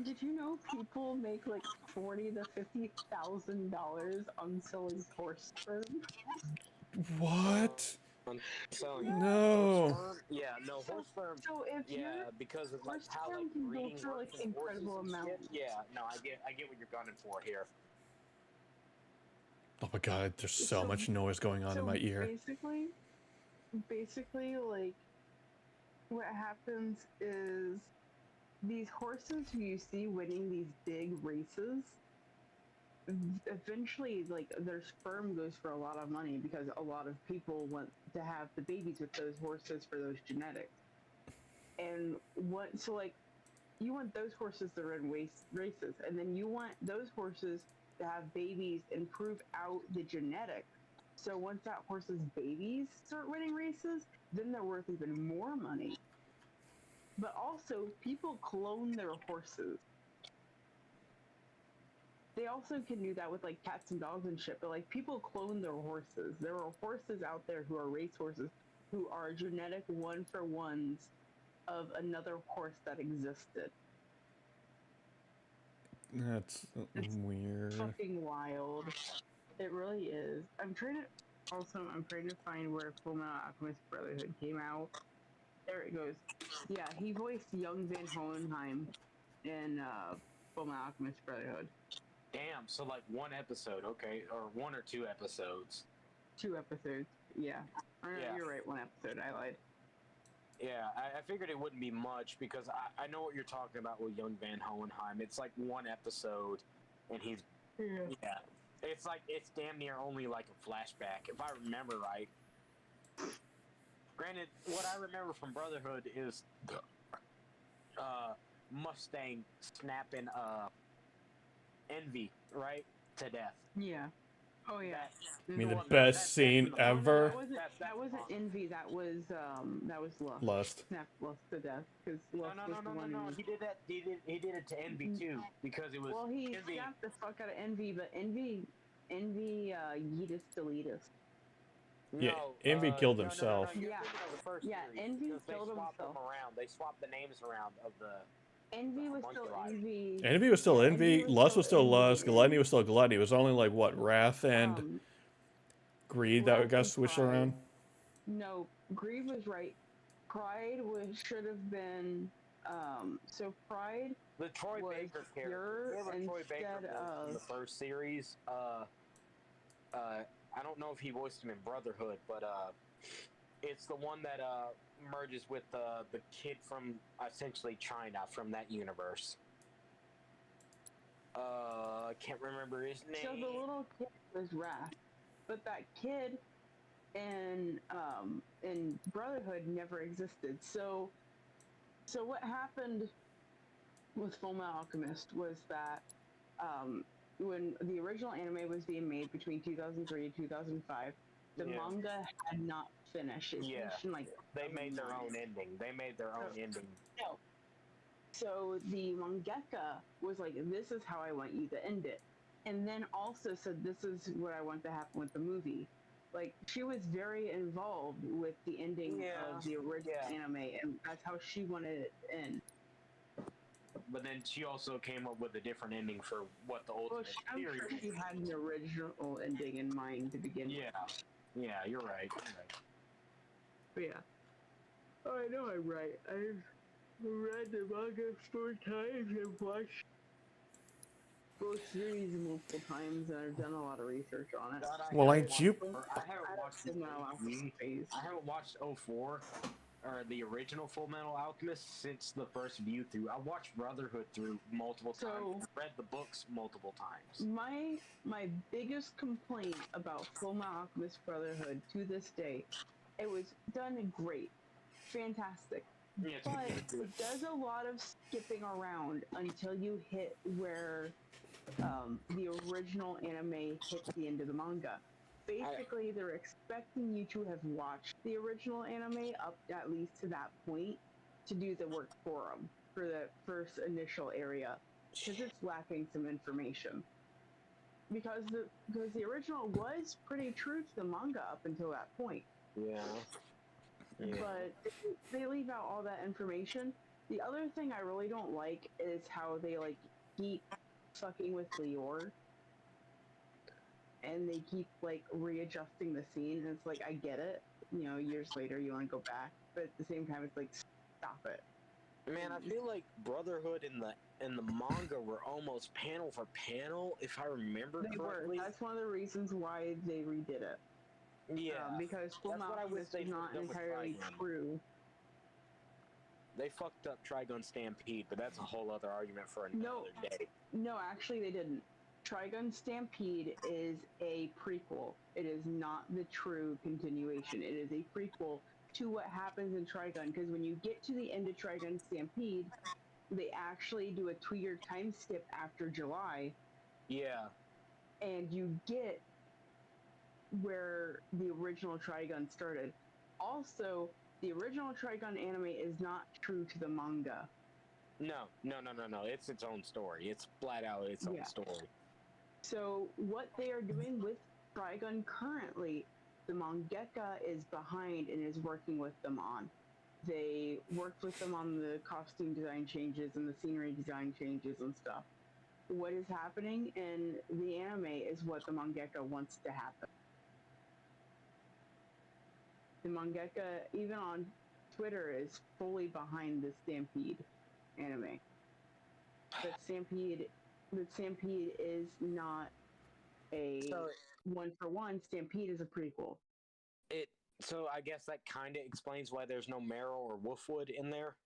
Did you know people make like $40,000 to $50,000 on selling horse sperm? What? So No. yeah, no horse sperm. So if because of like horse how like sperm can go breeding for like works and horses incredible and shit. amounts. Yeah, no, I get what you're gunning for here. Oh my god, there's so much noise going on in my ear. Basically, like, what happens is these horses who you see winning these big races, eventually, like, their sperm goes for a lot of money because a lot of people want to have the babies with those horses for those genetics. And so, like, you want those horses to run races, and then you want those horses to have babies and prove out the genetics. So once that horse's babies start winning races, then they're worth even more money. But also, people clone their horses. They also can do that with like cats and dogs and shit, but like people clone their horses. There are horses out there who are race horses who are genetic one-for-ones of another horse that existed. That's weird. Fucking wild. It really is. I'm trying to find where Fullmetal Alchemist Brotherhood came out. There it goes. Yeah, he voiced young Van Hohenheim in Fullmetal Alchemist Brotherhood. Damn, so like one episode, okay, or one or two episodes. 2 episodes, yeah. Or, no, Yeah. You're right, 1 episode. I lied. Yeah, I figured it wouldn't be much because I know what you're talking about with young Van Hohenheim. It's like 1 episode, and he's yeah. It's like it's damn near only like a flashback, if I remember right. Granted, what I remember from Brotherhood is Mustang snapping Envy right to death. Yeah. Oh yeah. I mean, the best scene ever. That wasn't Envy. That was Lust. Lust. Snapped Lust to death because Lust was the one. No. He did that. He did it to Envy too because it was. Well, he Envy. snapped the fuck out of Envy, but Envy, Yeetus deletus. Yeah, Envy killed himself. Yeah, Envy killed himself. They swapped the names around of the. Envy was still Envy. Envy was still Envy. Lust was still Lust. Gluttony was still Gluttony. It was only like what, Wrath and Greed that got switched around. No, Greed was right. Pride should have been. So Pride. The Troy was Baker character. pure Troy Baker instead in the of. first series. I don't know if he voiced him in Brotherhood, but it's the one that merges with the kid from essentially China from that universe. I can't remember his name. So the little kid was Wrath, but that kid in Brotherhood never existed. So what happened with Fullmetal Alchemist was that when the original anime was being made between 2003 and 2005, the manga had not finished. It finished in, like, they made their own ending. No. So the mangaka was like, "This is how I want you to end it," and then also said, "This is what I want to happen with the movie." Like, she was very involved with the ending of the original anime, and that's how she wanted it to end. But then she also came up with a different ending for what the ultimate series. I'm sure she had an original ending in mind to begin with. Yeah, you're right. But yeah. Oh, I know I'm right. I've read the manga 4 times and watched both series multiple times, and I've done a lot of research on it. Well, ain't you? I haven't watched 04, or the original Full Metal Alchemist since the first view through. I watched Brotherhood through multiple times, read the books multiple times. My biggest complaint about Full Metal Alchemist Brotherhood to this day, it was done great, fantastic, but it does a lot of skipping around until you hit where the original anime hits the end of the manga. Basically, they're expecting you to have watched the original anime up at least to that point to do the work for them for the first initial area, because it's lacking some information. Because the original was pretty true to the manga up until that point. Yeah. But they leave out all that information. The other thing I really don't like is how they like keep fucking with Lior, and they keep like readjusting the scene, and it's like, I get it, you know, years later you want to go back, but at the same time it's like, stop it. Man, I feel like Brotherhood in the manga were almost panel for panel, if I remember correctly. That's one of the reasons why they redid it. Yeah, because Full Metal Alchemist is not entirely true. They fucked up Trigun Stampede, but that's a whole other argument for another day. No, actually they didn't. Trigun Stampede is a prequel. It is not the true continuation. It is a prequel to what happens in Trigun, because when you get to the end of Trigun Stampede, they actually do a 2-year time skip after July. Yeah. And you get where the original Trigun started. Also, the original Trigun anime is not true to the manga. No. It's its own story. It's flat out its own story. So what they are doing with Trigun currently, the mangaka is behind and is working with them on. They worked with them on the costume design changes and the scenery design changes and stuff. What is happening in the anime is what the mangaka wants to happen. The mangaka, even on Twitter, is fully behind the Stampede anime. But Stampede is not a one-for-one. Stampede is a prequel. So I guess that kind of explains why there's no Meryl or Wolfwood in there.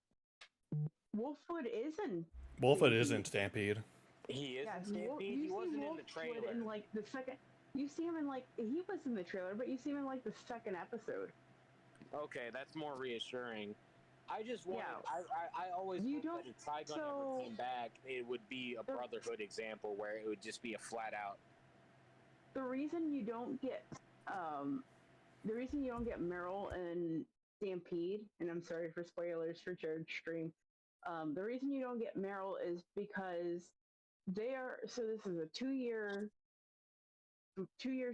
Wolfwood is in. Wolfwood is in Stampede. He is in Stampede. He wasn't in the trailer. In like the second, you see him in like he was in the trailer, but you see him in like the second episode. Okay, that's more reassuring. I just wanted. I always hoped that if Trigun ever came back, it would be a Brotherhood example where it would just be a flat out. The reason you don't get Meryl and Stampede, and I'm sorry for spoilers for Jared's stream. The reason you don't get Meryl is because they are. So this is a 2 years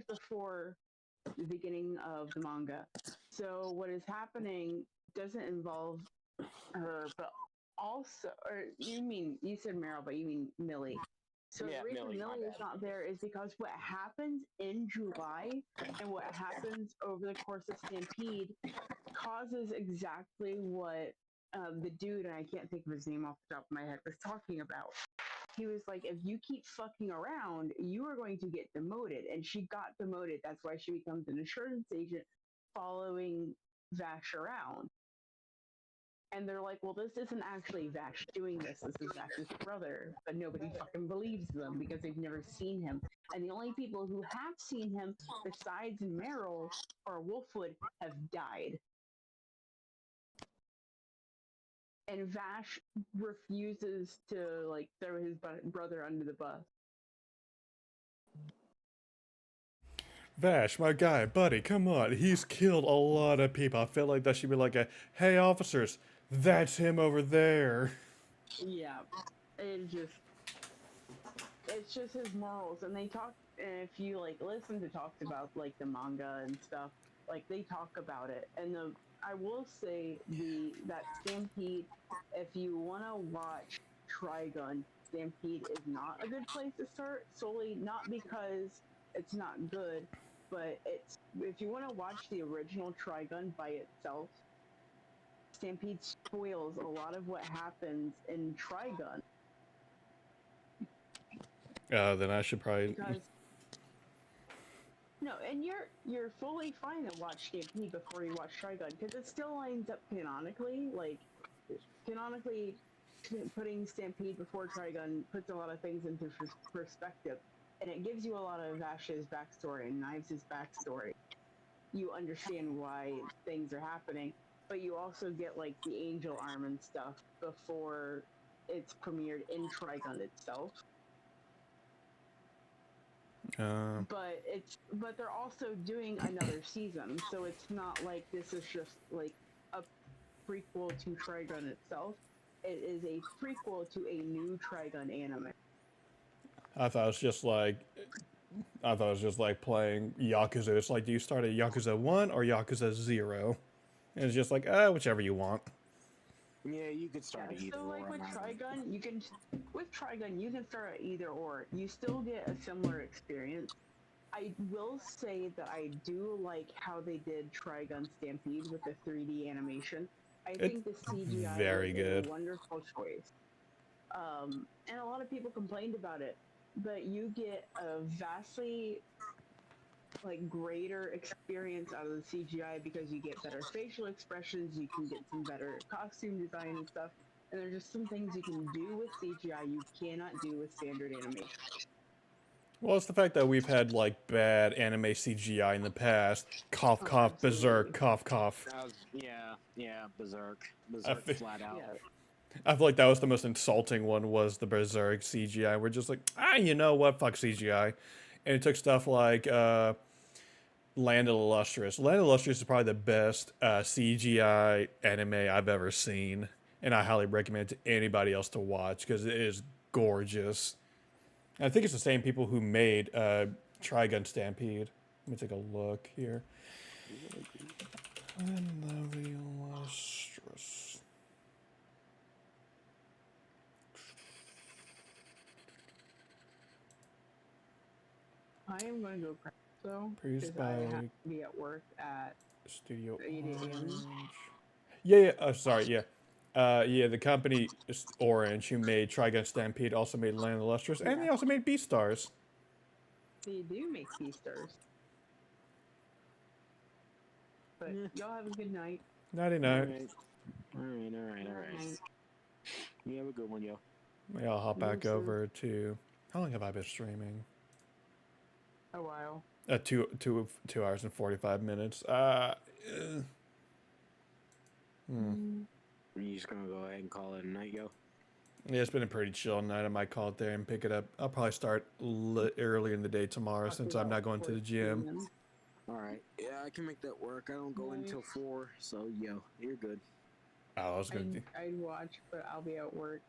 before the beginning of the manga. So what is happening doesn't involve her, but also, or you said Meryl, but you mean Millie. So the reason Millie is not there is because what happens in July and what happens over the course of Stampede causes exactly what the dude, and I can't think of his name off the top of my head, was talking about. He was like, if you keep fucking around, you are going to get demoted. And she got demoted. That's why she becomes an insurance agent following Vash around. And they're like, well, this isn't actually Vash doing this. This is Vash's brother. But nobody fucking believes them because they've never seen him. And the only people who have seen him, besides Meryl or Wolfwood, have died. And Vash refuses to, like, throw his brother under the bus. Vash, my guy, buddy, come on. He's killed a lot of people. I feel like that should be like a, hey, officers, that's him over there. Yeah, it's just his morals. And they talk, and if you, like, listen to talks about, like, the manga and stuff, like, they talk about it. And I will say that Stampede, if you want to watch Trigun, Stampede is not a good place to start, solely not because it's not good, but if you want to watch the original Trigun by itself, Stampede spoils a lot of what happens in Trigun. Then I should probably... No, and you're fully fine to watch Stampede before you watch Trigun because it still lines up canonically. Like canonically, putting Stampede before Trigun puts a lot of things into perspective, and it gives you a lot of Vash's backstory and Knives' backstory. You understand why things are happening, but you also get like the angel arm and stuff before it's premiered in Trigun itself. But they're also doing another season, so it's not like this is just like a prequel to Trigun itself. It is a prequel to a new Trigun anime. I thought it was just like playing Yakuza. It's like, do you start at Yakuza 1 or Yakuza 0? And it's just like, whichever you want. Yeah, you could start at either. So like with Trigun, you can start at either or. You still get a similar experience. I will say that I do like how they did Trigun Stampede with the 3D animation. I think the CGI very was good. a wonderful choice. And a lot of people complained about it, but you get a vastly like greater experience out of the CGI because you get better facial expressions, you can get some better costume design and stuff, and there's just some things you can do with CGI you cannot do with standard animation. Well, it's the fact that we've had like bad anime CGI in the past. Cough, cough, berserk, cough, cough. Yeah, berserk flat out. Yeah. I feel like that was the most insulting one, was the berserk CGI. We're just like, you know what, fuck CGI. And it took stuff like Land of the Illustrious. Land of the Illustrious is probably the best CGI anime I've ever seen. And I highly recommend it to anybody else to watch because it is gorgeous. And I think it's the same people who made Trigun Stampede. Let me take a look here. Land of the Illustrious. I am going to go crash though, Produced because I by have to be at work at Studio 8 a.m. Orange. Yeah. Oh, sorry. Yeah. The company is Orange, who made Trigun Stampede, also made Land of the Illustrious, and they also made Beastars. They do make Beastars. But y'all have a good night. Nighty night. All right. You have a good one, yo. Maybe I'll hop back over to. How long have I been streaming? A while. 2 hours and 45 minutes. Are you just gonna go ahead and call it a night, yo? Yeah, it's been a pretty chill night. I might call it there and pick it up. I'll probably start early in the day tomorrow since I'm not going to the gym. Alright. Yeah, I can make that work. I don't go until 4, so yo, you're good. I was gonna do. I'd watch, but I'll be at work,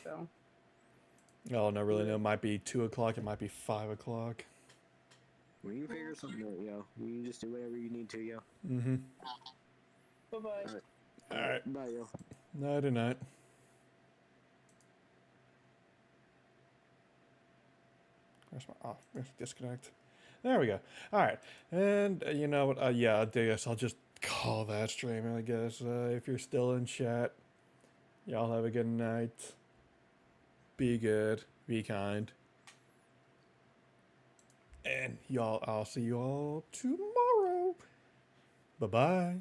so. Oh, no, really, no. It might be 2 o'clock. It might be 5 o'clock. We can figure something out, yo. You can just do whatever you need to, yo. Mm-hmm. Bye-bye. All right. Bye, yo. Night and night. Where's my disconnect? There we go. All right. And you know what? I guess I'll just call that stream, I guess. If you're still in chat, y'all have a good night. Be good. Be kind. And I'll see you all tomorrow. Bye-bye.